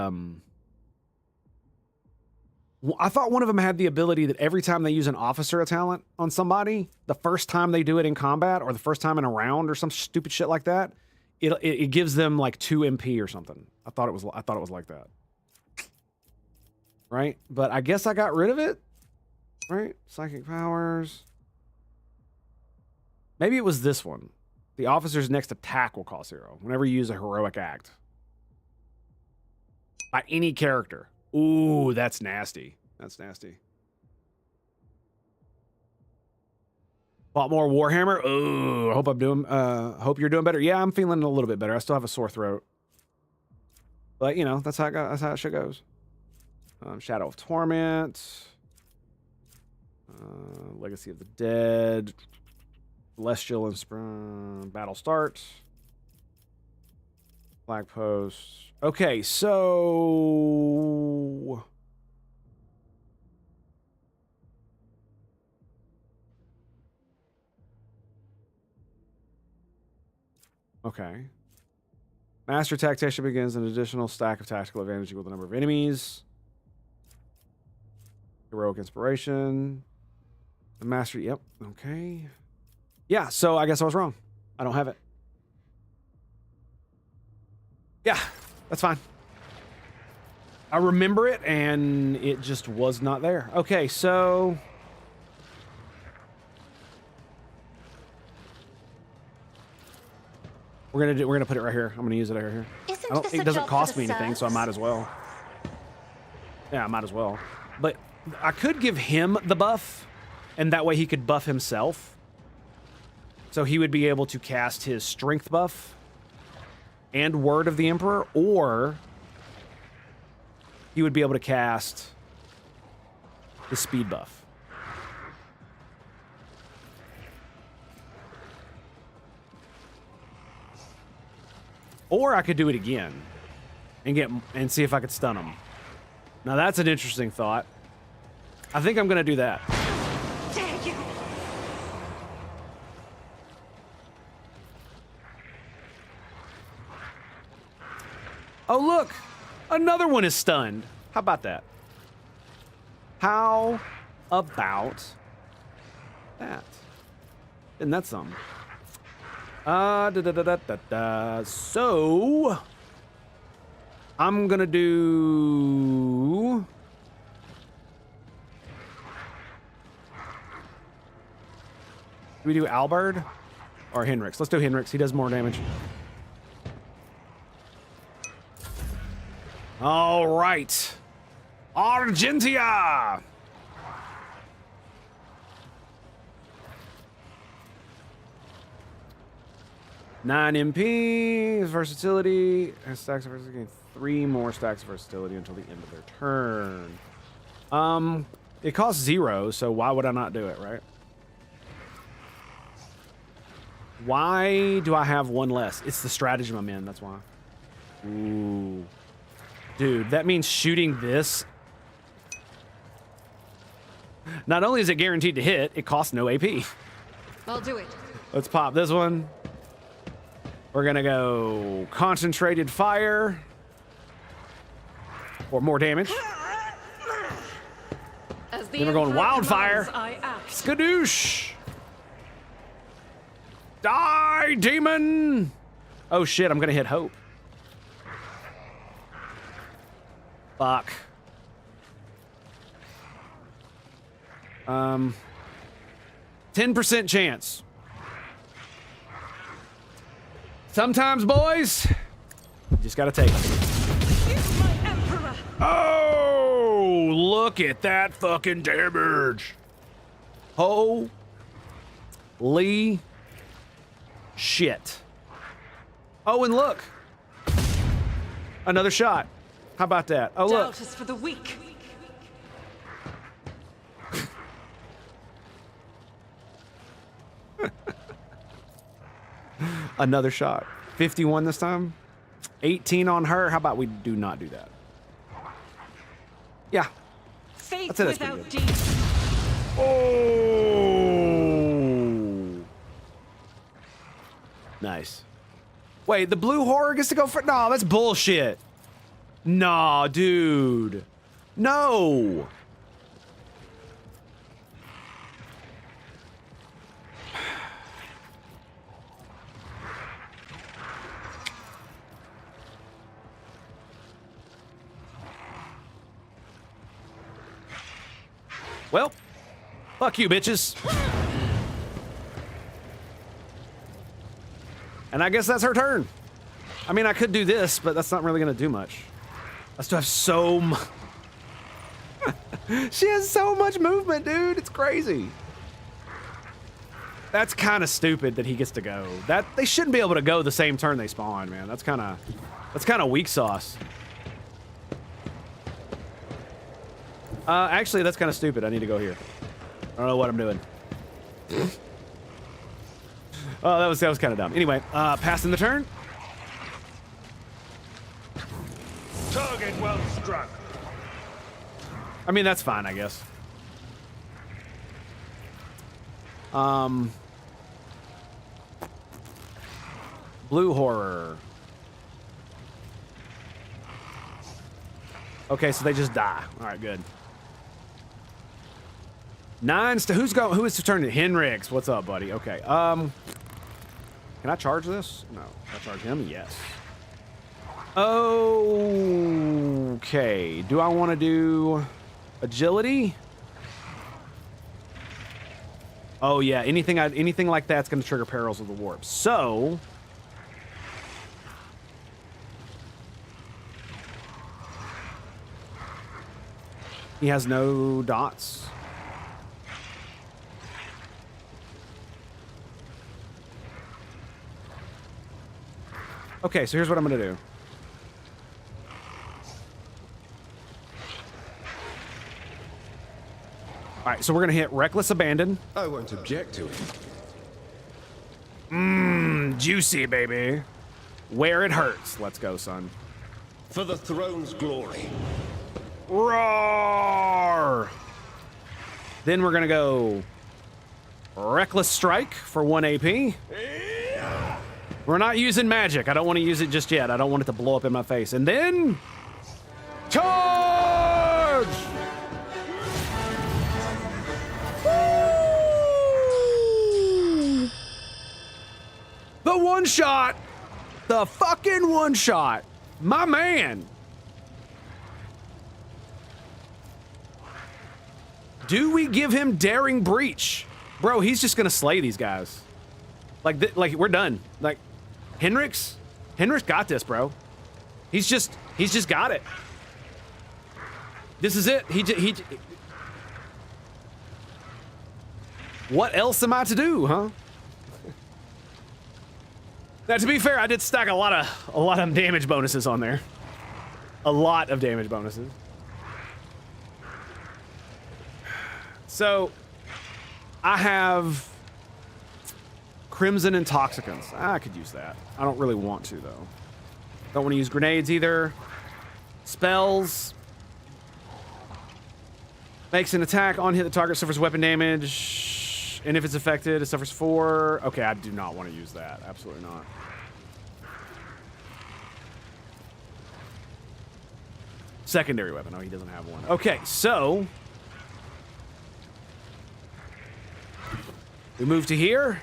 I thought one of them had the ability that every time they use an officer talent on somebody, the first time they do it in combat or the first time in a round or some stupid shit like that, it gives them like 2 MP or something. I thought it was like that. Right? But I guess I got rid of it. Right? Psychic powers. Maybe it was this one. The officer's next attack will cost 0 whenever you use a heroic act. By any character. Ooh, that's nasty. That's nasty. Bought more Warhammer. Ooh, hope you're doing better. Yeah, I'm feeling a little bit better. I still have a sore throat. But, you know, that's how shit goes. Shadow of Torment. Legacy of the Dead. Celestial and Battle Start. Flag Post. Okay, so Okay. Master tactician begins an additional stack of tactical advantage equal to the number of enemies. Heroic inspiration. The master, yep, okay. Yeah, so I guess I was wrong. I don't have it. Yeah, that's fine. I remember it, and it just was not there. Okay, so... We're gonna put it right here. I'm gonna use it right here. It doesn't cost me anything, so I might as well. Yeah, I might as well. But I could give him the buff, and that way he could buff himself. So he would be able to cast his strength buff and Word of the Emperor, or he would be able to cast the speed buff. Or I could do it again and see if I could stun him. Now that's an interesting thought. I think I'm gonna do that. Dare you! Oh look! Another one is stunned. How about that? How about that? Isn't that something? So I'm gonna do... Do we do Albert or Henrix? Let's do Henrix. He does more damage. All right. Argentia! Nine MP, versatility, and stacks of versatility. 3 more stacks of versatility until the end of their turn. It costs 0, so why would I not do it, right? Why do I have 1 less? It's the stratagem I'm in, that's why. Ooh. Dude, that means shooting this. Not only is it guaranteed to hit, it costs no AP. I'll do it. Let's pop this one. We're gonna go concentrated fire. Or more damage. As the Then we're going Emperor wildfire. commands, I act. Skadoosh! Die, demon! Oh shit, I'm gonna hit hope. Fuck. 10% chance. Sometimes, boys, you just gotta take it. Here's my Emperor. Oh, look at that fucking damage. Holy shit. Oh, and look. Another shot. How about that? Oh, look. Doubt is for the weak. Another shot. 51 this time. 18 on her. How about we do not do that? Yeah. Faith That's pretty without good. deed. Oh. Nice. Wait, the blue horror gets to go for... No, that's bullshit. Nah, dude. No. Well, fuck you, bitches. And I guess that's her turn. I mean, I could do this, but that's not really gonna do much. I still have so much. She has so much movement, dude. It's crazy. That's kind of stupid that he gets to go. That they shouldn't be able to go the same turn they spawn, man. That's kind of weak sauce. Actually, that's kind of stupid. I need to go here. I don't know what I'm doing. Oh, that was kind of dumb. Anyway, passing the turn. Target well struck. I mean, that's fine, I guess. Blue horror. Okay, so they just die. All right, good. 9 to who is to turn to Henrix? What's up, buddy? Okay. Can I charge this? No. Can I charge him? Yes. Okay. Do I want to do agility? Oh yeah, anything like that's going to trigger Perils of the Warp. So he has no dots. Okay, so here's what I'm going to do. All right, so we're going to hit Reckless Abandon. I won't object to it. Juicy, baby. Where it hurts. Let's go, son. For the throne's glory. Roar! Then we're going to go Reckless Strike for 1 AP. We're not using magic. I don't want to use it just yet. I don't want it to blow up in my face. And then... Charge! Woo! The one shot. The fucking one shot. My man. Do we give him Daring Breach? Bro, he's just gonna slay these guys. Like we're done. Like, Henrix got this, bro. He's just got it. This is it. What else am I to do, huh? Now, to be fair, I did stack a lot of damage bonuses on there. A lot of damage bonuses. So, I have Crimson Intoxicants. I could use that. I don't really want to, though. Don't want to use grenades either. Spells. Makes an attack on hit. The target suffers weapon damage. And if it's affected, it suffers 4. Okay, I do not want to use that. Absolutely not. Secondary weapon. Oh, he doesn't have one. Okay, so... we move to here.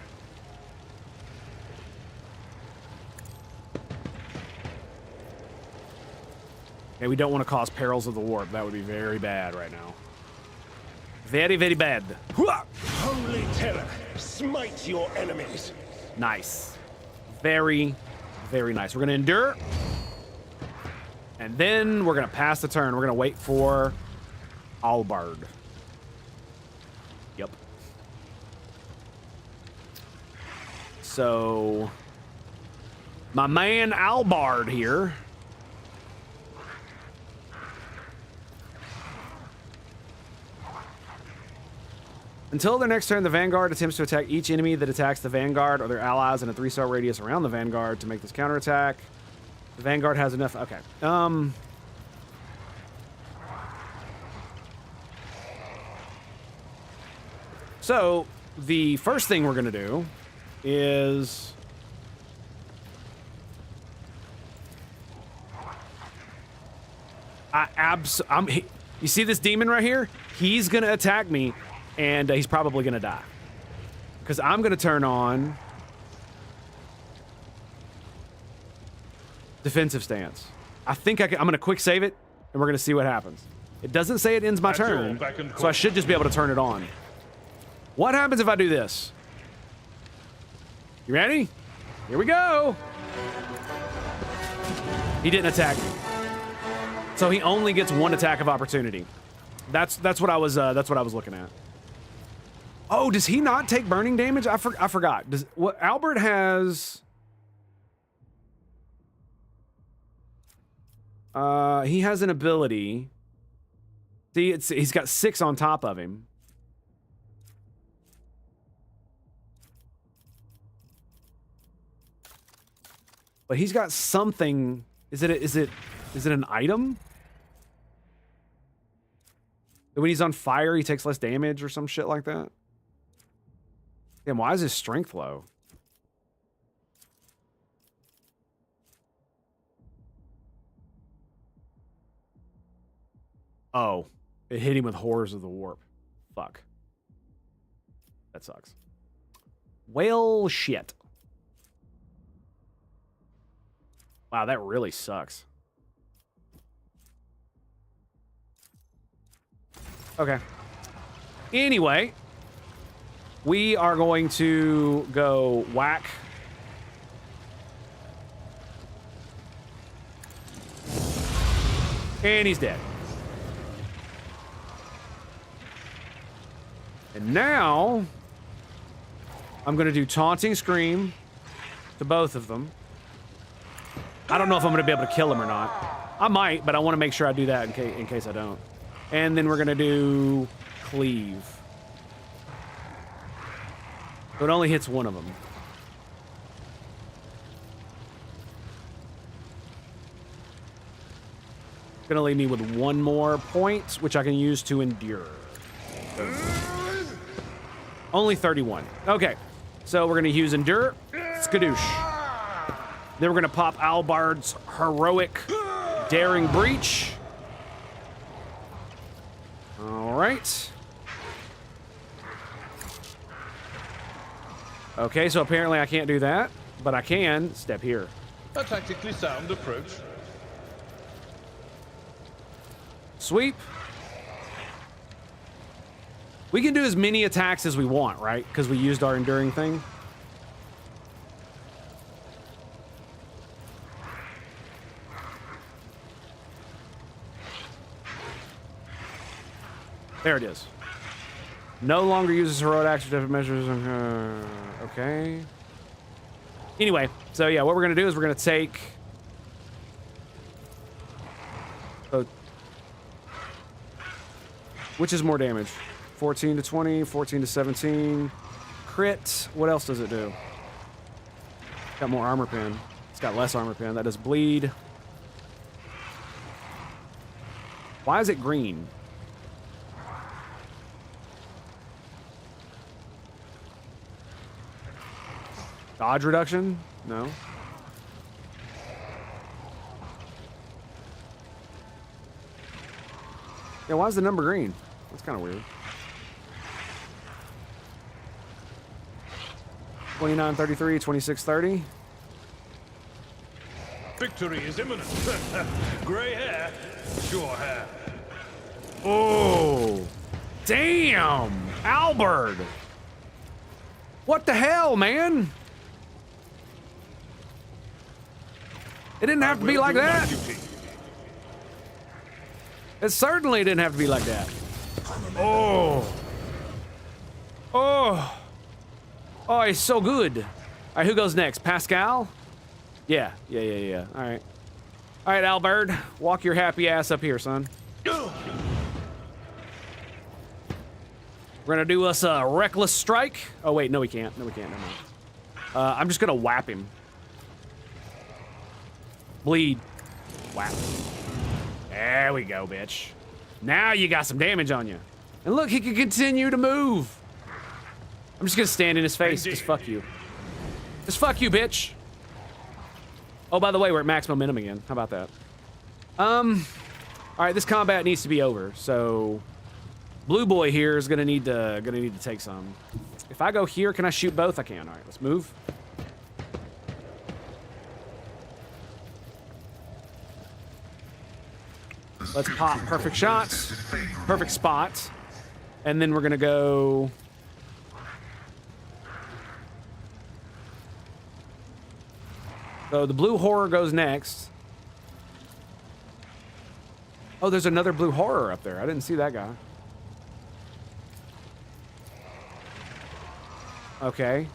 Okay, we don't want to cause Perils of the Warp. That would be very bad right now. Very, very bad. Holy terror, smite your enemies. Nice. Very, very nice. We're going to endure. And then we're going to pass the turn. We're going to wait for Albard. Yep. So, my man Albard here. Until their next turn, the Vanguard attempts to attack each enemy that attacks the Vanguard or their allies in a 3-star radius around the Vanguard to make this counterattack. The Vanguard has enough... Okay. So, the first thing we're going to do is... you see this demon right here? He's going to attack me, and he's probably going to die. Because I'm going to turn on... defensive stance. I think I'm going to quick save it, and we're going to see what happens. It doesn't say it ends my turn, so I should just be able to turn it on. What happens if I do this? You ready? Here we go. He didn't attack me, so he only gets 1 attack of opportunity. That's what I was looking at. Oh, does he not take burning damage? I forgot. Albert has? He has an ability. See, he's got 6 on top of him. But he's got something. Is it an item? When he's on fire, he takes less damage or some shit like that? Damn, why is his strength low? Oh, it hit him with Horrors of the Warp. Fuck. That sucks. Well, shit. Wow, that really sucks. Okay. Anyway, we are going to go whack. And he's dead. And now, I'm going to do Taunting Scream to both of them. I don't know if I'm going to be able to kill him or not. I might, but I want to make sure I do that in case I don't. And then we're going to do Cleave. So it only hits one of them. Gonna leave me with one more point, which I can use to endure. Only 31. Okay, so we're gonna use endure, skadoosh. Then we're gonna pop Albard's heroic daring breach. All right. Okay, so apparently I can't do that, but I can step here. A tactically sound approach. Sweep. We can do as many attacks as we want, right? Because we used our enduring thing. There it is. No longer uses heroic action to measures. Okay. Anyway, so yeah, what we're gonna do is we're gonna take. Which is more damage? 14 to 20, 14 to 17. Crit. What else does it do? Got more armor pen. It's got less armor pen. That does bleed. Why is it green? Dodge reduction? No. Yeah, why is the number green? That's kind of weird. 29-33, 26-30. Victory is imminent. Gray hair, sure hair. Oh, damn, Albert. What the hell, man? It didn't have to be like that. It certainly didn't have to be like that. Oh. Oh. Oh, he's so good. All right, who goes next? Pascal? Yeah. All right. All right, Albert, walk your happy ass up here, son. We're gonna do us a reckless strike. Oh wait, no we can't. No we can't. Never mind. I'm just gonna whap him. Bleed. Whap. There we go, bitch. Now you got some damage on you. And look, he can continue to move. I'm just gonna stand in his face. Just fuck you. Just fuck you, bitch. Oh, by the way, we're at max momentum again. How about that? All right, this combat needs to be over. So, Blue Boy here is gonna need to take some. If I go here, can I shoot both? I can. All right, let's move. Let's pop perfect shots, perfect spot, and then we're gonna go. So the blue horror goes next. Oh, there's another blue horror up there. I didn't see that guy. Okay.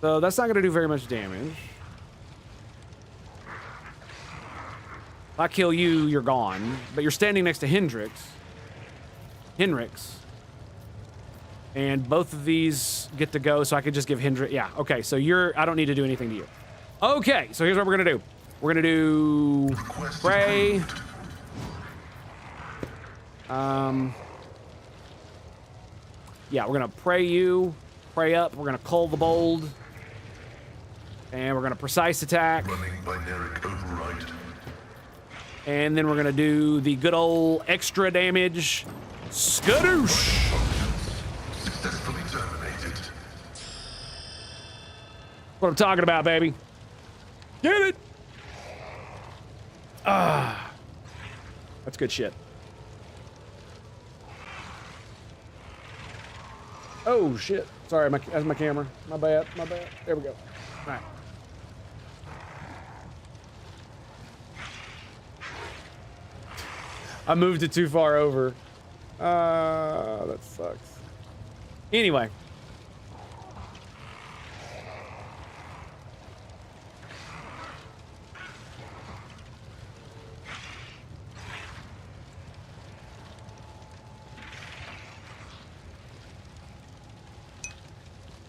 So that's not gonna do very much damage. If I kill you, you're gone. But you're standing next to Hendrix. And both of these get to go, so I could just give Hendrix... Yeah, okay, so I don't need to do anything to you. Okay, so here's what we're gonna do. We're gonna do... Pray. Yeah, we're gonna pray you. Pray up. We're gonna cull the bold. And we're gonna precise attack. Running binaric override. And then we're gonna do the good old extra damage. Skadoosh! Successfully terminated. What I'm talking about, baby. Get it! Ah. That's good shit. Oh, shit. Sorry, that's my camera. My bad, my bad. There we go. All right. I moved it too far over. That sucks. Anyway.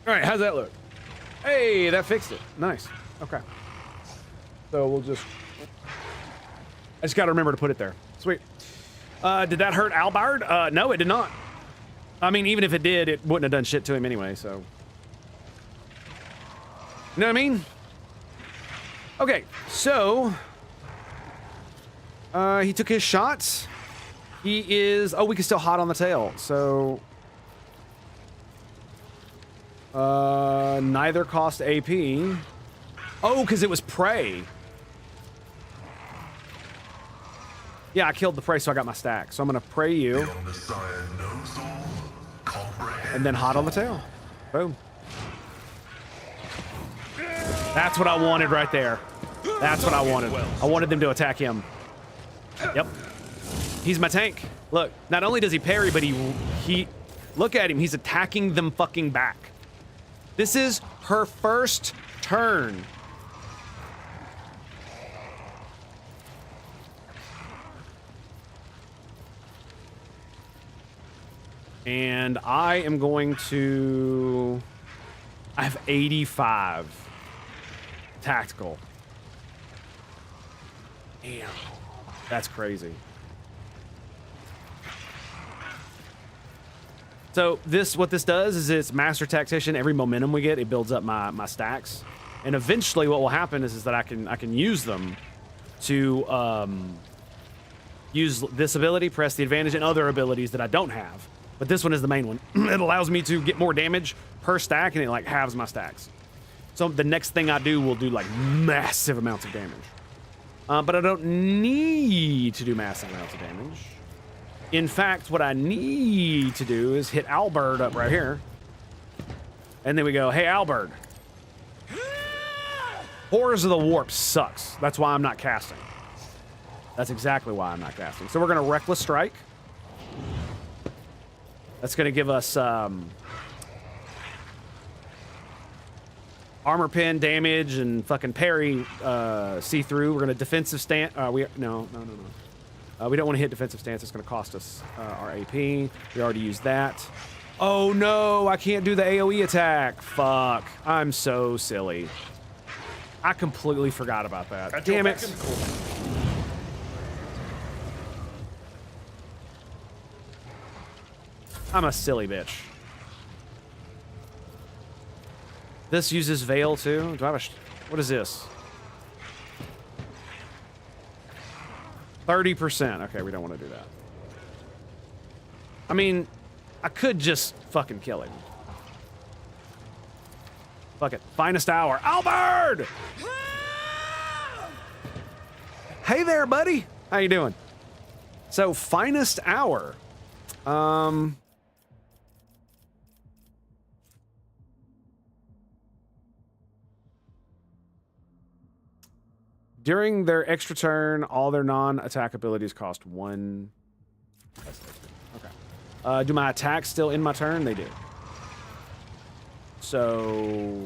All right, how's that look? Hey, that fixed it. Nice. Okay. So we'll just... I just got to remember to put it there. Sweet. Did that hurt Albard? No, it did not. I mean, even if it did, it wouldn't have done shit to him anyway, so... You know what I mean? Okay, so... he took his shots. He is... Oh, we can still hot on the tail, so... Neither cost AP. Oh, because it was prey. Yeah, I killed the prey, so I got my stack. So I'm gonna prey you. And then hot on the tail. Boom. That's what I wanted right there. That's what I wanted. I wanted them to attack him. Yep. He's my tank. Look, not only does he parry, but he look at him. He's attacking them fucking back. This is her first turn. And I am going to... I have 85 tactical. Damn. That's crazy. So what this does is it's Master Tactician. Every momentum we get, it builds up my stacks. And eventually what will happen is that I can use them to use this ability, press the advantage, and other abilities that I don't have. But this one is the main one. It allows me to get more damage per stack, and it like halves my stacks. So the next thing I do will do like massive amounts of damage. But I don't need to do massive amounts of damage. In fact, what I need to do is hit Albert up right here. And then we go, hey, Albert. Horrors of the Warp sucks. That's why I'm not casting. That's exactly why I'm not casting. So we're going to Reckless Strike. That's going to give us armor pen damage and fucking parry see-through. We're going to defensive stance. No. We don't want to hit defensive stance. It's going to cost us our AP. We already used that. Oh no, I can't do the AoE attack. Fuck. I'm so silly. I completely forgot about that. Damn it. I'm a silly bitch. This uses Veil too. Do I have what is this? 30%. Okay, we don't want to do that. I mean, I could just fucking kill him. Fuck it. Finest hour. Albert! Hey there, buddy. How you doing? So, finest hour. During their extra turn, all their non-attack abilities cost 1. Okay. Do my attacks still in my turn? They do. So...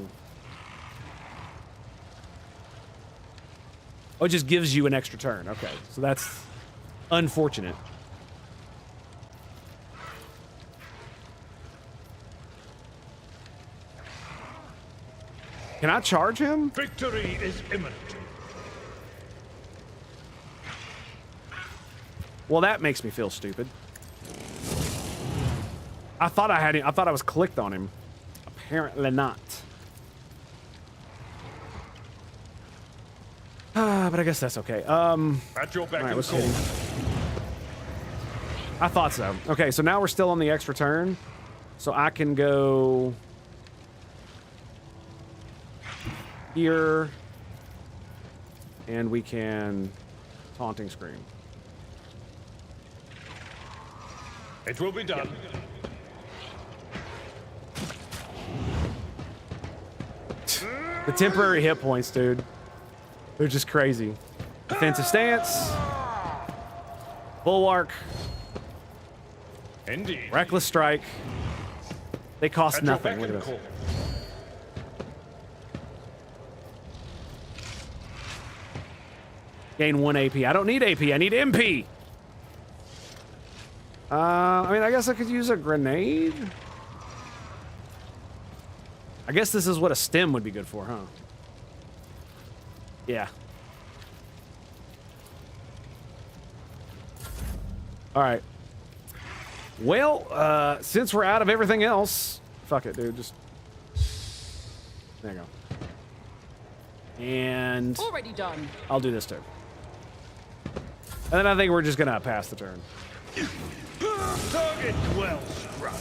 Oh, it just gives you an extra turn. Okay, so that's unfortunate. Can I charge him? Victory is imminent. Well, that makes me feel stupid. I thought I had him. I thought I was clicked on him. Apparently not. But I guess that's okay. At your beck all right, and let's call. hit him. I thought so. Okay, so now we're still on the extra turn. So I can go here. And we can taunting scream. It will be done. The temporary hit points, dude. They're just crazy. Defensive stance. Bulwark. Indeed. Reckless strike. They cost At your nothing. beck Look at and this. call. Gain 1 AP. I don't need AP. I need MP. I mean, I guess I could use a grenade. I guess this is what a stem would be good for, huh? Yeah. All right. Well, since we're out of everything else, fuck it, dude. Just there you go. And Already done. I'll do this too. And then I think we're just gonna pass the turn. Target well struck.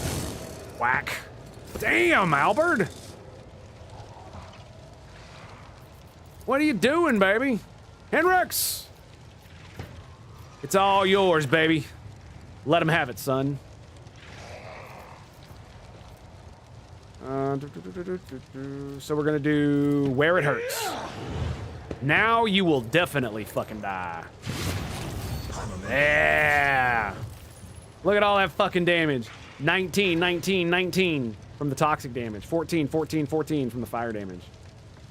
Whack. Damn, Albert. What are you doing, baby? Henrix! It's all yours, baby. Let him have it, son. So we're gonna do where it hurts. Now you will definitely fucking die. Yeah. Look at all that fucking damage. 19, 19, 19 from the toxic damage. 14, 14, 14 from the fire damage.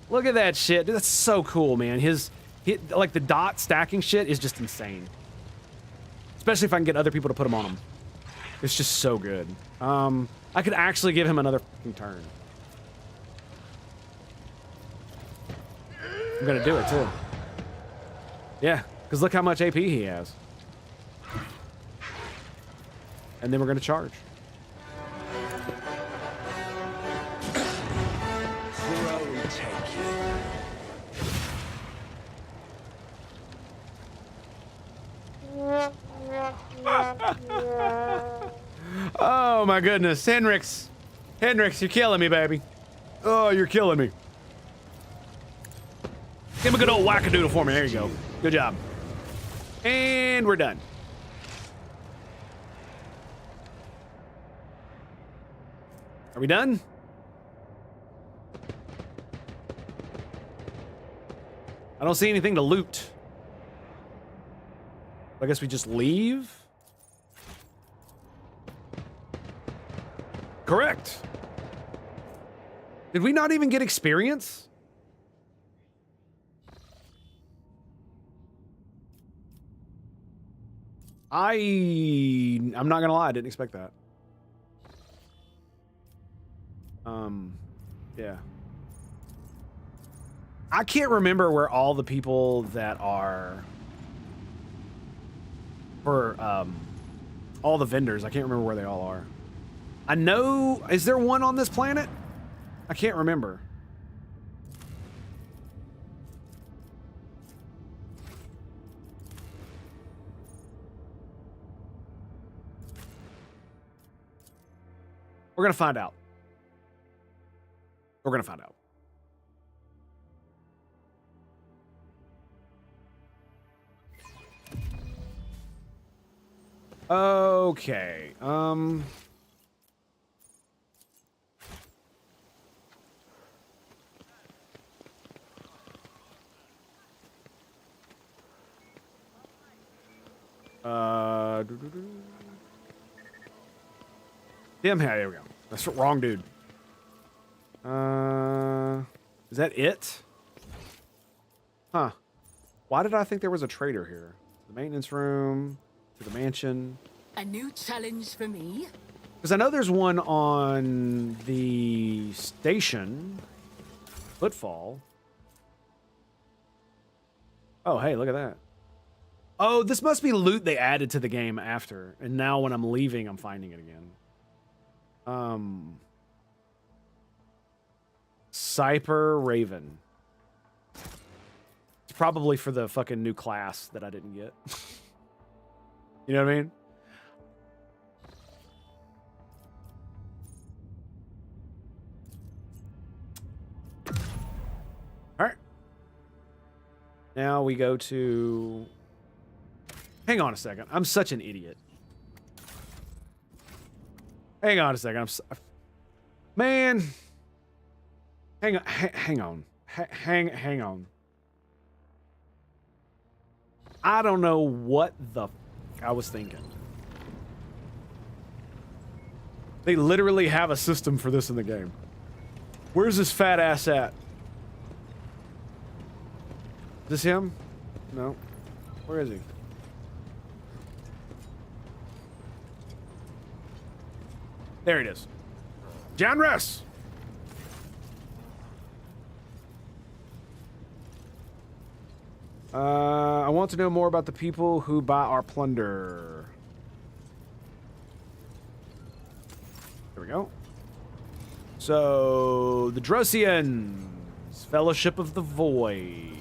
Look at that shit. Dude, that's so cool, man. Like the dot stacking shit is just insane. Especially if I can get other people to put them on him. It's just so good. I could actually give him another fucking turn. I'm gonna do it too. Yeah, because look how much AP he has. And then we're gonna charge. Oh my goodness, Henrix, you're killing me, baby. Oh, you're killing me. Give him a good old wackadoodle for me. There you go. Good job. And we're done. Are we done? I don't see anything to loot. I guess we just leave? Correct. Did we not even get experience? I'm not gonna lie, I didn't expect that. Yeah. I can't remember where all the people that are for all the vendors. I can't remember where they all are. I know, is there one on this planet? I can't remember. We're gonna find out. We're gonna find out. Okay. Damn, there we go. That's the wrong dude. Is that it? Huh. Why did I think there was a traitor here? The maintenance room, to the mansion. A new challenge for me? Because I know there's one on the station. Footfall. Oh, hey, look at that. Oh, this must be loot they added to the game after. And now when I'm leaving, I'm finding it again. Cyper Raven. probably for the fucking new class that I didn't get. You know what I mean? All right. Now we go to... Hang on a second. I'm such an idiot. Hang on a second. Man. Hang on. Hang on. Hang on. I don't know what the I was thinking. They literally have a system for this in the game. Where's this fat ass at? Is this him? No. Where is he? There it is. Janrus! I want to know more about the people who buy our plunder. There we go. So, the Drusians, Fellowship of the Void.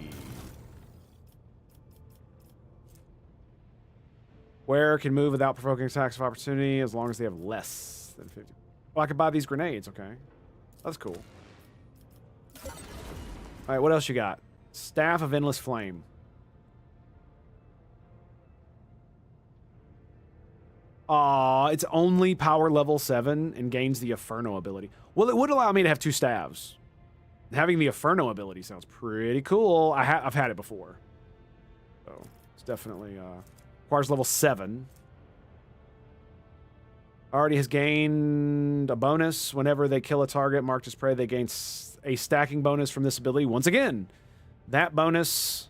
Where can move without provoking attacks of opportunity as long as they have less than 50. Well, I could buy these grenades, okay. That's cool. Alright, what else you got? Staff of Endless Flame. It's only power level 7 and gains the Inferno ability. Well, it would allow me to have 2 staves. Having the Inferno ability sounds pretty cool. I've had it before. So, it's definitely, requires level 7. Already has gained a bonus. Whenever they kill a target marked as prey, they gain a stacking bonus from this ability. Once again, that bonus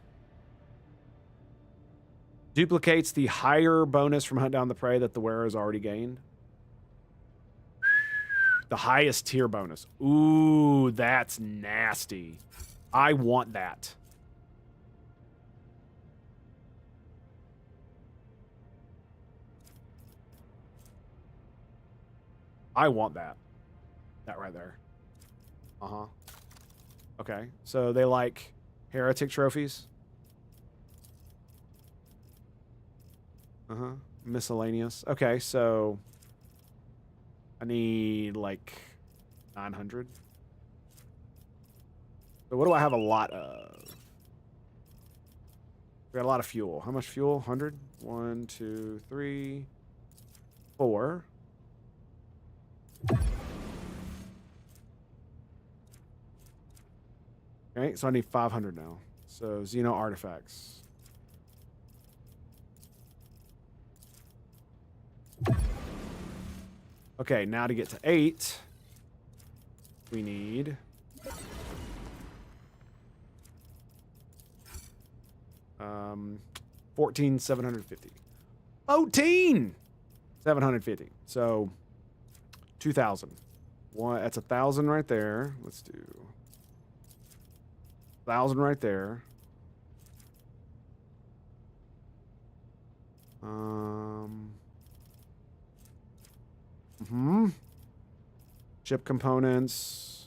duplicates the higher bonus from hunt down the prey that the wearer has already gained. The highest tier bonus. Ooh, that's nasty. I want that. I want that. That right there. Uh-huh. Okay, so they like heretic trophies. Uh-huh. Miscellaneous. Okay, so I need like 900. So what do I have a lot of? We got a lot of fuel. How much fuel? 100? 1, 2, 3, 4. Okay, so I need 500 now. So Xeno artifacts. Okay, now to get to 8, we need 14,750. 14,750. So 2,000. One, that's 1,000 right there. Let's do 1,000 right there. Ship components.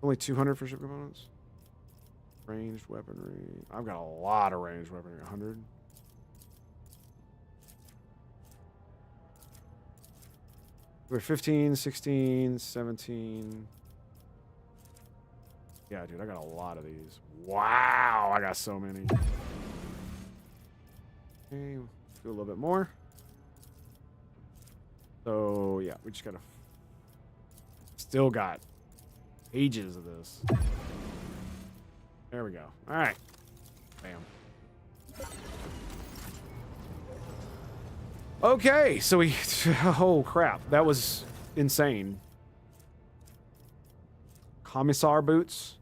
Only 200 for ship components. Ranged weaponry. I've got a lot of ranged weaponry. 100. We're 15, 16, 17. Yeah, dude, I got a lot of these. Wow, I got so many. Okay, do a little bit more. So, yeah, we just gotta... Still got ages of this. There we go. All right. Bam. Okay, so we... Oh, crap. That was insane. Commissar boots.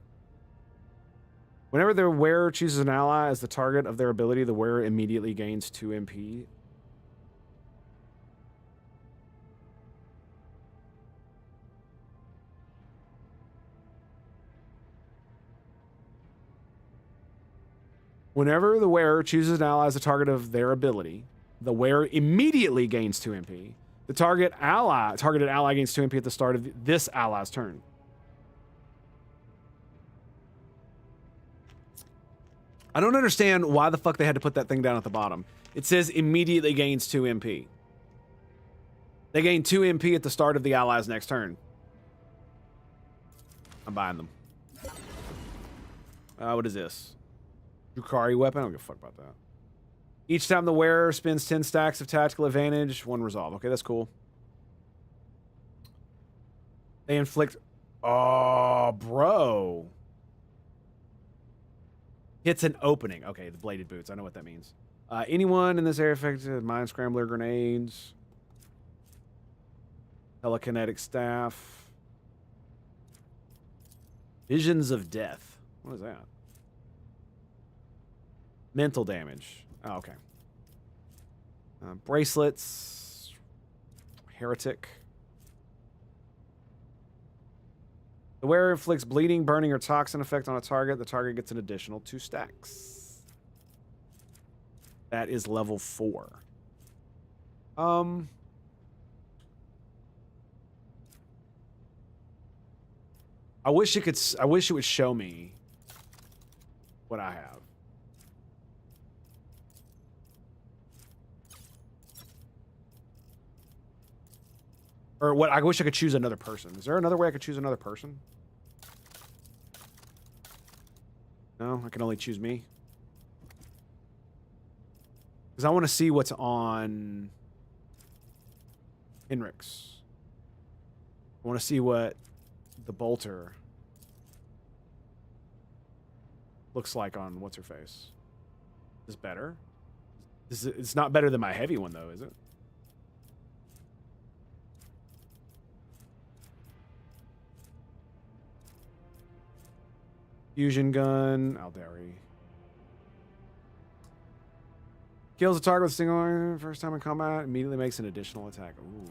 Whenever the wearer chooses an ally as the target of their ability, the wearer immediately gains 2 MP. Whenever the wearer chooses an ally as the target of their ability, the wearer immediately gains 2 MP. The targeted ally gains 2 MP at the start of this ally's turn. I don't understand why the fuck they had to put that thing down at the bottom. It says immediately gains 2 MP. They gain 2 MP at the start of the ally's next turn. I'm buying them. What is this? Drukari weapon? I don't give a fuck about that. Each time the wearer spends 10 stacks of tactical advantage, 1 resolve. Okay, that's cool. They inflict... Oh, bro. Hits an opening. Okay, the bladed boots. I know what that means. Anyone in this area affected, mind scrambler grenades, telekinetic staff, visions of death. What is that? Mental damage. Oh, okay. Bracelets, heretic. The wearer inflicts bleeding, burning, or toxin effect on a target. The target gets an additional 2 stacks. That is level 4. I wish it could. I wish it would show me what I have. Or what? I wish I could choose another person. Is there another way I could choose another person? No, I can only choose me. Because I want to see what's on Henrik's. I want to see what the bolter looks like on what's her face. Is this better? It's not better than my heavy one though, is it? Fusion gun, Aldari. Kills a target with a single iron first time in combat, immediately makes an additional attack. Ooh.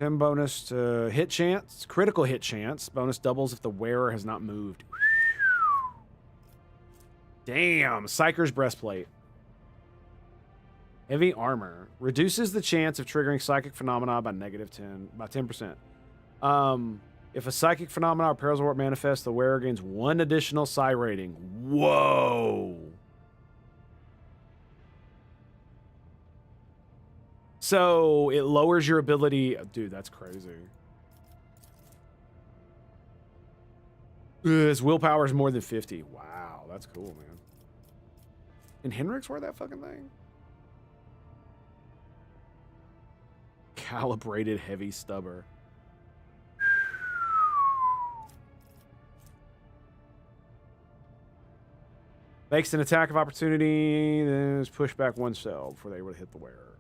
10 bonus to hit chance, critical hit chance. Bonus doubles if the wearer has not moved. Damn, Psyker's breastplate. Heavy armor. Reduces the chance of triggering psychic phenomena by -10, by 10%. If a psychic phenomena or perils warp manifests, the wearer gains 1 additional psi rating. Whoa. So it lowers your ability. Dude, that's crazy. His willpower is more than 50. Wow, that's cool, man. And Henrik's wear that fucking thing? Calibrated heavy stubber. Makes an attack of opportunity, then is pushed back 1 cell before they would hit the wearer.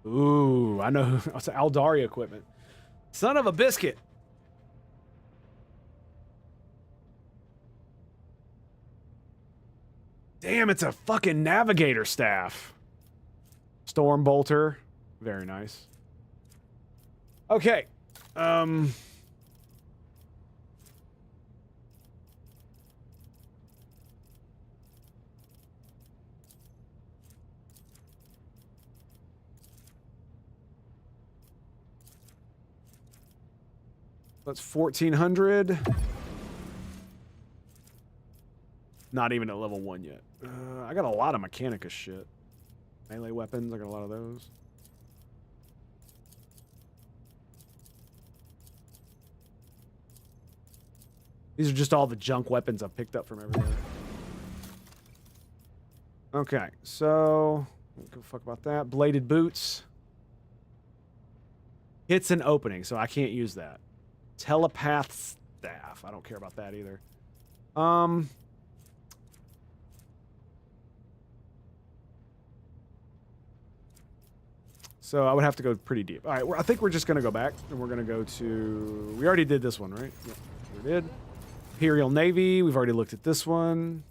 Ooh, I know. It's Aldari equipment. Son of a biscuit. Damn, it's a fucking navigator staff. Storm bolter. Very nice. Okay. That's 1,400. Not even at level 1 yet. I got a lot of Mechanicus shit. Melee weapons, I got a lot of those. These are just all the junk weapons I've picked up from everywhere. Okay, so... don't give a fuck about that. Bladed boots. Hits an opening, so I can't use that. Telepath staff. I don't care about that either. So I would have to go pretty deep. All right, I think we're just going to go back, and we're going to go to... we already did this one, right? Yep, we did. Imperial Navy. We've already looked at this one.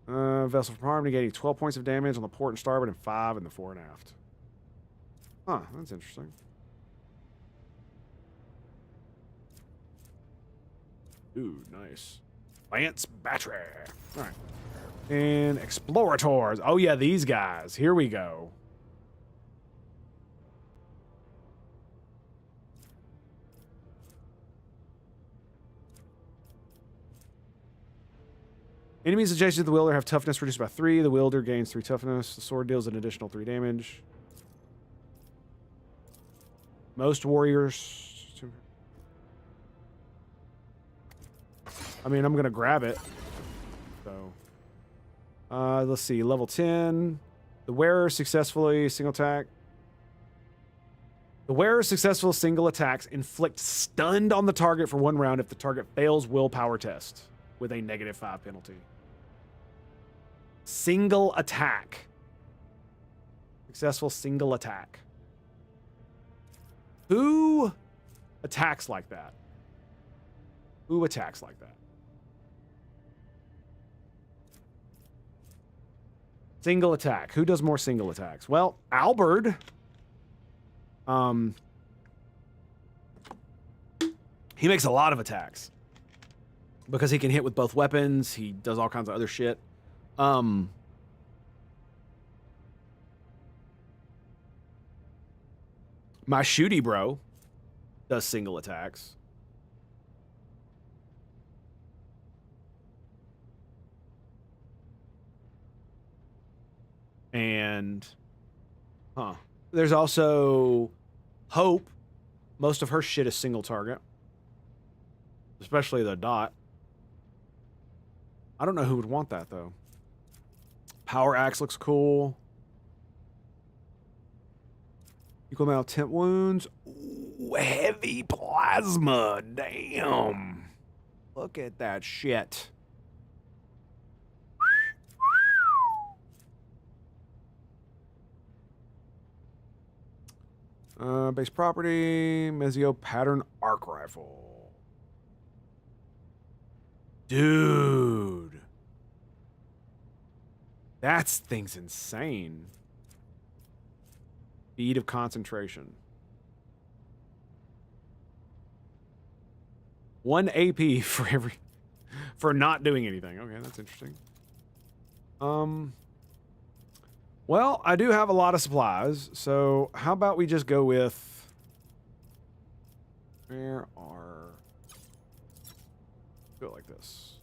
Vessel from harm, negating 12 points of damage on the port and starboard and 5 in the fore and aft. Huh, that's interesting. Ooh, nice. Lance Battery. All right. And Explorators. Oh, yeah, these guys. Here we go. Enemies adjacent to the wielder have toughness reduced by 3. The wielder gains 3 toughness. The sword deals an additional 3 damage. Most warriors... I mean, I'm going to grab it. So, let's see. Level 10. The wearer successfully single attack. The wearer's successful single attacks inflict stunned on the target for 1 round if the target fails willpower test with a -5 penalty. Single attack. Successful single attack. Who attacks like that? Who attacks like that? Single attack. Who does more single attacks? Well, Albert. He makes a lot of attacks because he can hit with both weapons. He does all kinds of other shit. My shooty bro does single attacks. And, there's also Hope. Most of her shit is single target. Especially the dot. I don't know who would want that, though. Power Axe looks cool. Equal amount of temp wounds. Ooh, heavy plasma. Damn. Look at that shit. Base property, Mezio pattern arc rifle. Dude. That thing's insane. Speed of concentration. 1 AP for not doing anything. Okay, that's interesting. Well, I do have a lot of supplies, so how about we just go with... Where are... Do it like this.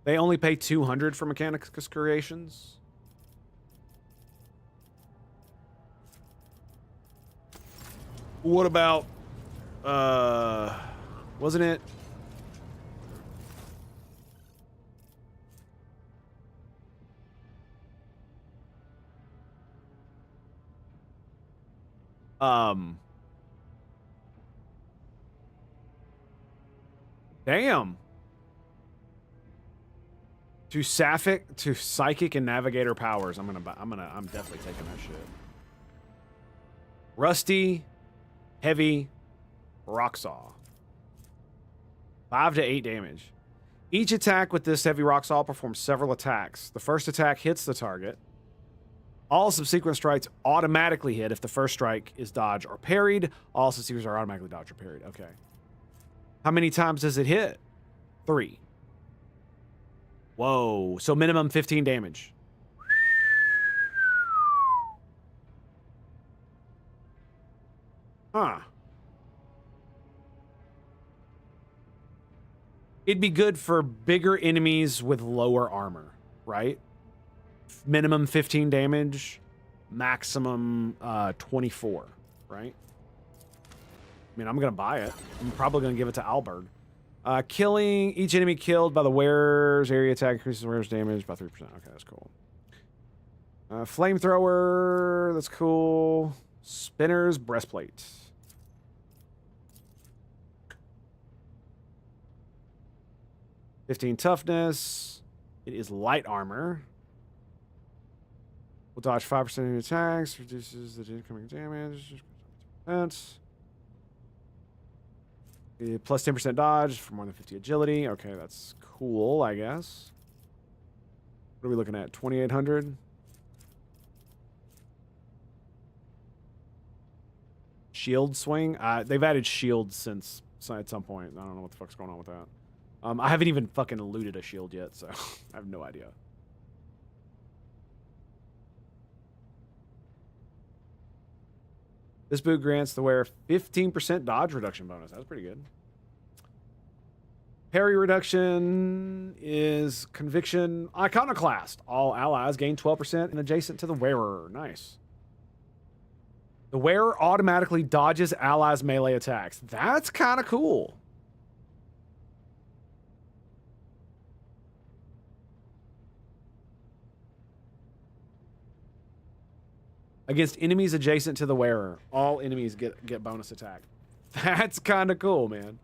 They only pay 200 for Mechanicus Creations. What about... wasn't it... Damn. To psychic and navigator powers. I'm definitely taking that shit. Rusty, heavy, rock saw. 5 to 8 damage. Each attack with this heavy rock saw performs several attacks. The first attack hits the target. All subsequent strikes automatically hit if the first strike is dodged or parried. All subsequent are automatically dodged or parried. Okay. How many times does it hit? 3. Whoa. So minimum 15 damage. Huh. It'd be good for bigger enemies with lower armor, right? Minimum 15 damage, maximum 24, right? I mean, I'm going to buy it. I'm probably going to give it to Albert. Killing each enemy killed by the wearer's area attack increases the wearer's damage by 3%. Okay, that's cool. Flamethrower, that's cool. Spinner's breastplate. (15 toughness). It is light armor. Will dodge 5% of your attacks. Reduces the incoming damage. Plus 10% dodge for more than 50 agility. Okay, that's cool, I guess. What are we looking at? 2,800? Shield swing? They've added shields since at some point. I don't know what the fuck's going on with that. I haven't even fucking looted a shield yet, so I have no idea. This boot grants the wearer 15% dodge reduction bonus. That's pretty good. Parry reduction is conviction iconoclast. All allies gain 12% and adjacent to the wearer. Nice. The wearer automatically dodges allies' melee attacks. That's kind of cool. Against enemies adjacent to the wearer, all enemies get bonus attack. That's kind of cool, man.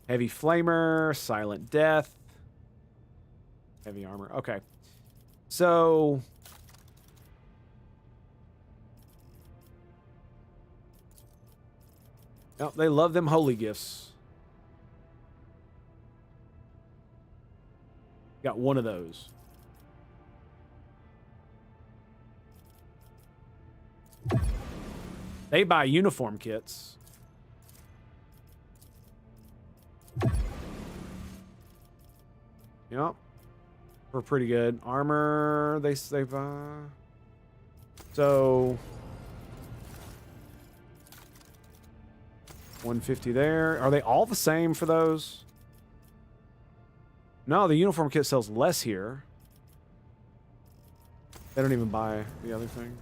Heavy flamer, silent death, heavy armor. Okay, so oh, they love them holy gifts. Got one of those. They buy uniform kits. Yep. We're pretty good. Armor, they buy. So 150 there. Are they all the same for those? No, the uniform kit sells less here. They don't even buy the other thing.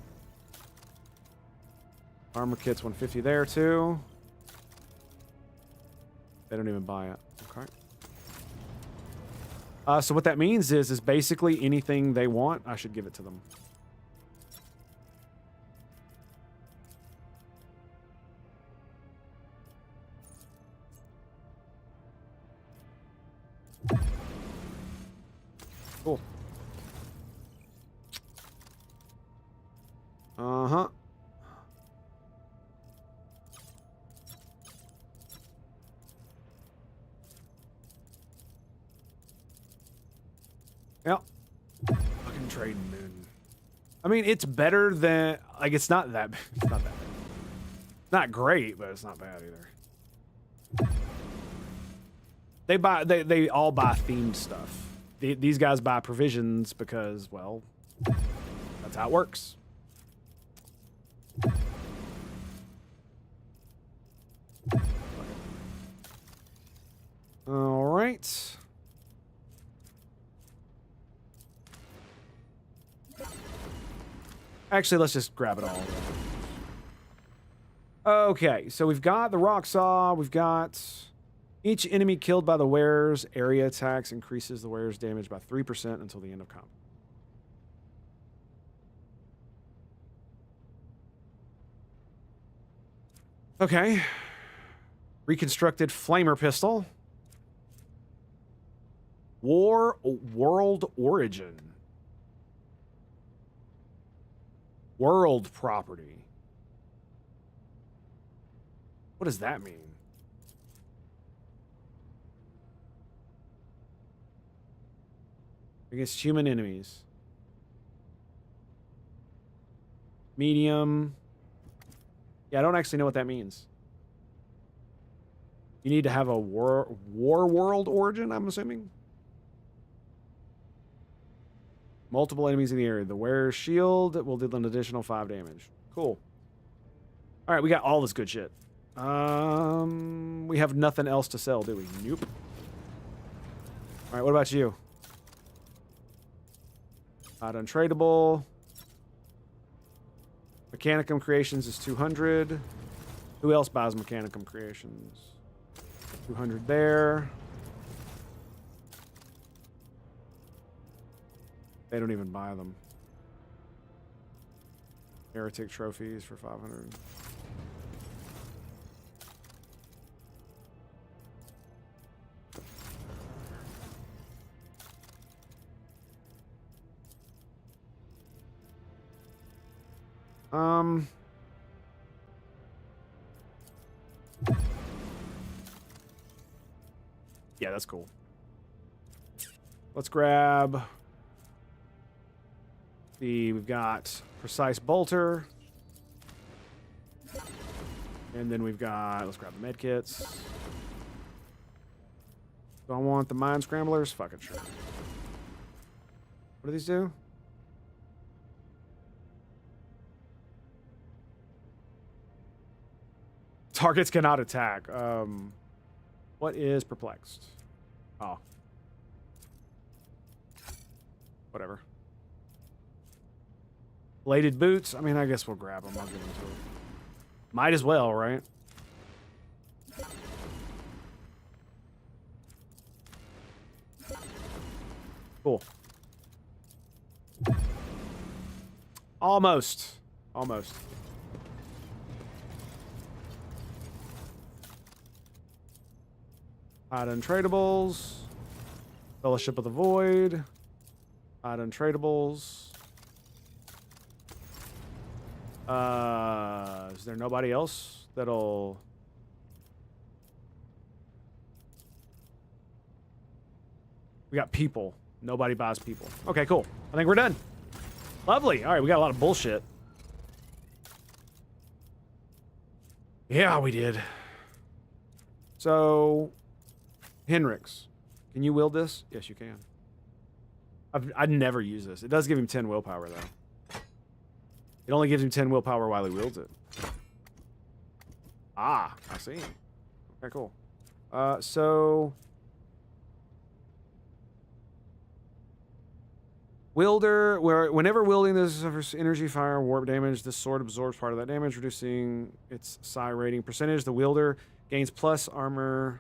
Armor kit's 150 there too. They don't even buy it. Okay. So what that means is basically anything they want, I should give it to them. Cool. Uh-huh. Yep. Fucking trading, man. I mean, it's better than, like, it's not that, it's not that bad. Not great, but it's not bad either. They all buy themed stuff. These guys buy provisions because, well, that's how it works. All right. Actually, let's just grab it all. Okay, so we've got the rock saw. We've got each enemy killed by the wearer's area attacks increases the wearer's damage by 3% until the end of combat. Okay. Reconstructed flamer pistol. World origin. World property. What does that mean? Against human enemies. Medium. Yeah, I don't actually know what that means. You need to have a war world origin, I'm assuming. Multiple enemies in the area. The wearer's shield will deal an additional 5 damage. Cool. All right, we got all this good shit. We have nothing else to sell, do we? Nope. All right, what about you? Not untradeable. Mechanicum Creations is 200. Who else buys Mechanicum Creations? 200 there. They don't even buy them. Heretic trophies for 500. Yeah, that's cool. Let's grab we've got Precise Bolter. And then we've got, let's grab the med kits. Do I want the Mind Scramblers? Fucking sure. What do these do? Targets cannot attack. What is Perplexed? Oh. Whatever. Bladed boots. I mean, I guess we'll grab them. I'll give them to him. Might as well, right? Cool. Almost. Almost. Hide untradables. Fellowship of the Void. Hide untradables. Is there nobody else that'll... We got people. Nobody buys people. Okay, cool. I think we're done. Lovely. All right, we got a lot of bullshit. Yeah, we did. So, Henrix, can you wield this? Yes, you can. I'd never use this. It does give him 10 willpower, though. It only gives him 10 willpower while he wields it. Ah, I see. Okay, cool. So... Wielder, whenever wielding this suffers energy, fire, warp damage, this sword absorbs part of that damage, reducing its psi rating percentage. The wielder gains plus armor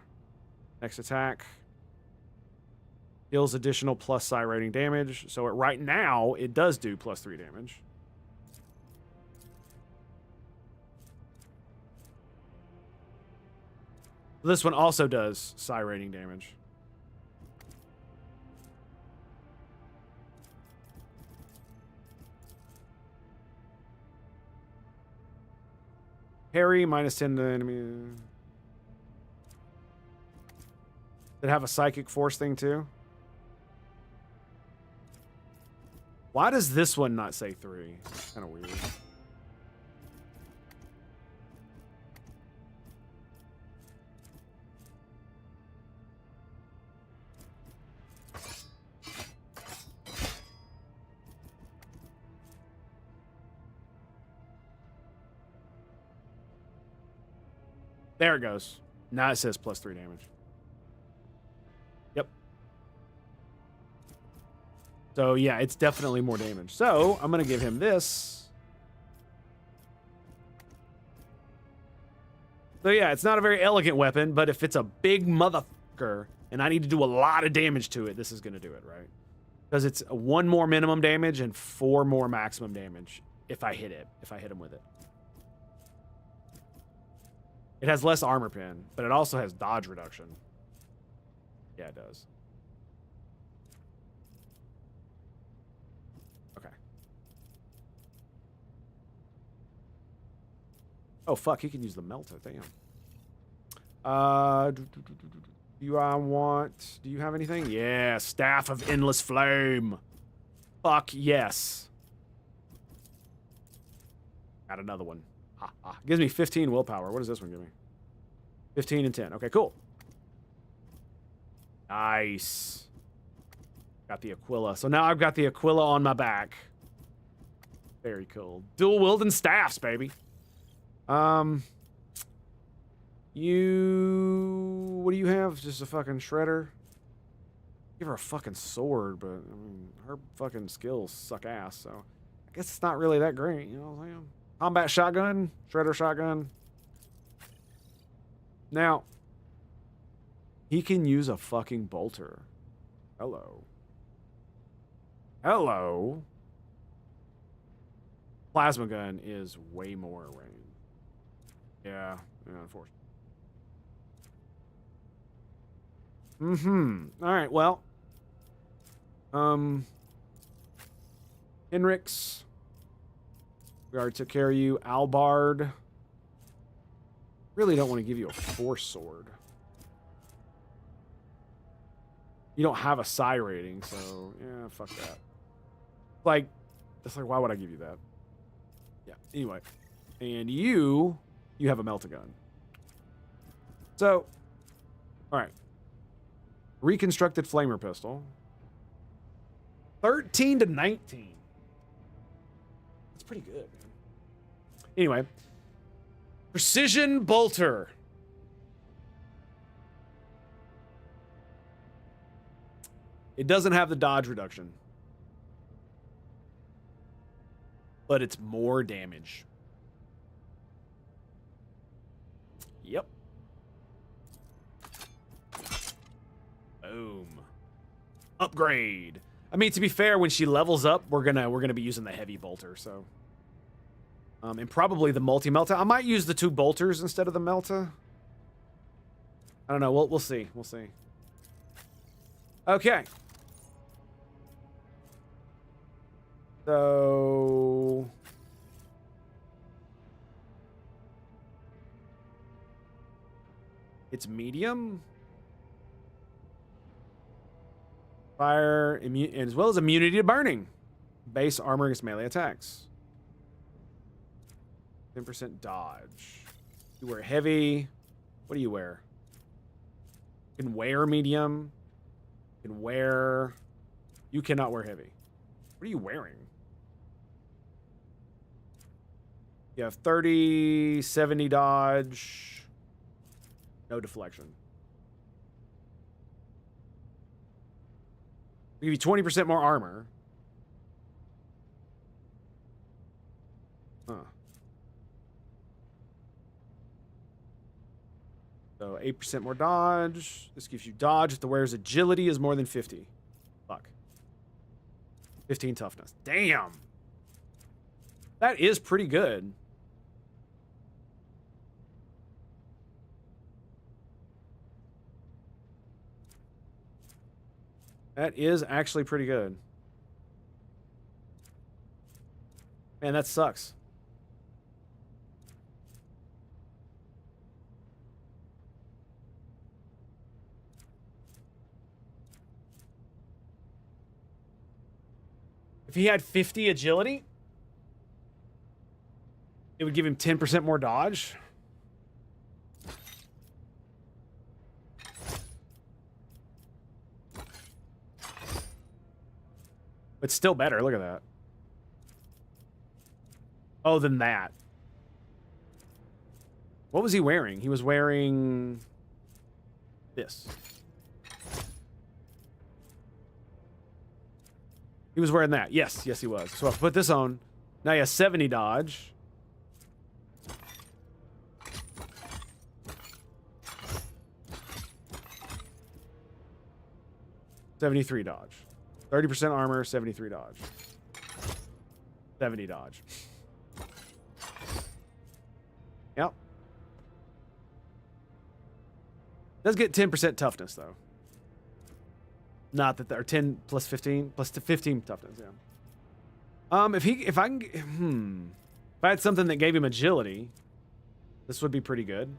next attack. Deals additional plus psi rating damage. So right now, it does do plus 3 damage. This one also does psi rating damage. Parry, minus 10 to enemy. Did it have a psychic force thing too? Why does this one not say 3? Kind of weird. There it goes. Now it says plus 3 damage. Yep. So, yeah, it's definitely more damage. So, I'm going to give him this. So, yeah, it's not a very elegant weapon, but if it's a big motherfucker and I need to do a lot of damage to it, this is going to do it, right? Because it's 1 more minimum damage and 4 more maximum damage if I hit it, if I hit him with it. It has less armor pen, but it also has dodge reduction. Yeah, it does. Okay. Oh, fuck, he can use the melter, damn. Do you have anything? Yeah, Staff of Endless Flame. Fuck yes. Got another one. Gives me 15 willpower. What does this one give me? 15 and 10. Okay, cool. Nice. Got the Aquila. So now I've got the Aquila on my back. Very cool. Dual wielding staffs, baby. What do you have? Just a fucking shredder? Give her a fucking sword, but I mean, her fucking skills suck ass, so I guess it's not really that great, you know what I'm saying? Combat shotgun, shredder shotgun. Now, he can use a fucking bolter. Hello. Hello. Plasma gun is way more range. Yeah, unfortunately. All right, well. Henrix. We already took care of you. Albard. Really don't want to give you a force sword. You don't have a psi rating, so yeah, fuck that. Like, it's like, why would I give you that? Yeah, anyway. And you have a melt-a-gun. So, alright. Reconstructed flamer pistol. 13 to 19. That's pretty good, man. Anyway. Precision bolter. It doesn't have the dodge reduction. But it's more damage. Yep. Boom. Upgrade. I mean, to be fair, when she levels up, we're gonna be using the heavy bolter, so. And probably the multi-melta. I might use the 2 bolters instead of the melta. I don't know. We'll see. We'll see. Okay. So it's medium. Fire, immune, as well as immunity to burning. Base armor against melee attacks. 10% dodge. You wear heavy. What do you wear? You can wear medium. You can wear... You cannot wear heavy. What are you wearing? You have 30, 70 dodge. No deflection. We give you 20% more armor. Huh. So 8% more dodge. This gives you dodge if the wearer's agility is more than 50. Fuck. 15 toughness. Damn. That is pretty good. That is actually pretty good. Man, that sucks. If he had 50 agility, it would give him 10% more dodge. It's still better. Look at that. Oh, than that. What was he wearing? He was wearing this. He was wearing that. Yes, yes, he was. So I'll put this on. Now he has 70 dodge. $73 dodge. 30% armor, 73 dodge. 70 dodge. Yep. Does get 10% toughness though. Not that they're 10 plus 15 plus 15 toughness, yeah. If I had something that gave him agility, this would be pretty good.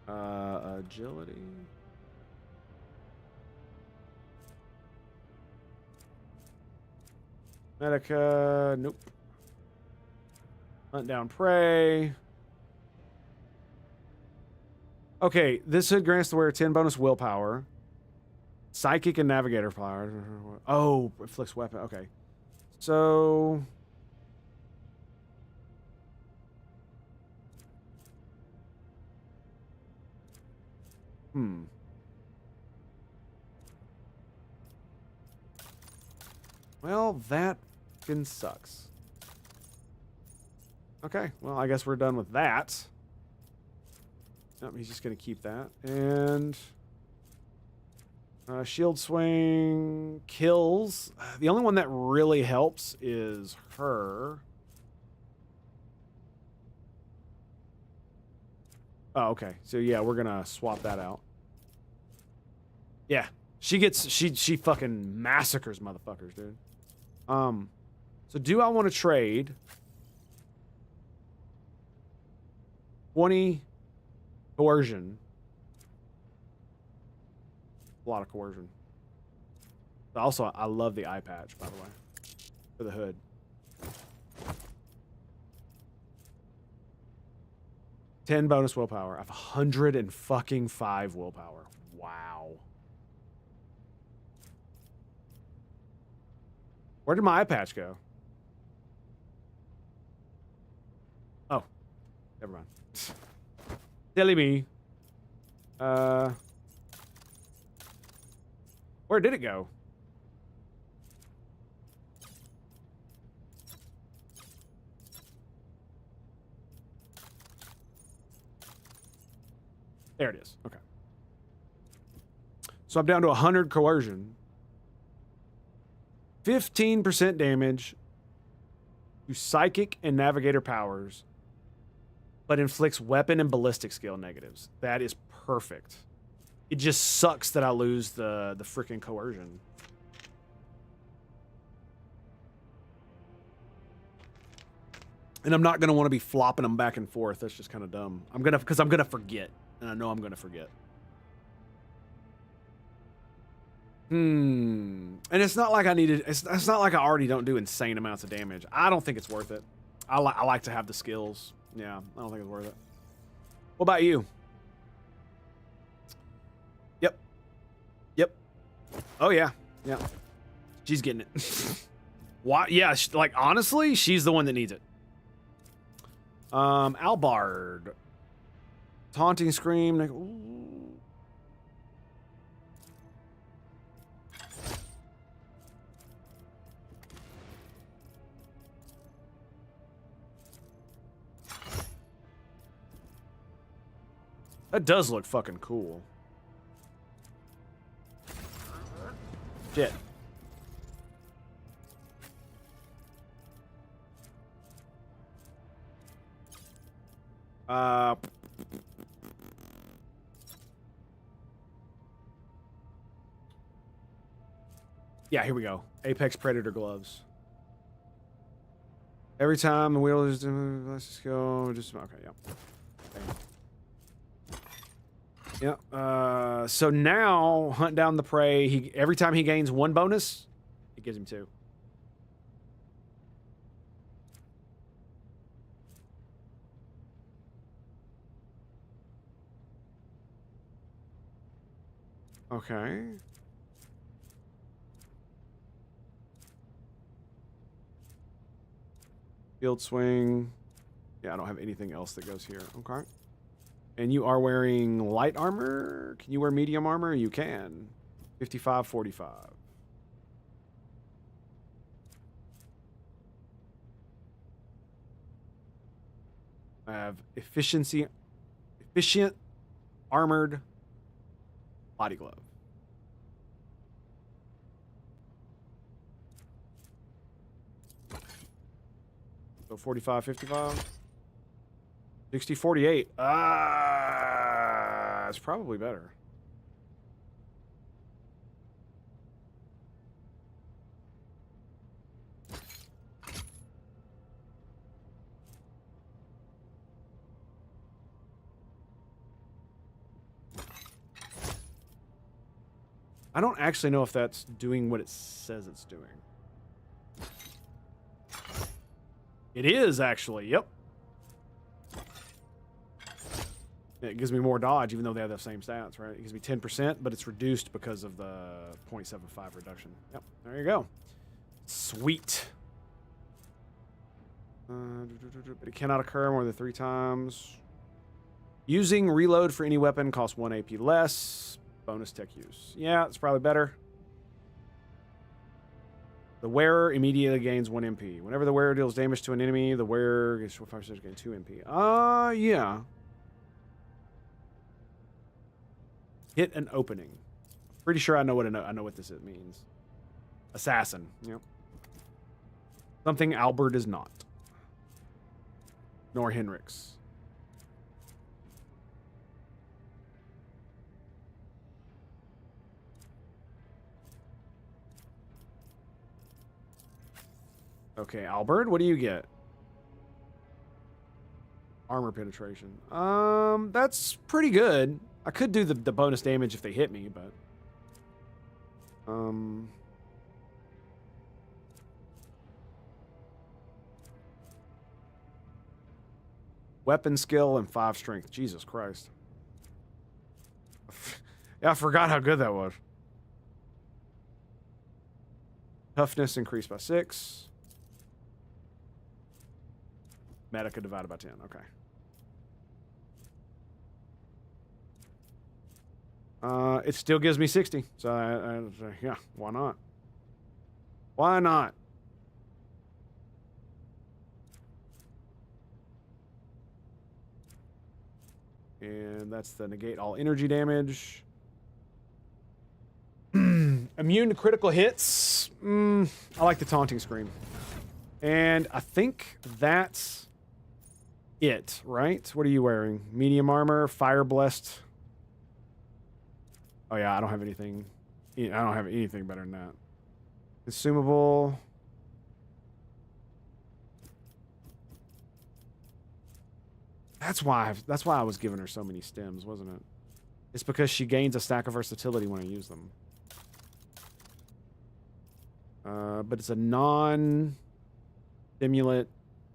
Agility. Medica, nope. Hunt down prey. Okay, this hood grants the wearer 10 bonus willpower. Psychic and navigator power. Oh, inflicts weapon. Okay. So... Well, that fucking sucks. Okay, well, I guess we're done with that. Nope, he's just going to keep that. And... shield swing kills. The only one that really helps is her. Oh, okay. So yeah, we're gonna swap that out. Yeah, she fucking massacres motherfuckers, dude. So do I want to trade 20 coercion? A lot of coercion. Also, I love the eye patch, by the way, for the hood. $10 bonus willpower. I have 105 willpower. Wow. Where did my eye patch go? Oh, never mind. Silly me. Where did it go? There it is. Okay. So I'm down to 100 coercion. 15% damage to psychic and navigator powers, but inflicts weapon and ballistic skill negatives. That is perfect. It just sucks that I lose the freaking coercion. And I'm not going to want to be flopping them back and forth. That's just kind of dumb. Because I'm going to forget. And I know I'm going to forget. And it's not like I needed. It's not like I already don't do insane amounts of damage. I don't think it's worth it. I like to have the skills. Yeah, I don't think it's worth it. What about you? Yep. Yep. Oh yeah. Yeah. She's getting it. Why? Yeah. Like honestly, she's the one that needs it. Albard. Taunting scream. Ooh. That does look fucking cool. Shit. Yeah, here we go. Apex Predator gloves. Every time the wheel is, let's just go. Just okay, yeah. Okay. Yeah. So now hunt down the prey. Every time he gains 1 bonus, it gives him 2. Okay. Field swing. Yeah, I don't have anything else that goes here. Okay. And you are wearing light armor? Can you wear medium armor? You can. 55, 45. I have efficient armored body glove. So 45, 55. 60, 48. It's probably better. I don't actually know if that's doing what it says it's doing. It is actually, yep. It gives me more dodge, even though they have the same stats, right? It gives me 10%, but it's reduced because of the 0.75 reduction. Yep, there you go. Sweet. But it cannot occur more than 3 times. Using reload for any weapon costs 1 AP less. Bonus tech use. Yeah, it's probably better. The wearer immediately gains 1 MP. Whenever the wearer deals damage to an enemy, the wearer gets 5% gain 2 MP. Yeah. Hit an opening. Pretty sure I know what I know what this means. Assassin. Yep. Something Albert is not. Nor Henrik's. Okay, Albert, what do you get? Armor penetration. That's pretty good. I could do the bonus damage if they hit me, but weapon skill and 5 strength. Jesus Christ. Yeah, I forgot how good that was. Toughness increased by 6. Medica divided by 10. Okay. It still gives me 60. So, yeah, why not? Why not? And that's the negate all energy damage. Immune to critical hits. I like the taunting scream. And I think that's it, right? What are you wearing? Medium armor, fire blessed. Oh yeah, I don't have anything. I don't have anything better than that. Consumable. That's why I was giving her so many stems, wasn't it? It's because she gains a stack of versatility when I use them. But it's a non-stimulant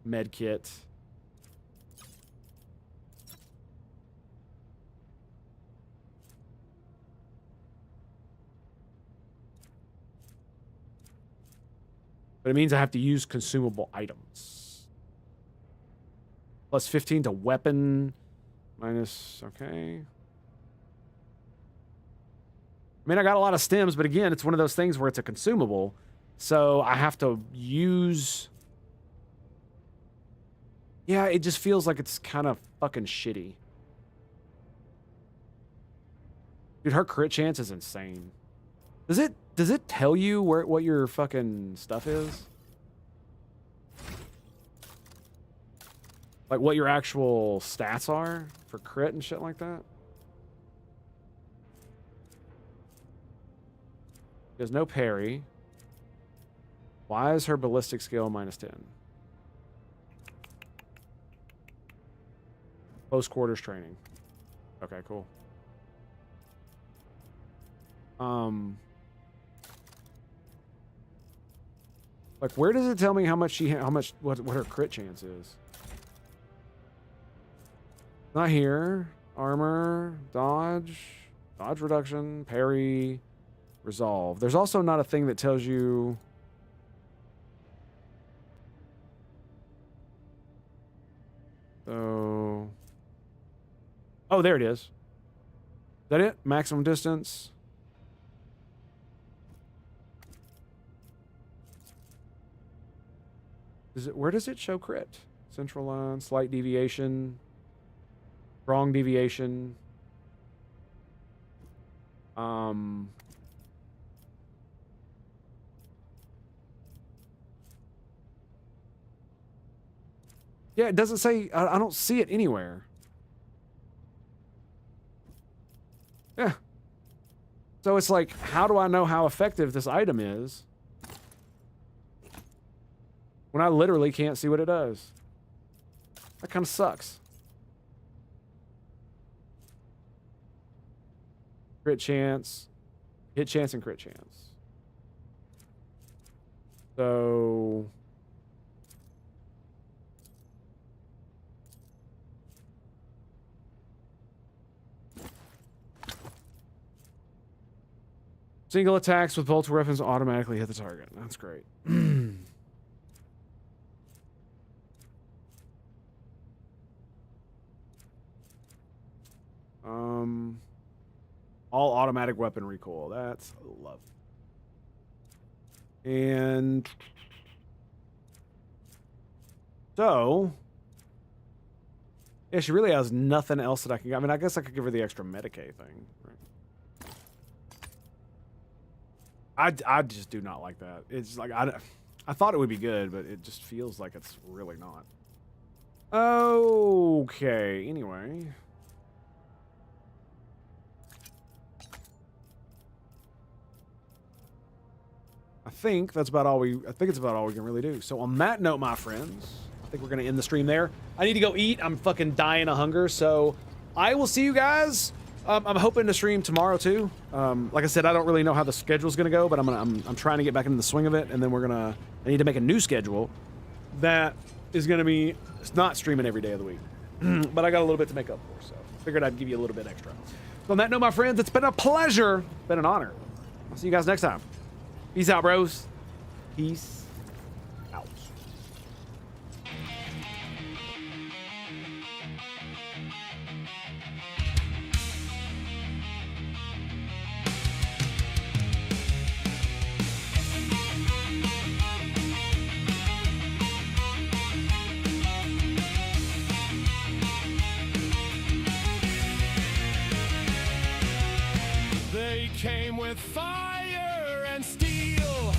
med kit. But it means I have to use consumable items. Plus 15 to weapon. Minus, okay. I mean, I got a lot of stems, but again, it's one of those things where it's a consumable. So I have to use... Yeah, it just feels like it's kind of fucking shitty. Dude, her crit chance is insane. Does it tell you what your fucking stuff is? Like what your actual stats are for crit and shit like that? There's no parry. Why is her ballistic skill minus 10? Close quarters training. Okay, cool. Like, where does it tell me what her crit chance is? Not here. Armor, dodge reduction, parry, resolve. There's also not a thing that tells you. So, oh, there it is. Is that it? Maximum distance. Where does it show crit? Central line, slight deviation, strong deviation. Yeah, it doesn't say. I don't see it anywhere. Yeah. So it's like, how do I know how effective this item is when I literally can't see what it does? That kind of sucks. Crit chance, hit chance, and crit chance. So... single attacks with bolter weapons automatically hit the target. That's great. All automatic weapon recoil. That's lovely. And so, yeah, she really has nothing else that I can. I mean, I guess I could give her the extra Medicaid thing. Right? I just do not like that. It's like I thought it would be good, but it just feels like it's really not. Okay. Anyway. I think it's about all we can really do. So on that note, my friends, I think we're gonna end the stream there. I need to go eat. I'm fucking dying of hunger. So I will see you guys. I'm hoping to stream tomorrow too. Like I said, I don't really know how the schedule's gonna go, but I'm trying to get back into the swing of it, and then I need to make a new schedule that is gonna be not streaming every day of the week. But I got a little bit to make up for, so figured I'd give you a little bit extra. So on that note, my friends, it's been a pleasure. It's been an honor. I'll see you guys next time. Peace out, bros. Peace. Fire and steel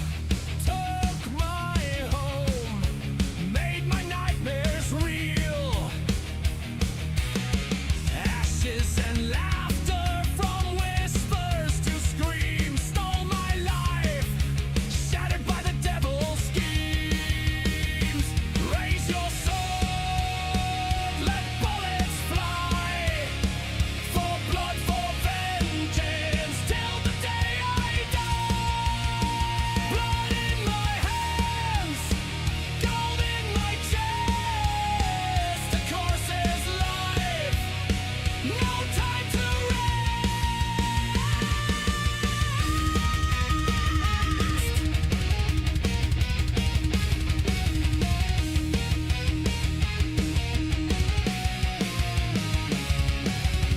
took my home, made my nightmares real. Ashes and laughter from whispers to screams stole my life, shattered by the devil's schemes. Raise your sword, let bullets fly, for blood, for vengeance, till the day I die. Blood in my hands, gold in my chest, a course's life, no time to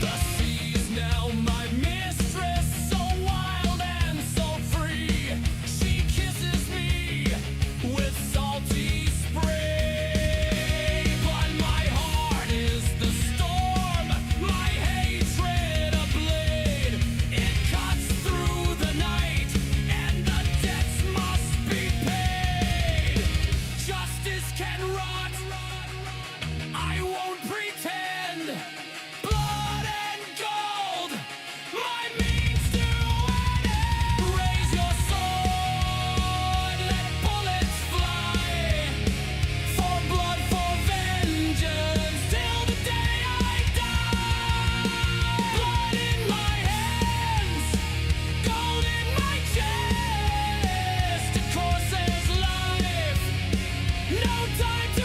The sea is now my mistress, so wild and so free. She kisses me with salty spray. But my heart is the storm, my hatred a blade. It cuts through the night, and the debts must be paid. Justice can rot, I won't pretend. Blood and gold, my means to an end. Raise your sword, let bullets fly, for blood, for vengeance, till the day I die. Blood in my hands, gold in my chest, a course's life, no time to